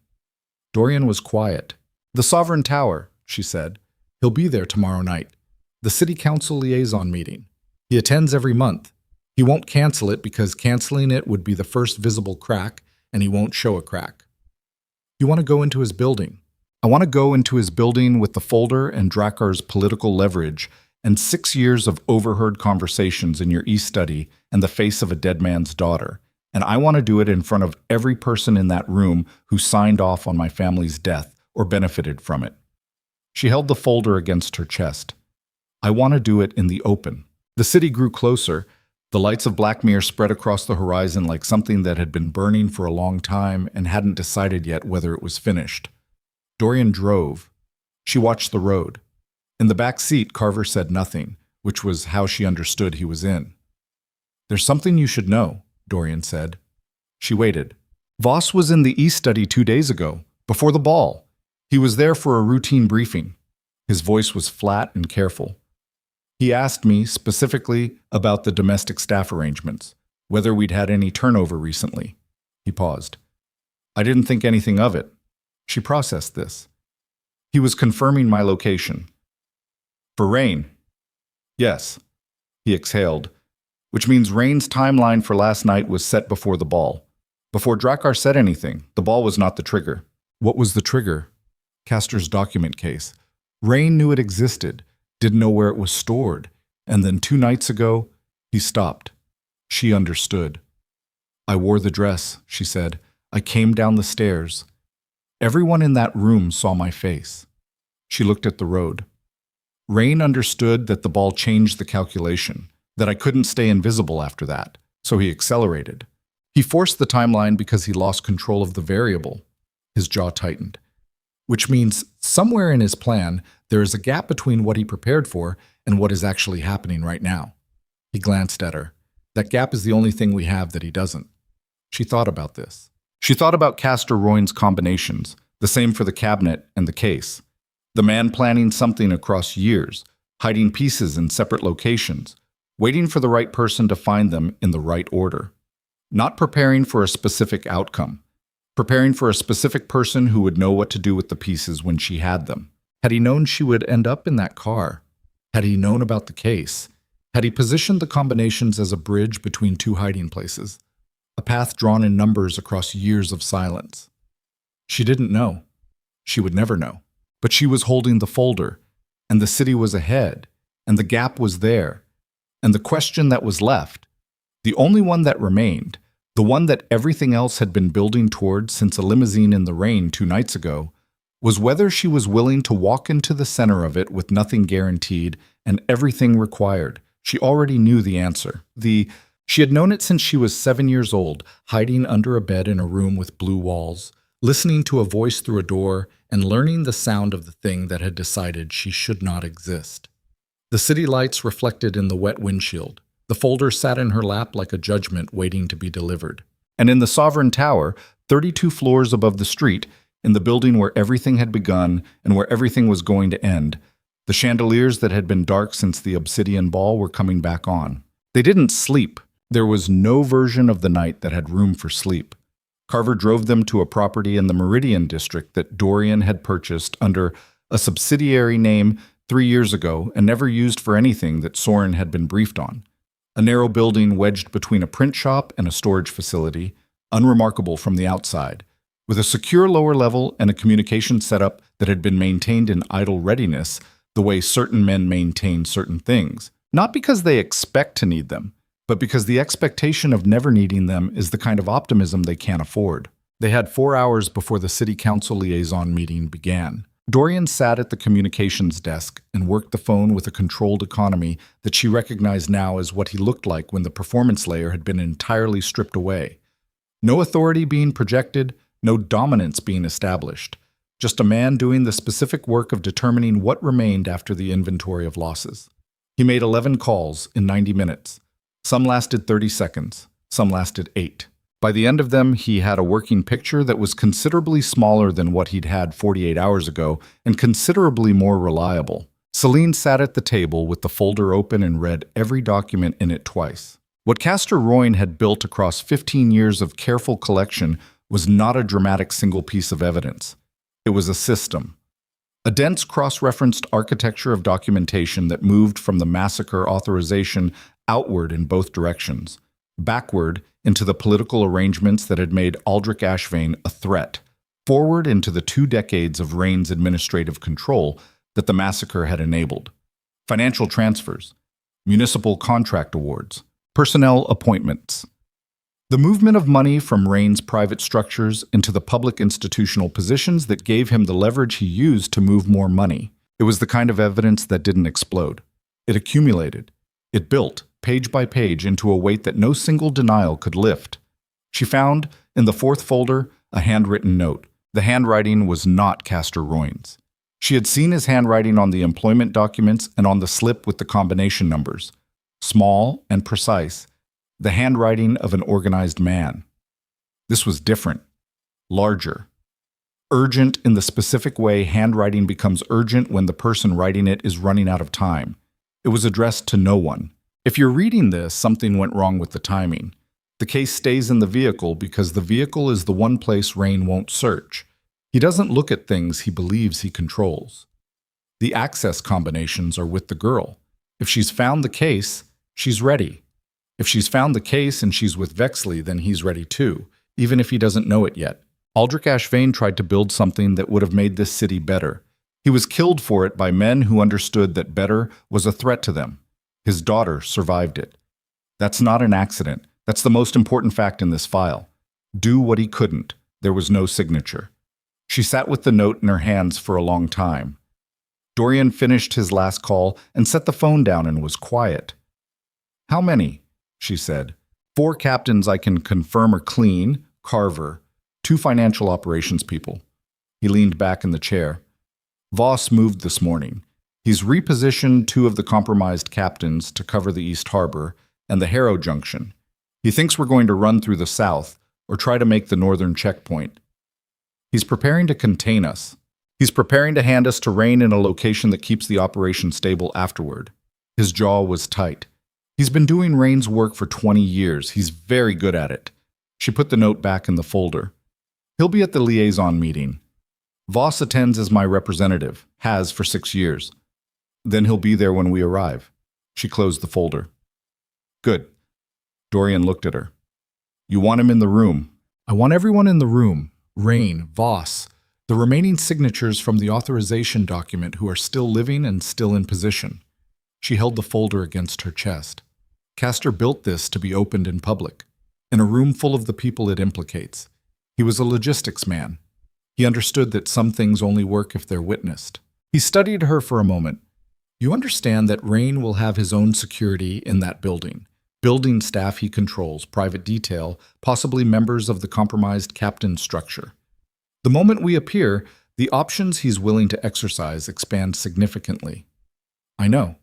Dorian was quiet. "The Sovereign Tower," she said. "He'll be there tomorrow night. The City Council liaison meeting. He attends every month. He won't cancel it because canceling it would be the first visible crack, and he won't show a crack. You want to go into his building. I want to go into his building with the folder and Drakar's political leverage and 6 years of overheard conversations in your e-study and the face of a dead man's daughter. And I want to do it in front of every person in that room who signed off on my family's death or benefited from it." She held the folder against her chest. "I want to do it in the open." The city grew closer. The lights of Blackmere spread across the horizon like something that had been burning for a long time and hadn't decided yet whether it was finished. Dorian drove. She watched the road. In the back seat, Carver said nothing, which was how she understood he was in. "There's something you should know," Dorian said. She waited. "Voss was in the e-study 2 days ago, before the ball. He was there for a routine briefing." His voice was flat and careful. "He asked me specifically about the domestic staff arrangements, whether we'd had any turnover recently." He paused. "I didn't think anything of it." She processed this. "He was confirming my location." "For Rain?" "Yes." He exhaled, which means Rain's timeline for last night was set before the ball. Before Drakar said anything, the ball was not the trigger. What was the trigger? Castor's document case. Rain knew it existed, didn't know where it was stored, and then 2 nights ago, he stopped. She understood. "I wore the dress," she said. "I came down the stairs. Everyone in that room saw my face." She looked at the road. Rain understood that the ball changed the calculation, that I couldn't stay invisible after that, so he accelerated. He forced the timeline because he lost control of the variable. His jaw tightened. Which means somewhere in his plan, there is a gap between what he prepared for and what is actually happening right now. He glanced at her. That gap is the only thing we have that he doesn't. She thought about this. She thought about Castor Royne's combinations, the same for the cabinet and the case. The man planning something across years, hiding pieces in separate locations, waiting for the right person to find them in the right order. Not preparing for a specific outcome. Preparing for a specific person who would know what to do with the pieces when she had them. Had he known she would end up in that car? Had he known about the case? Had he positioned the combinations as a bridge between 2 hiding places? A path drawn in numbers across years of silence? She didn't know. She would never know. But she was holding the folder. and the city was ahead, and the gap was there. And the question that was left, the only one that remained, the one that everything else had been building toward since a limousine in the rain 2 nights ago, was whether she was willing to walk into the center of it with nothing guaranteed and everything required. She already knew the answer. She had known it since she was 7 years old, hiding under a bed in a room with blue walls, listening to a voice through a door, and learning the sound of the thing that had decided she should not exist. The city lights reflected in the wet windshield. The folder sat in her lap like a judgment waiting to be delivered. And in the Sovereign Tower, 32 floors above the street, in the building where everything had begun and where everything was going to end, the chandeliers that had been dark since the Obsidian Ball were coming back on. They didn't sleep. There was no version of the night that had room for sleep. Carver drove them to a property in the Meridian district that Dorian had purchased under a subsidiary name 3 years ago and never used for anything that Soren had been briefed on. A narrow building wedged between a print shop and a storage facility, unremarkable from the outside, with a secure lower level and a communication setup that had been maintained in idle readiness the way certain men maintain certain things, not because they expect to need them, but because the expectation of never needing them is the kind of optimism they can't afford. They had 4 hours before the city council liaison meeting began. Dorian sat at the communications desk and worked the phone with a controlled economy that she recognized now as what he looked like when the performance layer had been entirely stripped away. No authority being projected, no dominance being established. Just a man doing the specific work of determining what remained after the inventory of losses. He made 11 calls in 90 minutes. Some lasted 30 seconds, some lasted 8. By the end of them, he had a working picture that was considerably smaller than what he'd had 48 hours ago and considerably more reliable. Selene sat at the table with the folder open and read every document in it twice. What Castor Royne had built across 15 years of careful collection was not a dramatic single piece of evidence. It was a system. A dense cross-referenced architecture of documentation that moved from the massacre authorization outward in both directions, backward into the political arrangements that had made Aldrich Ashvane a threat, forward into the 2 decades of Rain's administrative control that the massacre had enabled. Financial transfers, municipal contract awards, personnel appointments. The movement of money from Rain's private structures into the public institutional positions that gave him the leverage he used to move more money. It was the kind of evidence that didn't explode. It accumulated. It built, page by page, into a weight that no single denial could lift. She found, in the 4th folder, a handwritten note. The handwriting was not Castor Royne's. She had seen his handwriting on the employment documents and on the slip with the combination numbers. Small and precise. The handwriting of an organized man. This was different. Larger. Urgent in the specific way handwriting becomes urgent when the person writing it is running out of time. It was addressed to no one. If you're reading this, something went wrong with the timing. The case stays in the vehicle because the vehicle is the one place Rain won't search. He doesn't look at things he believes he controls. The access combinations are with the girl. If she's found the case, she's ready. If she's found the case and she's with Vexley, then he's ready too, even if he doesn't know it yet. Aldrich Ashvane tried to build something that would have made this city better. He was killed for it by men who understood that better was a threat to them. His daughter survived it. That's not an accident. That's the most important fact in this file. Do what he couldn't. There was no signature. She sat with the note in her hands for a long time. Dorian finished his last call and set the phone down and was quiet. How many? She said. 4 captains I can confirm are clean, Carver, 2 financial operations people. He leaned back in the chair. Voss moved this morning. He's repositioned 2 of the compromised captains to cover the East Harbor and the Harrow Junction. He thinks we're going to run through the south or try to make the northern checkpoint. He's preparing to contain us. He's preparing to hand us to Rain in a location that keeps the operation stable afterward. His jaw was tight. He's been doing Rain's work for 20 years. He's very good at it. She put the note back in the folder. He'll be at the liaison meeting. Voss attends as my representative, has for 6 years. Then he'll be there when we arrive. She closed the folder. Good. Dorian looked at her. You want him in the room? I want everyone in the room. Rain, Voss, The remaining signatures from the authorization document who are still living and still in position. She held the folder against her chest. Castor built this to be opened in public, in a room full of the people it implicates. He was a logistics man. He understood that some things only work if they're witnessed. He studied her for a moment. You understand that Rain will have his own security in that building. Building staff he controls, private detail, possibly members of the compromised captain structure. The moment we appear, the options he's willing to exercise expand significantly. I know.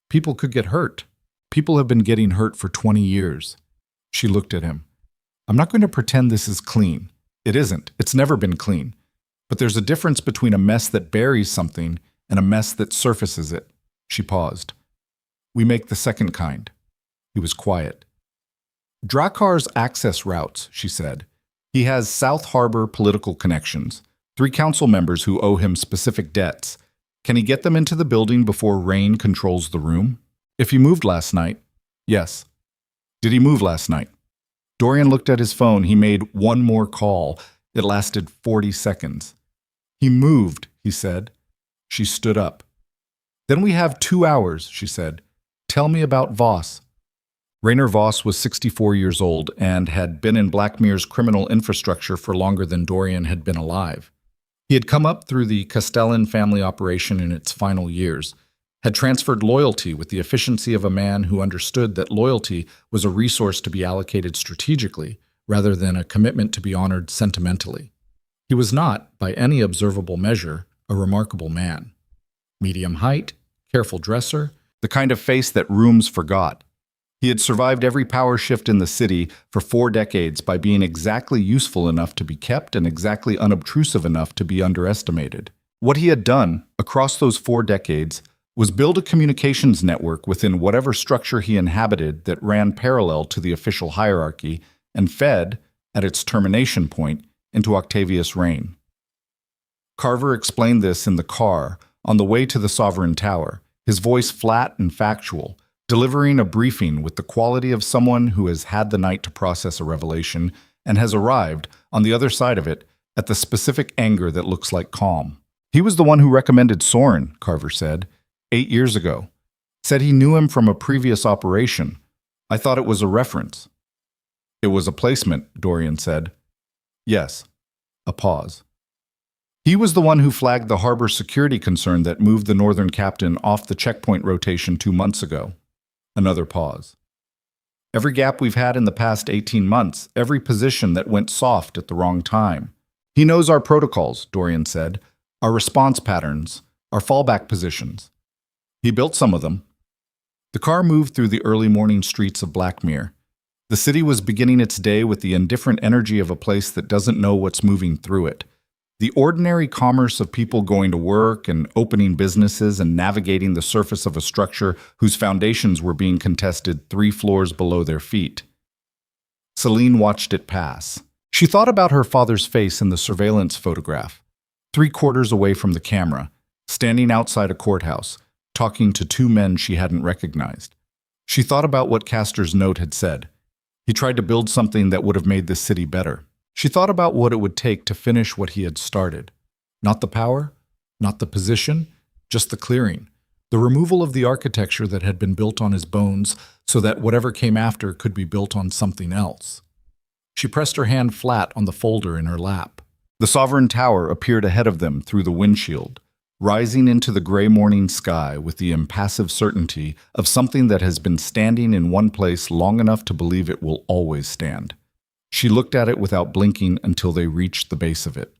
People could get hurt. People have been getting hurt for 20 years. She looked at him. I'm not going to pretend this is clean. It isn't. It's never been clean. But there's a difference between a mess that buries something and a mess that surfaces it. She paused. We make the second kind. He was quiet. Drakar's access routes, she said. He has South Harbor political connections, 3 council members who owe him specific debts. Can he get them into the building before Rain controls the room? If he moved last night, yes. Did he move last night? Dorian looked at his phone. He made one more call. It lasted 40 seconds. He moved, he said. She stood up. Then we have 2 hours, she said. Tell me about Voss. Rainer Voss was 64 years old and had been in Blackmere's criminal infrastructure for longer than Dorian had been alive. He had come up through the Castellan family operation in its final years, had transferred loyalty with the efficiency of a man who understood that loyalty was a resource to be allocated strategically rather than a commitment to be honored sentimentally. He was not, by any observable measure, a remarkable man. Medium height, careful dresser, the kind of face that rooms forgot. He had survived every power shift in the city for 4 decades by being exactly useful enough to be kept and exactly unobtrusive enough to be underestimated. What he had done, across those 4 decades, was build a communications network within whatever structure he inhabited that ran parallel to the official hierarchy and fed, at its termination point, into Octavius' reign. Carver explained this in the car on the way to the Sovereign Tower, his voice flat and factual, delivering a briefing with the quality of someone who has had the night to process a revelation and has arrived, on the other side of it, at the specific anger that looks like calm. He was the one who recommended Soren, Carver said, 8 years ago. Said he knew him from a previous operation. I thought it was a reference. It was a placement, Dorian said. Yes. A pause. He was the one who flagged the harbor security concern that moved the northern captain off the checkpoint rotation 2 months ago. Another pause. Every gap we've had in the past 18 months, every position that went soft at the wrong time. He knows our protocols, Dorian said, our response patterns, our fallback positions. He built some of them. The car moved through the early morning streets of Blackmere. The city was beginning its day with the indifferent energy of a place that doesn't know what's moving through it. The ordinary commerce of people going to work and opening businesses and navigating the surface of a structure whose foundations were being contested 3 floors below their feet. Selene watched it pass. She thought about her father's face in the surveillance photograph, 3 quarters away from the camera, standing outside a courthouse, talking to 2 men she hadn't recognized. She thought about what Castor's note had said. He tried to build something that would have made this city better. She thought about what it would take to finish what he had started. Not the power, not the position, just the clearing, the removal of the architecture that had been built on his bones so that whatever came after could be built on something else. She pressed her hand flat on the folder in her lap. The Sovereign Tower appeared ahead of them through the windshield, rising into the gray morning sky with the impassive certainty of something that has been standing in one place long enough to believe it will always stand. She looked at it without blinking until they reached the base of it.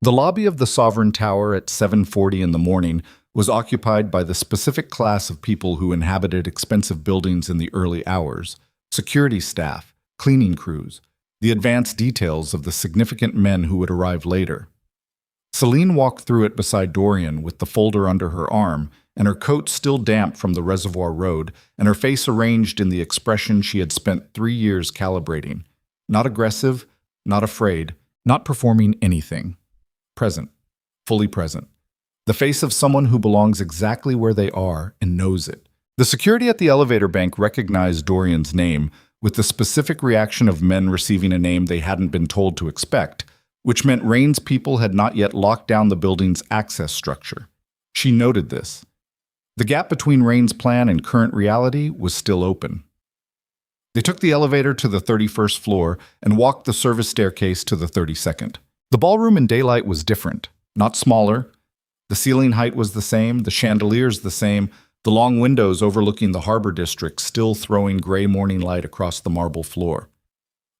The lobby of the Sovereign Tower at 7:40 in the morning was occupied by the specific class of people who inhabited expensive buildings in the early hours: security staff, cleaning crews, the advanced details of the significant men who would arrive later. Selene walked through it beside Dorian with the folder under her arm and her coat still damp from the Reservoir Road and her face arranged in the expression she had spent 3 years calibrating. Not aggressive, not afraid, not performing anything. Present, fully present. The face of someone who belongs exactly where they are and knows it. The security at the elevator bank recognized Dorian's name with the specific reaction of men receiving a name they hadn't been told to expect, which meant Rain's people had not yet locked down the building's access structure. She noted this. The gap between Rain's plan and current reality was still open. They took the elevator to the 31st floor and walked the service staircase to the 32nd. The ballroom in daylight was different, not smaller. The ceiling height was the same, the chandeliers the same, the long windows overlooking the harbor district still throwing gray morning light across the marble floor.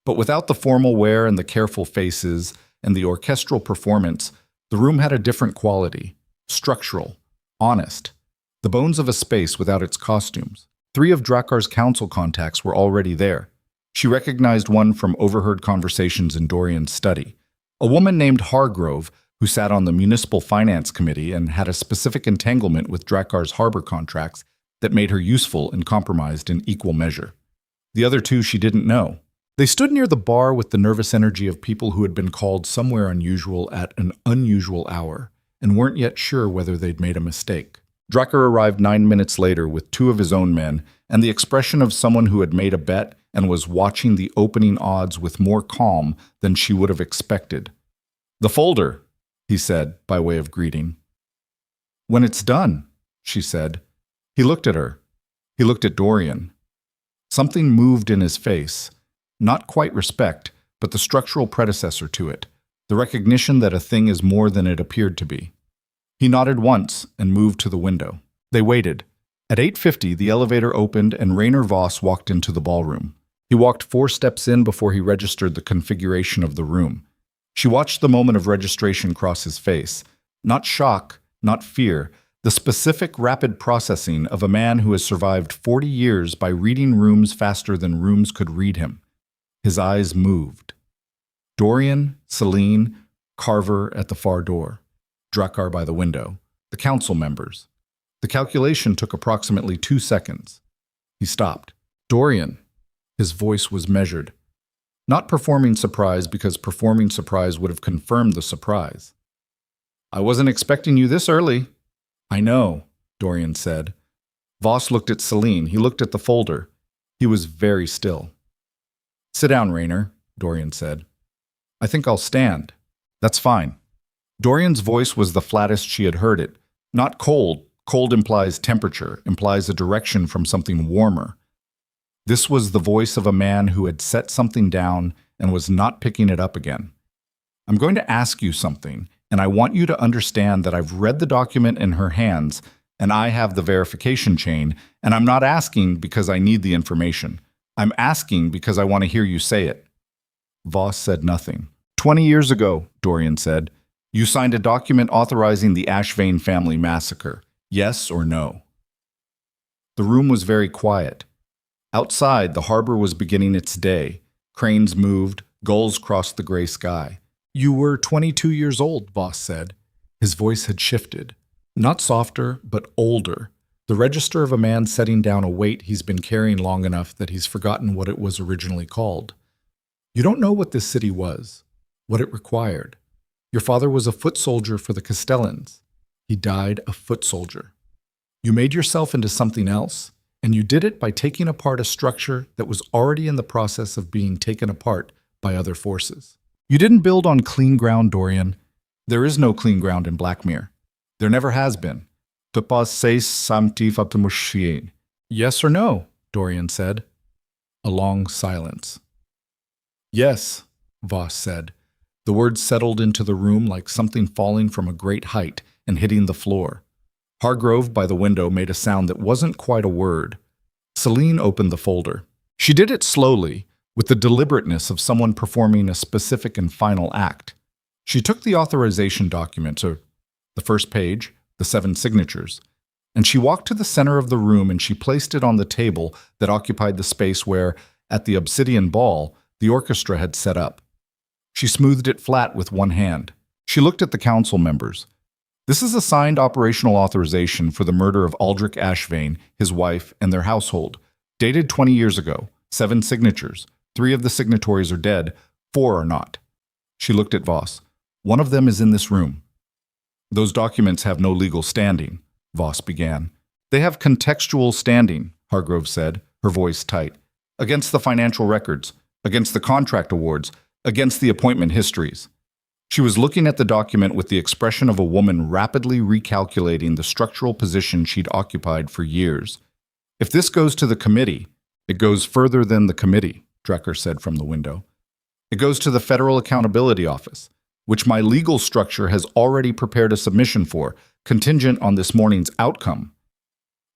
But without the formal wear and the careful faces and the orchestral performance, the room had a different quality, structural, honest, the bones of a space without its costumes. 3 of Drakar's council contacts were already there. She recognized one from overheard conversations in Dorian's study, a woman named Hargrove who sat on the Municipal Finance Committee and had a specific entanglement with Drakar's harbor contracts that made her useful and compromised in equal measure. The other 2 she didn't know. They stood near the bar with the nervous energy of people who had been called somewhere unusual at an unusual hour and weren't yet sure whether they'd made a mistake. Drakar arrived 9 minutes later with 2 of his own men and the expression of someone who had made a bet and was watching the opening odds with more calm than she would have expected. "The folder," he said, by way of greeting. "When it's done," she said. He looked at her. He looked at Dorian. Something moved in his face. Not quite respect, but the structural predecessor to it, the recognition that a thing is more than it appeared to be. He nodded once and moved to the window. They waited. At 8:50, the elevator opened and Rainer Voss walked into the ballroom. He walked 4 steps in before he registered the configuration of the room. She watched the moment of registration cross his face. Not shock, not fear, the specific rapid processing of a man who has survived 40 years by reading rooms faster than rooms could read him. His eyes moved. Dorian, Selene, Carver at the far door. Drakar by the window, the council members. The calculation took approximately 2 seconds. He stopped. "Dorian." His voice was measured. Not performing surprise because performing surprise would have confirmed the surprise. "I wasn't expecting you this early." "I know," Dorian said. Voss looked at Selene. He looked at the folder. He was very still. "Sit down, Rainer," Dorian said. "I think I'll stand." "That's fine." Dorian's voice was the flattest she had heard it. Not cold. Cold implies temperature, implies a direction from something warmer. This was the voice of a man who had set something down and was not picking it up again. "I'm going to ask you something, and I want you to understand that I've read the document in her hands, and I have the verification chain, and I'm not asking because I need the information. I'm asking because I want to hear you say it." Voss said nothing. 20 years ago," Dorian said, "you signed a document authorizing the Ashvane family massacre. Yes or no?" The room was very quiet. Outside, the harbor was beginning its day. Cranes moved, gulls crossed the gray sky. "You were 22 years old," Voss said. His voice had shifted. Not softer, but older. The register of a man setting down a weight he's been carrying long enough that he's forgotten what it was originally called. "You don't know what this city was, what it required. Your father was a foot soldier for the Castellans. He died a foot soldier. You made yourself into something else, and you did it by taking apart a structure that was already in the process of being taken apart by other forces. You didn't build on clean ground, Dorian. There is no clean ground in Blackmere. There never has been. Yes or no? Dorian said. A long silence. Yes, Voss said. The words settled into the room like something falling from a great height and hitting the floor. Hargrove by the window made a sound that wasn't quite a word. Selene opened the folder. She did it slowly, with the deliberateness of someone performing a specific and final act. She took the authorization document, the first page, the 7 signatures, and she walked to the center of the room and she placed it on the table that occupied the space where, at the Obsidian Ball, the orchestra had set up. She smoothed it flat with one hand. She looked at the council members. This is a signed operational authorization for the murder of Aldrich Ashvane, his wife, and their household. Dated 20 years ago. 7 signatures. 3 of the signatories are dead. 4 are not. She looked at Voss. One of them is in this room. Those documents have no legal standing, Voss began. They have contextual standing, Hargrove said, her voice tight. Against the financial records, against the contract awards, against the appointment histories. She was looking at the document with the expression of a woman rapidly recalculating the structural position she'd occupied for years. If this goes to the committee, it goes further than the committee, Drucker said from the window. It goes to the Federal Accountability Office, which my legal structure has already prepared a submission for, contingent on this morning's outcome.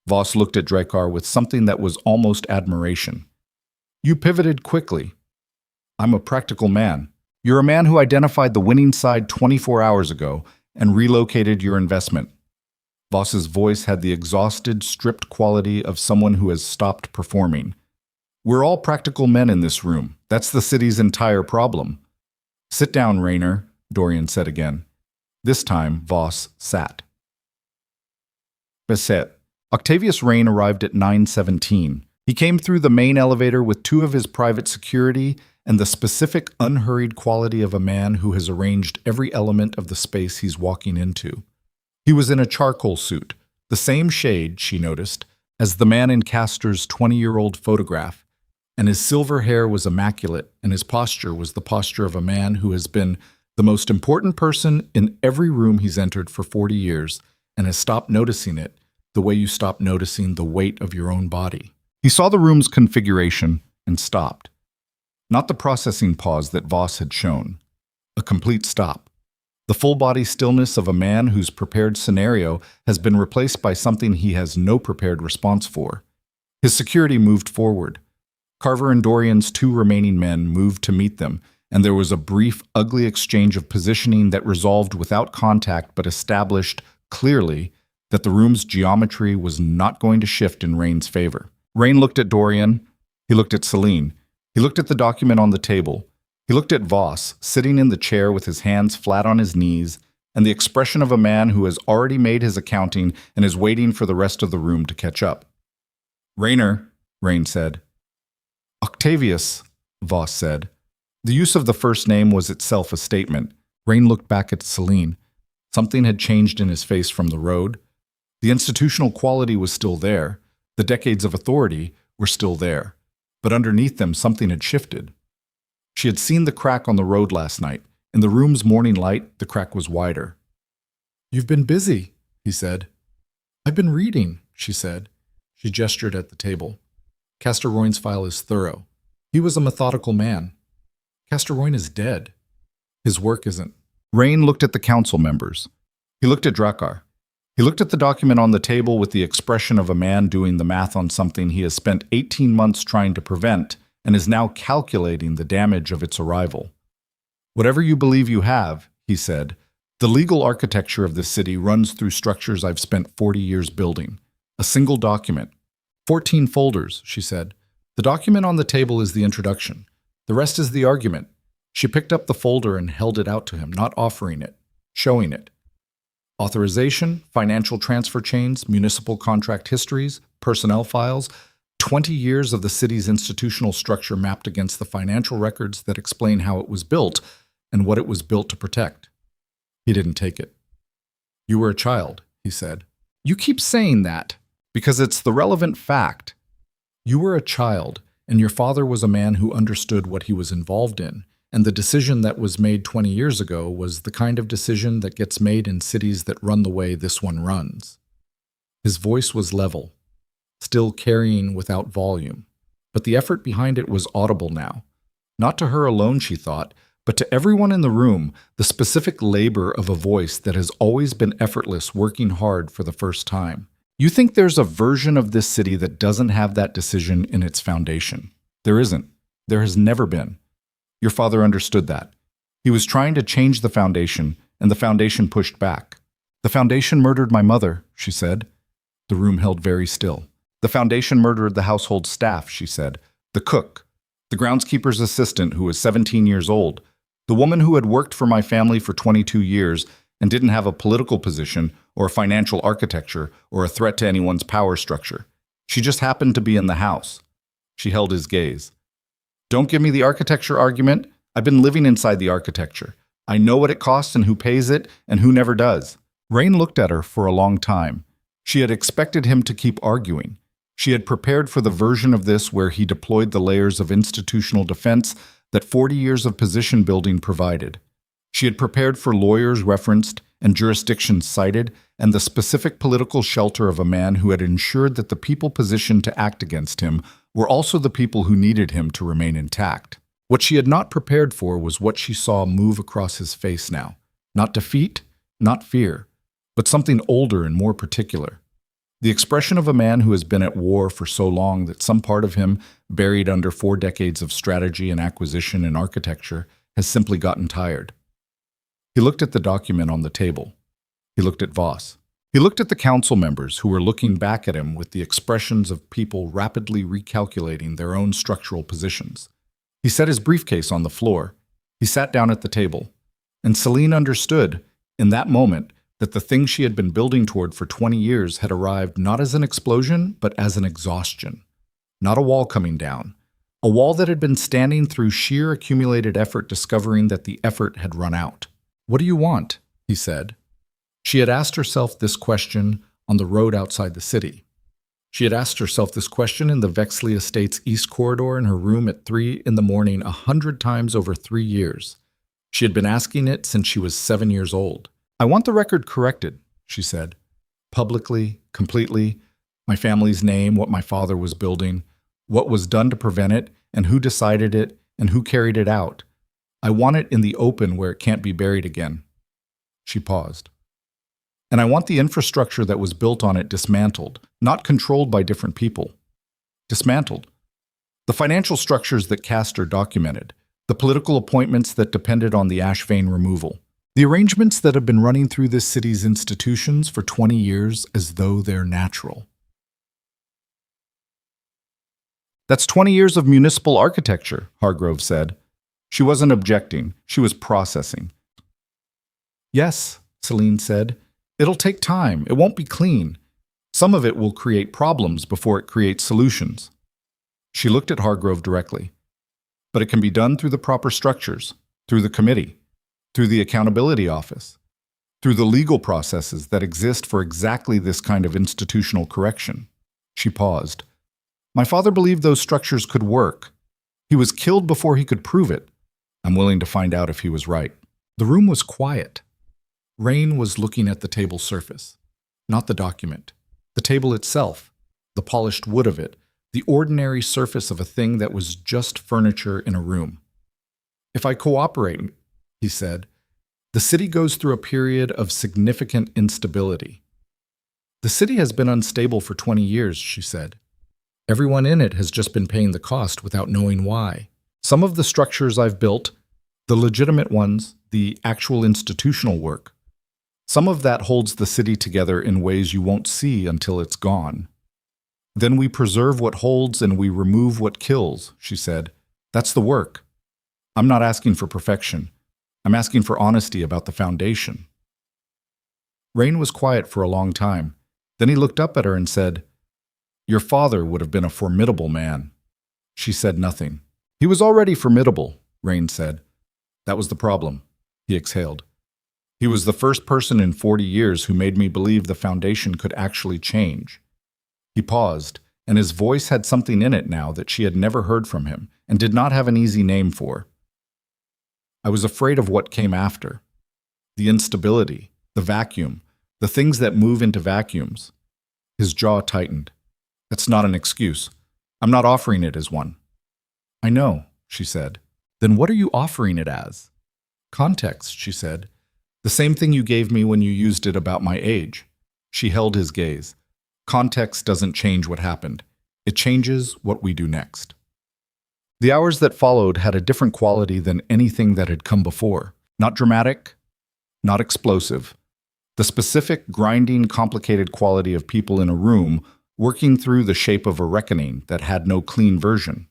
Voss looked at Drakkar with something that was almost admiration. You pivoted quickly. I'm a practical man. You're a man who identified the winning side 24 hours ago and relocated your investment. Voss's voice had the exhausted, stripped quality of someone who has stopped performing. We're all practical men in this room. That's the city's entire problem. Sit down, Rayner, Dorian said again. This time, Voss sat. Beset. Octavius Rain arrived at 9:17. He came through the main elevator with two of his private security and the specific, unhurried quality of a man who has arranged every element of the space he's walking into. He was in a charcoal suit, the same shade, she noticed, as the man in Castor's 20-year-old photograph, and his silver hair was immaculate, and his posture was the posture of a man who has been the most important person in every room he's entered for 40 years and has stopped noticing it the way you stop noticing the weight of your own body. He saw the room's configuration and stopped. Not the processing pause that Voss had shown. A complete stop. The full-body stillness of a man whose prepared scenario has been replaced by something he has no prepared response for. His security moved forward. Carver and Dorian's two remaining men moved to meet them, and there was a brief, ugly exchange of positioning that resolved without contact but established clearly that the room's geometry was not going to shift in Rain's favor. Rain looked at Dorian. He looked at Selene. He looked at the document on the table. He looked at Voss, sitting in the chair with his hands flat on his knees, and the expression of a man who has already made his accounting and is waiting for the rest of the room to catch up. Rayner, Rain said. Octavius, Voss said. The use of the first name was itself a statement. Rain looked back at Selene. Something had changed in his face from the road. The institutional quality was still there. The decades of authority were still there. But underneath them, something had shifted. She had seen the crack on the road last night. In the room's morning light, the crack was wider. You've been busy, he said. I've been reading, she said. She gestured at the table. Castor-Royne's file is thorough. He was a methodical man. Castor-Royne is dead. His work isn't. Rain looked at the council members. He looked at Drakkar. He looked at the document on the table with the expression of a man doing the math on something he has spent 18 months trying to prevent and is now calculating the damage of its arrival. Whatever you believe you have, he said, the legal architecture of this city runs through structures I've spent 40 years building. A single document. 14 folders, she said. The document on the table is the introduction. The rest is the argument. She picked up the folder and held it out to him, not offering it, showing it. Authorization, financial transfer chains, municipal contract histories, personnel files, 20 years of the city's institutional structure mapped against the financial records that explain how it was built and what it was built to protect. He didn't take it. You were a child, he said. You keep saying that because it's the relevant fact. You were a child, and your father was a man who understood what he was involved in. And the decision that was made 20 years ago was the kind of decision that gets made in cities that run the way this one runs. His voice was level, still carrying without volume, but the effort behind it was audible now. Not to her alone, she thought, but to everyone in the room, the specific labor of a voice that has always been effortless, working hard for the first time. You think there's a version of this city that doesn't have that decision in its foundation? There isn't. There has never been. Your father understood that. He was trying to change the foundation, and the foundation pushed back. The foundation murdered my mother, she said. The room held very still. The foundation murdered the household staff, she said. The cook, the groundskeeper's assistant who was 17 years old, the woman who had worked for my family for 22 years and didn't have a political position or a financial architecture or a threat to anyone's power structure. She just happened to be in the house. She held his gaze. Don't give me the architecture argument. I've been living inside the architecture. I know what it costs and who pays it and who never does. Rain looked at her for a long time. She had expected him to keep arguing. She had prepared for the version of this where he deployed the layers of institutional defense that 40 years of position building provided. She had prepared for lawyers referenced and jurisdictions cited, and the specific political shelter of a man who had ensured that the people positioned to act against him were also the people who needed him to remain intact. What she had not prepared for was what she saw move across his face now. Not defeat, not fear, but something older and more particular. The expression of a man who has been at war for so long that some part of him, buried under 4 decades of strategy and acquisition and architecture, has simply gotten tired. He looked at the document on the table. He looked at Voss. He looked at the council members who were looking back at him with the expressions of people rapidly recalculating their own structural positions. He set his briefcase on the floor. He sat down at the table. And Selene understood, in that moment, that the thing she had been building toward for 20 years had arrived not as an explosion, but as an exhaustion. Not a wall coming down. A wall that had been standing through sheer accumulated effort, discovering that the effort had run out. "What do you want?" he said. She had asked herself this question on the road outside the city. She had asked herself this question in the Vexley Estates East Corridor in her room at 3 in the morning 100 times over 3 years. She had been asking it since she was 7 years old. "I want the record corrected," she said. "Publicly, completely, my family's name, what my father was building, what was done to prevent it, and who decided it, and who carried it out. I want it in the open where it can't be buried again." She paused. "And I want the infrastructure that was built on it dismantled, not controlled by different people. Dismantled. The financial structures that Castor documented, the political appointments that depended on the ash vein removal, the arrangements that have been running through this city's institutions for 20 years as though they're natural." "That's 20 years of municipal architecture," Hargrove said. She wasn't objecting, she was processing. "Yes," Selene said. "It'll take time, it won't be clean. Some of it will create problems before it creates solutions." She looked at Hargrove directly. "But it can be done through the proper structures, through the committee, through the accountability office, through the legal processes that exist for exactly this kind of institutional correction." She paused. "My father believed those structures could work. He was killed before he could prove it. I'm willing to find out if he was right." The room was quiet. Rain was looking at the table surface, not the document. The table itself, the polished wood of it, the ordinary surface of a thing that was just furniture in a room. "If I cooperate," he said, "the city goes through a period of significant instability." "The city has been unstable for 20 years, she said. "Everyone in it has just been paying the cost without knowing why. Some of the structures I've built, the legitimate ones, the actual institutional work, some of that holds the city together in ways you won't see until it's gone. Then we preserve what holds and we remove what kills," she said. "That's the work. I'm not asking for perfection. I'm asking for honesty about the foundation." Rain was quiet for a long time. Then he looked up at her and said, "Your father would have been a formidable man." She said nothing. "He was already formidable," Rain said. "That was the problem," he exhaled. "He was the first person in 40 years who made me believe the foundation could actually change." He paused, and his voice had something in it now that she had never heard from him and did not have an easy name for. "I was afraid of what came after. The instability, the vacuum, the things that move into vacuums." His jaw tightened. "That's not an excuse. I'm not offering it as one." "I know," she said. "Then what are you offering it as?" "Context," she said. "The same thing you gave me when you used it about my age." She held his gaze. "Context doesn't change what happened. It changes what we do next." The hours that followed had a different quality than anything that had come before. Not dramatic, not explosive. The specific, grinding, complicated quality of people in a room working through the shape of a reckoning that had no clean version.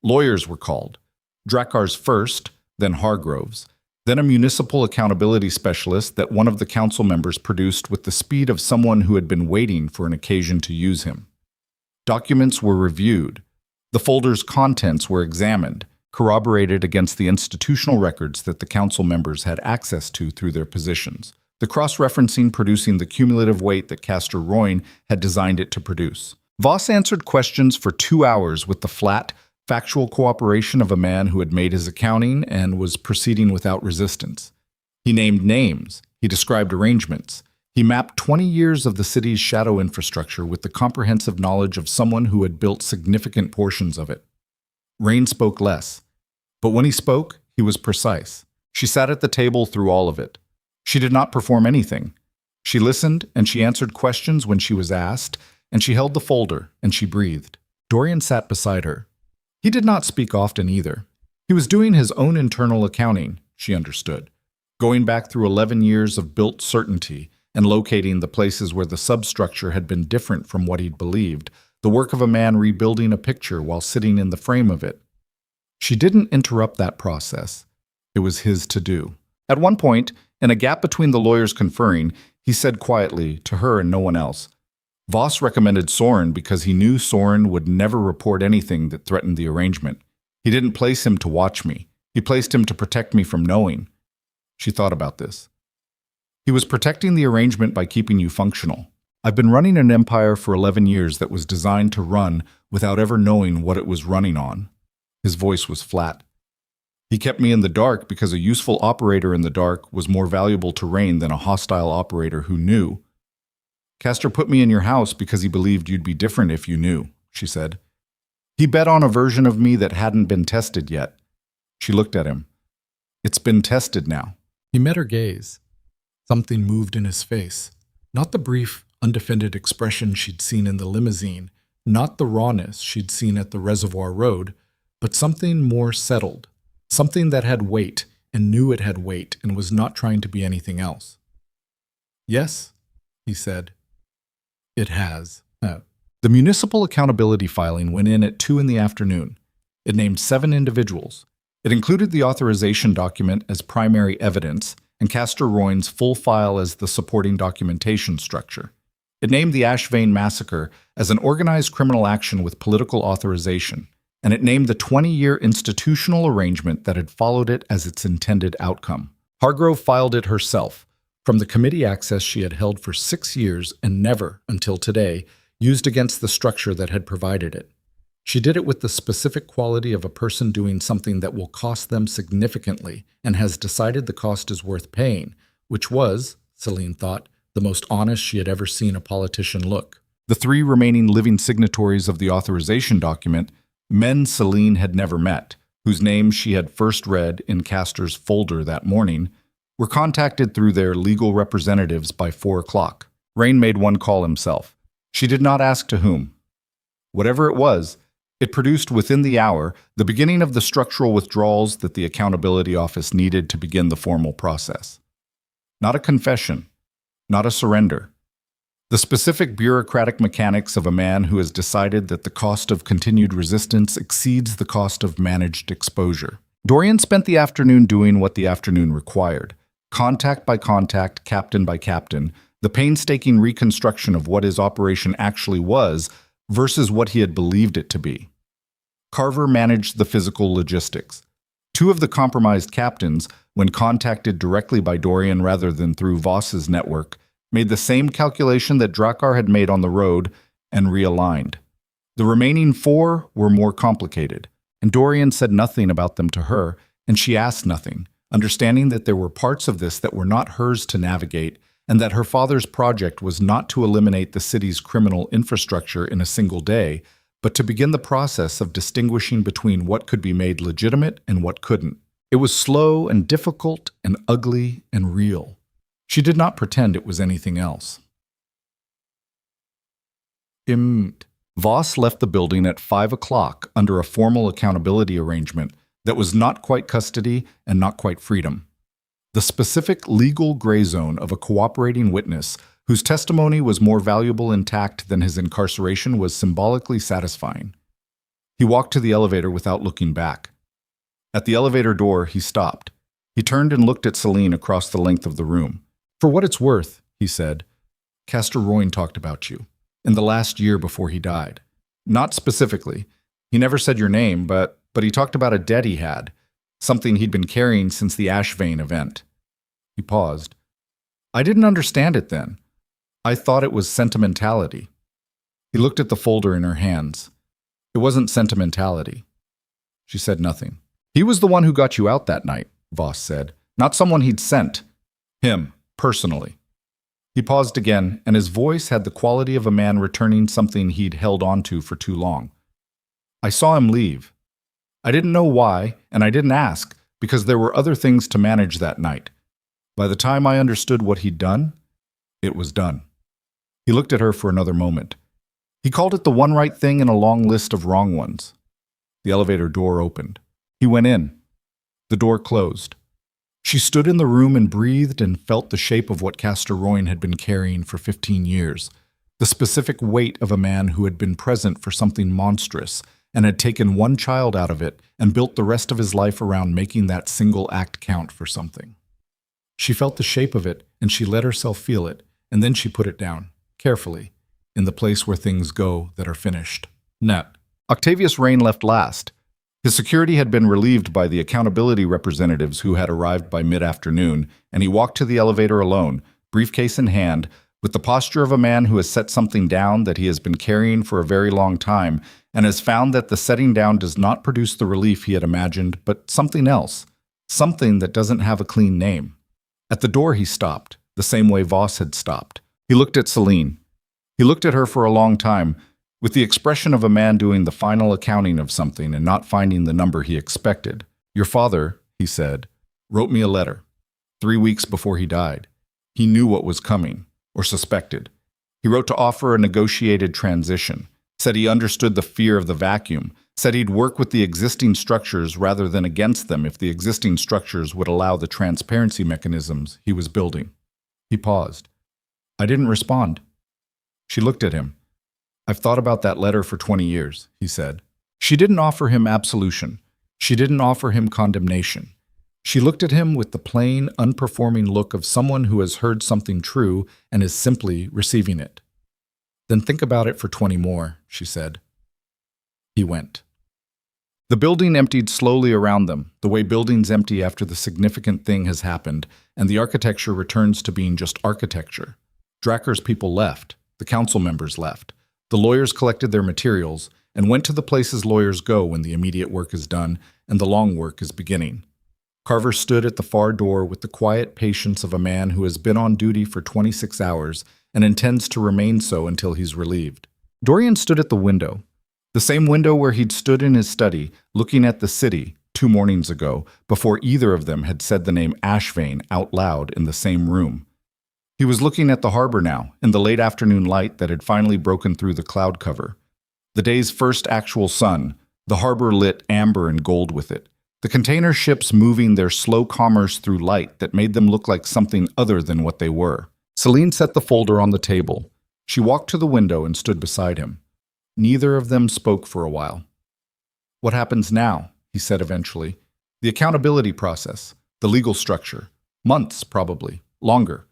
Lawyers were called. Drakar's first, then Hargrove's, then a municipal accountability specialist that one of the council members produced with the speed of someone who had been waiting for an occasion to use him. Documents were reviewed. The folder's contents were examined, corroborated against the institutional records that the council members had access to through their positions, the cross-referencing producing the cumulative weight that Castor Royne had designed it to produce. Voss answered questions for 2 hours with the flat, factual cooperation of a man who had made his accounting and was proceeding without resistance. He named names. He described arrangements. He mapped 20 years of the city's shadow infrastructure with the comprehensive knowledge of someone who had built significant portions of it. Rain spoke less, but when he spoke, he was precise. She sat at the table through all of it. She did not perform anything. She listened, and she answered questions when she was asked, and she held the folder, and she breathed. Dorian sat beside her. He did not speak often either. He was doing his own internal accounting, she understood, going back through 11 years of built certainty and locating the places where the substructure had been different from what he'd believed, the work of a man rebuilding a picture while sitting in the frame of it. She didn't interrupt that process. It was his to do. At one point, in a gap between the lawyers conferring, he said quietly, to her and no one else, Voss recommended Soren because he knew Soren would never report anything that threatened the arrangement. He didn't place him to watch me. He placed him to protect me from knowing. She thought about this. He was protecting the arrangement by keeping you functional. I've been running an empire for 11 years that was designed to run without ever knowing what it was running on. His voice was flat. He kept me in the dark because a useful operator in the dark was more valuable to Rain than a hostile operator who knew. Castor put me in your house because he believed you'd be different if you knew, she said. He bet on a version of me that hadn't been tested yet. She looked at him. It's been tested now. He met her gaze. Something moved in his face. Not the brief, undefended expression she'd seen in the limousine, not the rawness she'd seen at the Reservoir Road, but something more settled, something that had weight and knew it had weight and was not trying to be anything else. Yes, he said. It has. The municipal accountability filing went in at 2 in the afternoon. It named 7 individuals. It included the authorization document as primary evidence and Castor Royne's full file as the supporting documentation structure. It named the Ashvane massacre as an organized criminal action with political authorization, and it named the 20-year institutional arrangement that had followed it as its intended outcome. Hargrove filed it herself, from the committee access she had held for 6 years and never, until today, used against the structure that had provided it. She did it with the specific quality of a person doing something that will cost them significantly and has decided the cost is worth paying, which was, Selene thought, the most honest she had ever seen a politician look. The 3 remaining living signatories of the authorization document, men Selene had never met, whose names she had first read in Castor's folder that morning, were contacted through their legal representatives by 4 o'clock. Rain made one call himself. She did not ask to whom. Whatever it was, it produced within the hour the beginning of the structural withdrawals that the Accountability Office needed to begin the formal process. Not a confession, not a surrender. The specific bureaucratic mechanics of a man who has decided that the cost of continued resistance exceeds the cost of managed exposure. Dorian spent the afternoon doing what the afternoon required. Contact by contact, captain by captain, the painstaking reconstruction of what his operation actually was versus what he had believed it to be. Carver managed the physical logistics. 2 of the compromised captains, when contacted directly by Dorian rather than through Voss's network, made the same calculation that Drakkar had made on the road and realigned. The remaining 4 were more complicated, and Dorian said nothing about them to her, and she asked nothing, understanding that there were parts of this that were not hers to navigate and that her father's project was not to eliminate the city's criminal infrastructure in a single day, but to begin the process of distinguishing between what could be made legitimate and what couldn't. It was slow and difficult and ugly and real. She did not pretend it was anything else. Voss left the building at 5 o'clock under a formal accountability arrangement that was not quite custody and not quite freedom. The specific legal gray zone of a cooperating witness whose testimony was more valuable intact than his incarceration was symbolically satisfying. He walked to the elevator without looking back. At the elevator door, he stopped. He turned and looked at Selene across the length of the room. For what it's worth, he said, Castor Royne talked about you in the last year before he died. Not specifically. He never said your name, but he talked about a debt he had, something he'd been carrying since the Ashvane event. He paused. I didn't understand it then. I thought it was sentimentality. He looked at the folder in her hands. It wasn't sentimentality. She said nothing. He was the one who got you out that night, Voss said. Not someone he'd sent. Him, personally. He paused again, and his voice had the quality of a man returning something he'd held onto for too long. I saw him leave. I didn't know why, and I didn't ask, because there were other things to manage that night. By the time I understood what he'd done, it was done. He looked at her for another moment. He called it the one right thing in a long list of wrong ones. The elevator door opened. He went in. The door closed. She stood in the room and breathed and felt the shape of what Castor Royne had been carrying for 15 years, the specific weight of a man who had been present for something monstrous and had taken one child out of it and built the rest of his life around making that single act count for something. She felt the shape of it, and she let herself feel it, and then she put it down, carefully, in the place where things go that are finished. Net. Octavius Rain left last. His security had been relieved by the accountability representatives who had arrived by mid-afternoon, and he walked to the elevator alone, briefcase in hand, with the posture of a man who has set something down that he has been carrying for a very long time and has found that the setting down does not produce the relief he had imagined, but something else, something that doesn't have a clean name. At the door he stopped, the same way Voss had stopped. He looked at Selene. He looked at her for a long time, with the expression of a man doing the final accounting of something and not finding the number he expected. Your father, he said, wrote me a letter. 3 weeks before he died. He knew what was coming, or suspected. He wrote to offer a negotiated transition, said he understood the fear of the vacuum, said he'd work with the existing structures rather than against them if the existing structures would allow the transparency mechanisms he was building. He paused. I didn't respond. She looked at him. I've thought about that letter for 20 years, he said. She didn't offer him absolution. She didn't offer him condemnation. She looked at him with the plain, unperforming look of someone who has heard something true and is simply receiving it. Then think about it for 20 more, she said. He went. The building emptied slowly around them, the way buildings empty after the significant thing has happened, and the architecture returns to being just architecture. Drakker's people left. The council members left. The lawyers collected their materials and went to the places lawyers go when the immediate work is done and the long work is beginning. Carver stood at the far door with the quiet patience of a man who has been on duty for 26 hours and intends to remain so until he's relieved. Dorian stood at the window, the same window where he'd stood in his study, looking at the city 2 mornings ago, before either of them had said the name Ashvane out loud in the same room. He was looking at the harbor now, in the late afternoon light that had finally broken through the cloud cover. The day's first actual sun, the harbor lit amber and gold with it. The container ships moving their slow commerce through light that made them look like something other than what they were. Selene set the folder on the table. She walked to the window and stood beside him. Neither of them spoke for a while. What happens now? He said eventually. The accountability process, the legal structure. Months, probably. Longer.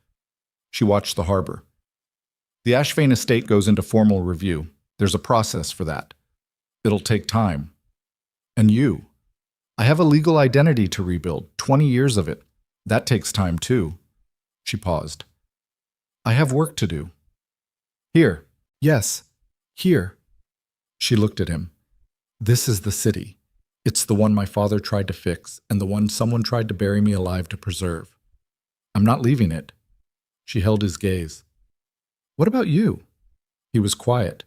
She watched the harbor. The Ashvane estate goes into formal review. There's a process for that. It'll take time. And you. I have a legal identity to rebuild, 20 years of it. That takes time too. She paused. I have work to do. Here. Yes. Here. She looked at him. This is the city. It's the one my father tried to fix and the one someone tried to bury me alive to preserve. I'm not leaving it. She held his gaze. What about you? He was quiet.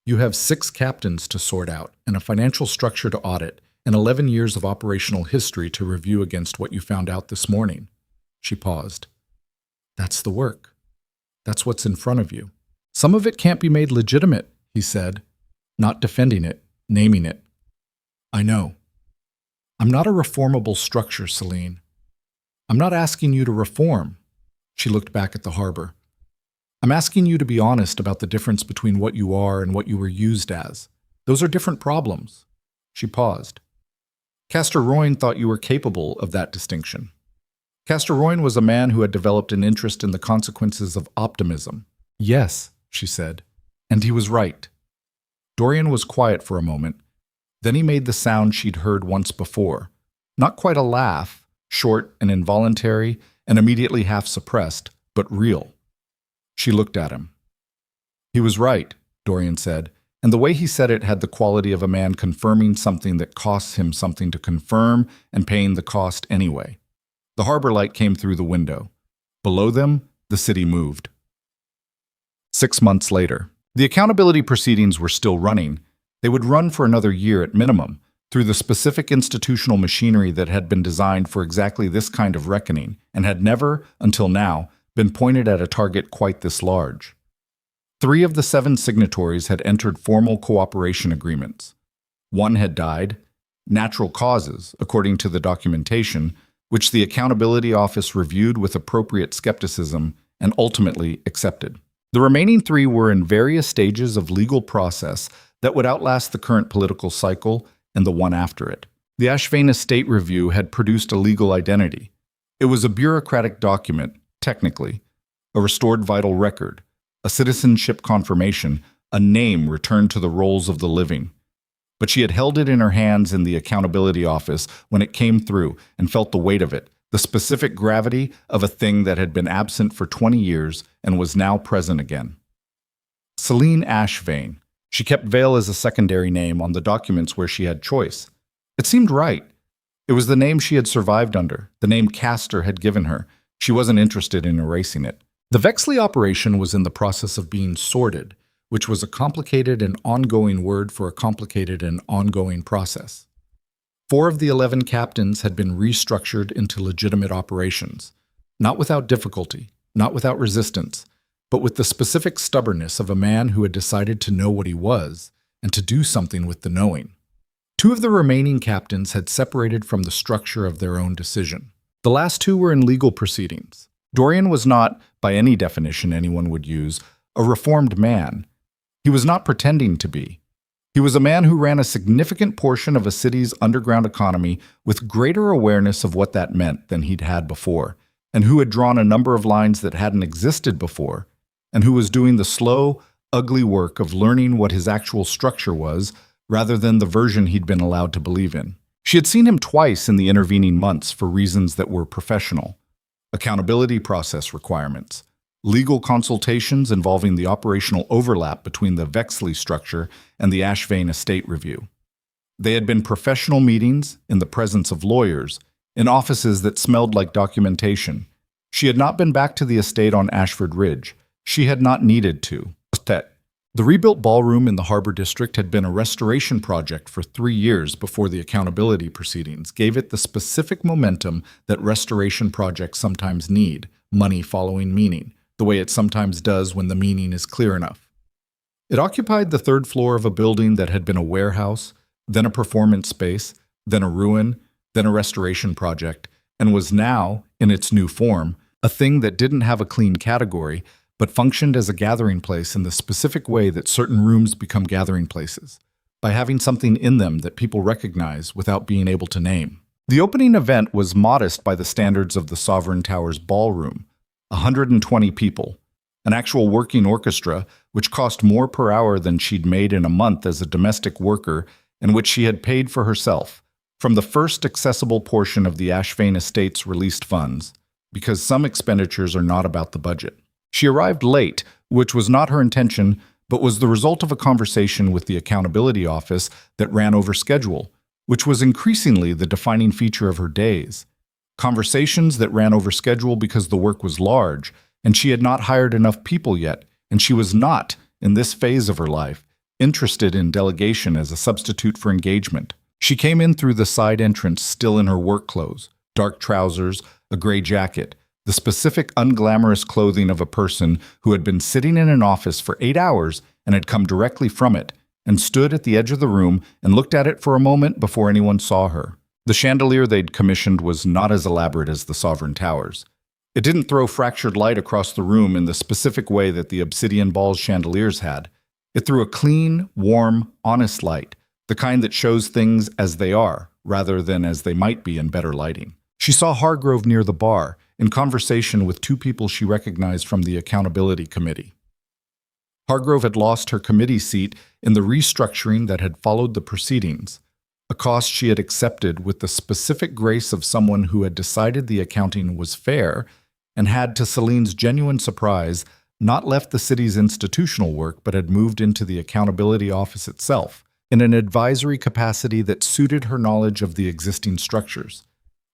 You have 6 captains to sort out and a financial structure to audit and 11 years of operational history to review against what you found out this morning. She paused. That's the work. That's what's in front of you. Some of it can't be made legitimate, he said, not defending it, naming it. I know. I'm not a reformable structure, Selene. I'm not asking you to reform. She looked back at the harbor. I'm asking you to be honest about the difference between what you are and what you were used as. Those are different problems. She paused. Castor Royne thought you were capable of that distinction. Castor Royne was a man who had developed an interest in the consequences of optimism. Yes, she said, and he was right. Dorian was quiet for a moment. Then he made the sound she'd heard once before. Not quite a laugh, short and involuntary, and immediately half suppressed, but real. She looked at him. He was right, Dorian said, and the way he said it had the quality of a man confirming something that costs him something to confirm and paying the cost anyway. The harbor light came through the window. Below them, the city moved. 6 months later, the accountability proceedings were still running. They would run for another year at minimum, through the specific institutional machinery that had been designed for exactly this kind of reckoning and had never, until now, been pointed at a target quite this large. 3 of the 7 signatories had entered formal cooperation agreements. 1 had died, natural causes, according to the documentation, which the Accountability Office reviewed with appropriate skepticism and ultimately accepted. The remaining 3 were in various stages of legal process that would outlast the current political cycle and the one after it. The Ashvane Estate Review had produced a legal identity. It was a bureaucratic document, technically, a restored vital record, a citizenship confirmation, a name returned to the rolls of the living. But she had held it in her hands in the Accountability Office when it came through and felt the weight of it, the specific gravity of a thing that had been absent for 20 years and was now present again. Selene Ashvane. She kept Vale as a secondary name on the documents where she had choice. It seemed right. It was the name she had survived under, the name Castor had given her. She wasn't interested in erasing it. The Vexley operation was in the process of being sorted, which was a complicated and ongoing word for a complicated and ongoing process. 4 of the 11 captains had been restructured into legitimate operations, not without difficulty, not without resistance, but with the specific stubbornness of a man who had decided to know what he was and to do something with the knowing. 2 of the remaining captains had separated from the structure of their own decision. The last 2 were in legal proceedings. Dorian was not, by any definition anyone would use, a reformed man. He was not pretending to be. He was a man who ran a significant portion of a city's underground economy with greater awareness of what that meant than he'd had before, and who had drawn a number of lines that hadn't existed before, and who was doing the slow, ugly work of learning what his actual structure was rather than the version he'd been allowed to believe in. She had seen him twice in the intervening months for reasons that were professional: accountability process requirements, legal consultations involving the operational overlap between the Vexley structure and the Ashvane Estate Review. They had been professional meetings in the presence of lawyers, in offices that smelled like documentation. She had not been back to the estate on Ashford Ridge. She had not needed to. The rebuilt ballroom in the Harbor District had been a restoration project for 3 years before the accountability proceedings gave it the specific momentum that restoration projects sometimes need, money following meaning, the way it sometimes does when the meaning is clear enough. It occupied the 3rd floor of a building that had been a warehouse, then a performance space, then a ruin, then a restoration project, and was now, in its new form, a thing that didn't have a clean category, but functioned as a gathering place in the specific way that certain rooms become gathering places, by having something in them that people recognize without being able to name. The opening event was modest by the standards of the Sovereign Tower's ballroom, 120 people, an actual working orchestra which cost more per hour than she'd made in a month as a domestic worker and which she had paid for herself, from the first accessible portion of the Ashvane Estate's released funds, because some expenditures are not about the budget. She arrived late, which was not her intention, but was the result of a conversation with the Accountability Office that ran over schedule, which was increasingly the defining feature of her days. Conversations that ran over schedule because the work was large, and she had not hired enough people yet, and she was not, in this phase of her life, interested in delegation as a substitute for engagement. She came in through the side entrance still in her work clothes, dark trousers, a gray jacket, the specific unglamorous clothing of a person who had been sitting in an office for 8 hours and had come directly from it, and stood at the edge of the room and looked at it for a moment before anyone saw her. The chandelier they'd commissioned was not as elaborate as the Sovereign Towers. It didn't throw fractured light across the room in the specific way that the Obsidian Ball's chandeliers had. It threw a clean, warm, honest light, the kind that shows things as they are, rather than as they might be in better lighting. She saw Hargrove near the bar, in conversation with 2 people she recognized from the Accountability Committee. Hargrove had lost her committee seat in the restructuring that had followed the proceedings, a cost she had accepted with the specific grace of someone who had decided the accounting was fair and had, to Selene's genuine surprise, not left the city's institutional work but had moved into the Accountability Office itself, in an advisory capacity that suited her knowledge of the existing structures.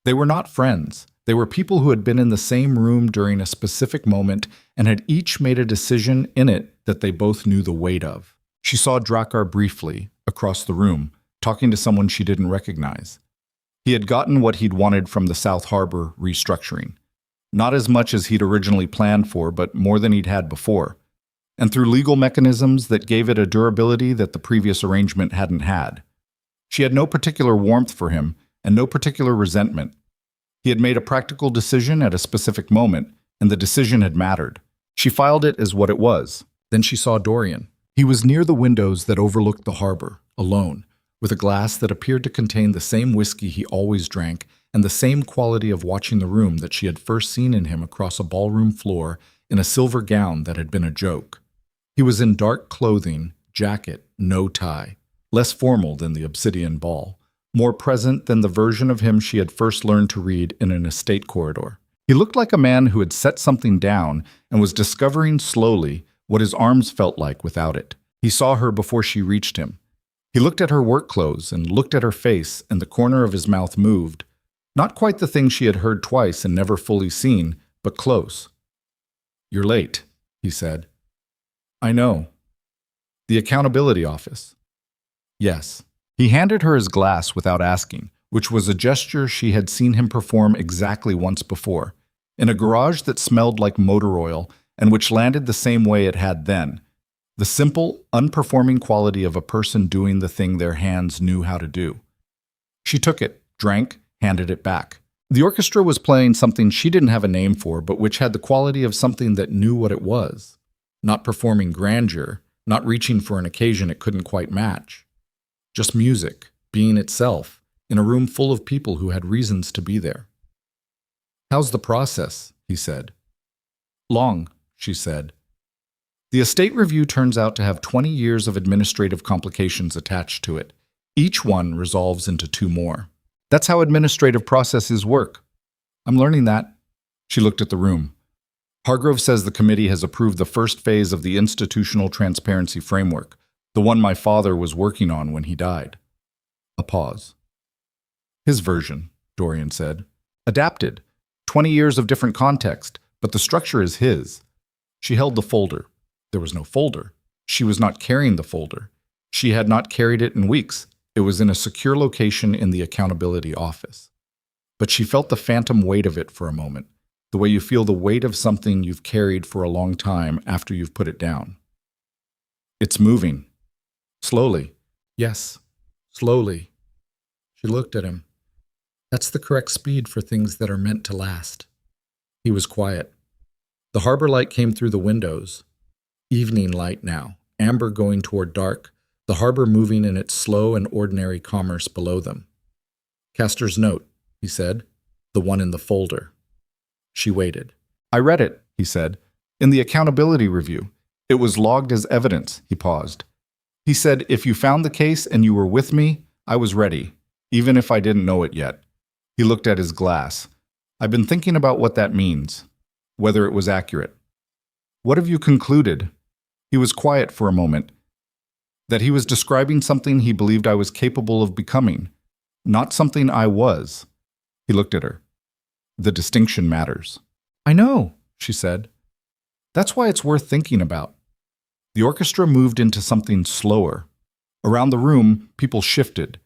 They were not friends. They were people who had been in the same room during a specific moment and had each made a decision in it that they both knew the weight of. She saw Drakkar briefly, across the room, talking to someone she didn't recognize. He had gotten what he'd wanted from the South Harbor restructuring. Not as much as he'd originally planned for, but more than he'd had before. And through legal mechanisms that gave it a durability that the previous arrangement hadn't had. She had no particular warmth for him, and no particular resentment. He had made a practical decision at a specific moment, and the decision had mattered. She filed it as what it was. Then she saw Dorian. He was near the windows that overlooked the harbor, alone, with a glass that appeared to contain the same whiskey he always drank and the same quality of watching the room that she had first seen in him across a ballroom floor in a silver gown that had been a joke. He was in dark clothing, jacket, no tie, less formal than the Obsidian Ball, more present than the version of him she had first learned to read in an estate corridor. He looked like a man who had set something down and was discovering slowly what his arms felt like without it. He saw her before she reached him. He looked at her work clothes and looked at her face, and the corner of his mouth moved. Not quite the thing she had heard twice and never fully seen, but close. "You're late," he said. "I know." "The accountability office." "Yes." He handed her his glass without asking, which was a gesture she had seen him perform exactly once before, in a garage that smelled like motor oil and which landed the same way it had then. The simple, unperforming quality of a person doing the thing their hands knew how to do. She took it, drank, handed it back. The orchestra was playing something she didn't have a name for, but which had the quality of something that knew what it was. Not performing grandeur, not reaching for an occasion it couldn't quite match. Just music, being itself, in a room full of people who had reasons to be there. "How's the process?" he said. "Long," she said. The estate review turns out to have 20 years of administrative complications attached to it. Each one resolves into 2 more. That's how administrative processes work. I'm learning that. She looked at the room. Hargrove says the committee has approved the first phase of the institutional transparency framework, the one my father was working on when he died. A pause. "His version," Dorian said. "Adapted. 20 years of different context, but the structure is his." She held the folder. There was no folder. She was not carrying the folder. She had not carried it in weeks. It was in a secure location in the accountability office. But she felt the phantom weight of it for a moment, the way you feel the weight of something you've carried for a long time after you've put it down. "It's moving." "Slowly." "Yes, slowly." She looked at him. "That's the correct speed for things that are meant to last." He was quiet. The harbor light came through the windows. Evening light now, amber going toward dark, the harbor moving in its slow and ordinary commerce below them. "Castor's note," he said, "the one in the folder." She waited. "I read it," he said, "in the accountability review. It was logged as evidence." He paused. "He said, if you found the case and you were with me, I was ready, even if I didn't know it yet." He looked at his glass. "I've been thinking about what that means, whether it was accurate." "What have you concluded?" He was quiet for a moment. "That he was describing something he believed I was capable of becoming, not something I was." He looked at her. "The distinction matters." "I know," she said. "That's why it's worth thinking about." The orchestra moved into something slower. Around the room, people shifted,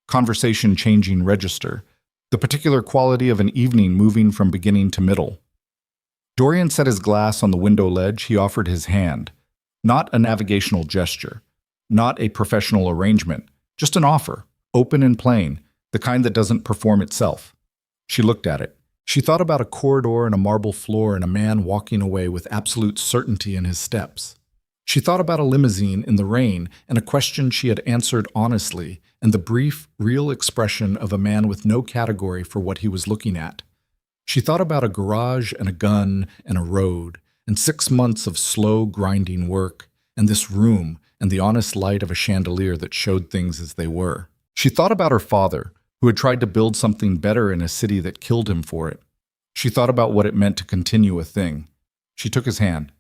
conversation changing register, the particular quality of an evening moving from beginning to middle. Dorian set his glass on the window ledge. He offered his hand. Not a navigational gesture, not a professional arrangement, just an offer, open and plain, the kind that doesn't perform itself. She looked at it. She thought about a corridor and a marble floor and a man walking away with absolute certainty in his steps. She thought about a limousine in the rain and a question she had answered honestly and the brief, real expression of a man with no category for what he was looking at. She thought about a garage and a gun and a road and 6 months of slow, grinding work and this room and the honest light of a chandelier that showed things as they were. She thought about her father, who had tried to build something better in a city that killed him for it. She thought about what it meant to continue a thing. She took his hand.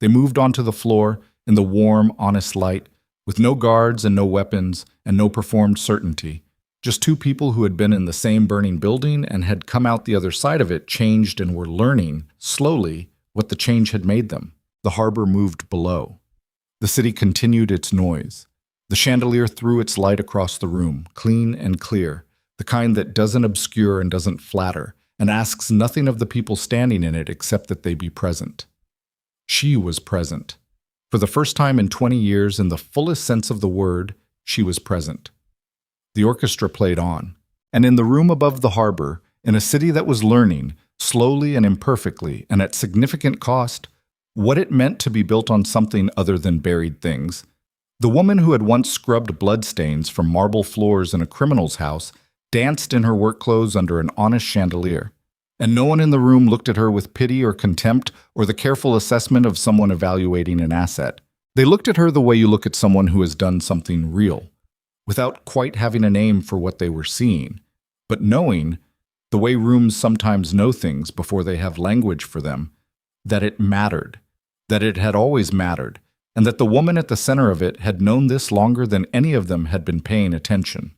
They moved onto the floor in the warm, honest light, with no guards and no weapons and no performed certainty, Just two people who had been in the same burning building and had come out the other side of it changed and were learning, slowly, what the change had made them. The harbor moved below. The city continued its noise. The chandelier threw its light across the room, clean and clear, the kind that doesn't obscure and doesn't flatter, and asks nothing of the people standing in it except that they be present. She was present. For the first time in 20 years, in the fullest sense of the word, she was present. The orchestra played on, and in the room above the harbor, in a city that was learning, slowly and imperfectly, and at significant cost, what it meant to be built on something other than buried things, the woman who had once scrubbed bloodstains from marble floors in a criminal's house danced in her work clothes under an honest chandelier, and no one in the room looked at her with pity or contempt or the careful assessment of someone evaluating an asset. They looked at her the way you look at someone who has done something real, without quite having a name for what they were seeing, but knowing, the way rooms sometimes know things before they have language for them, that it mattered, that it had always mattered, and that the woman at the center of it had known this longer than any of them had been paying attention.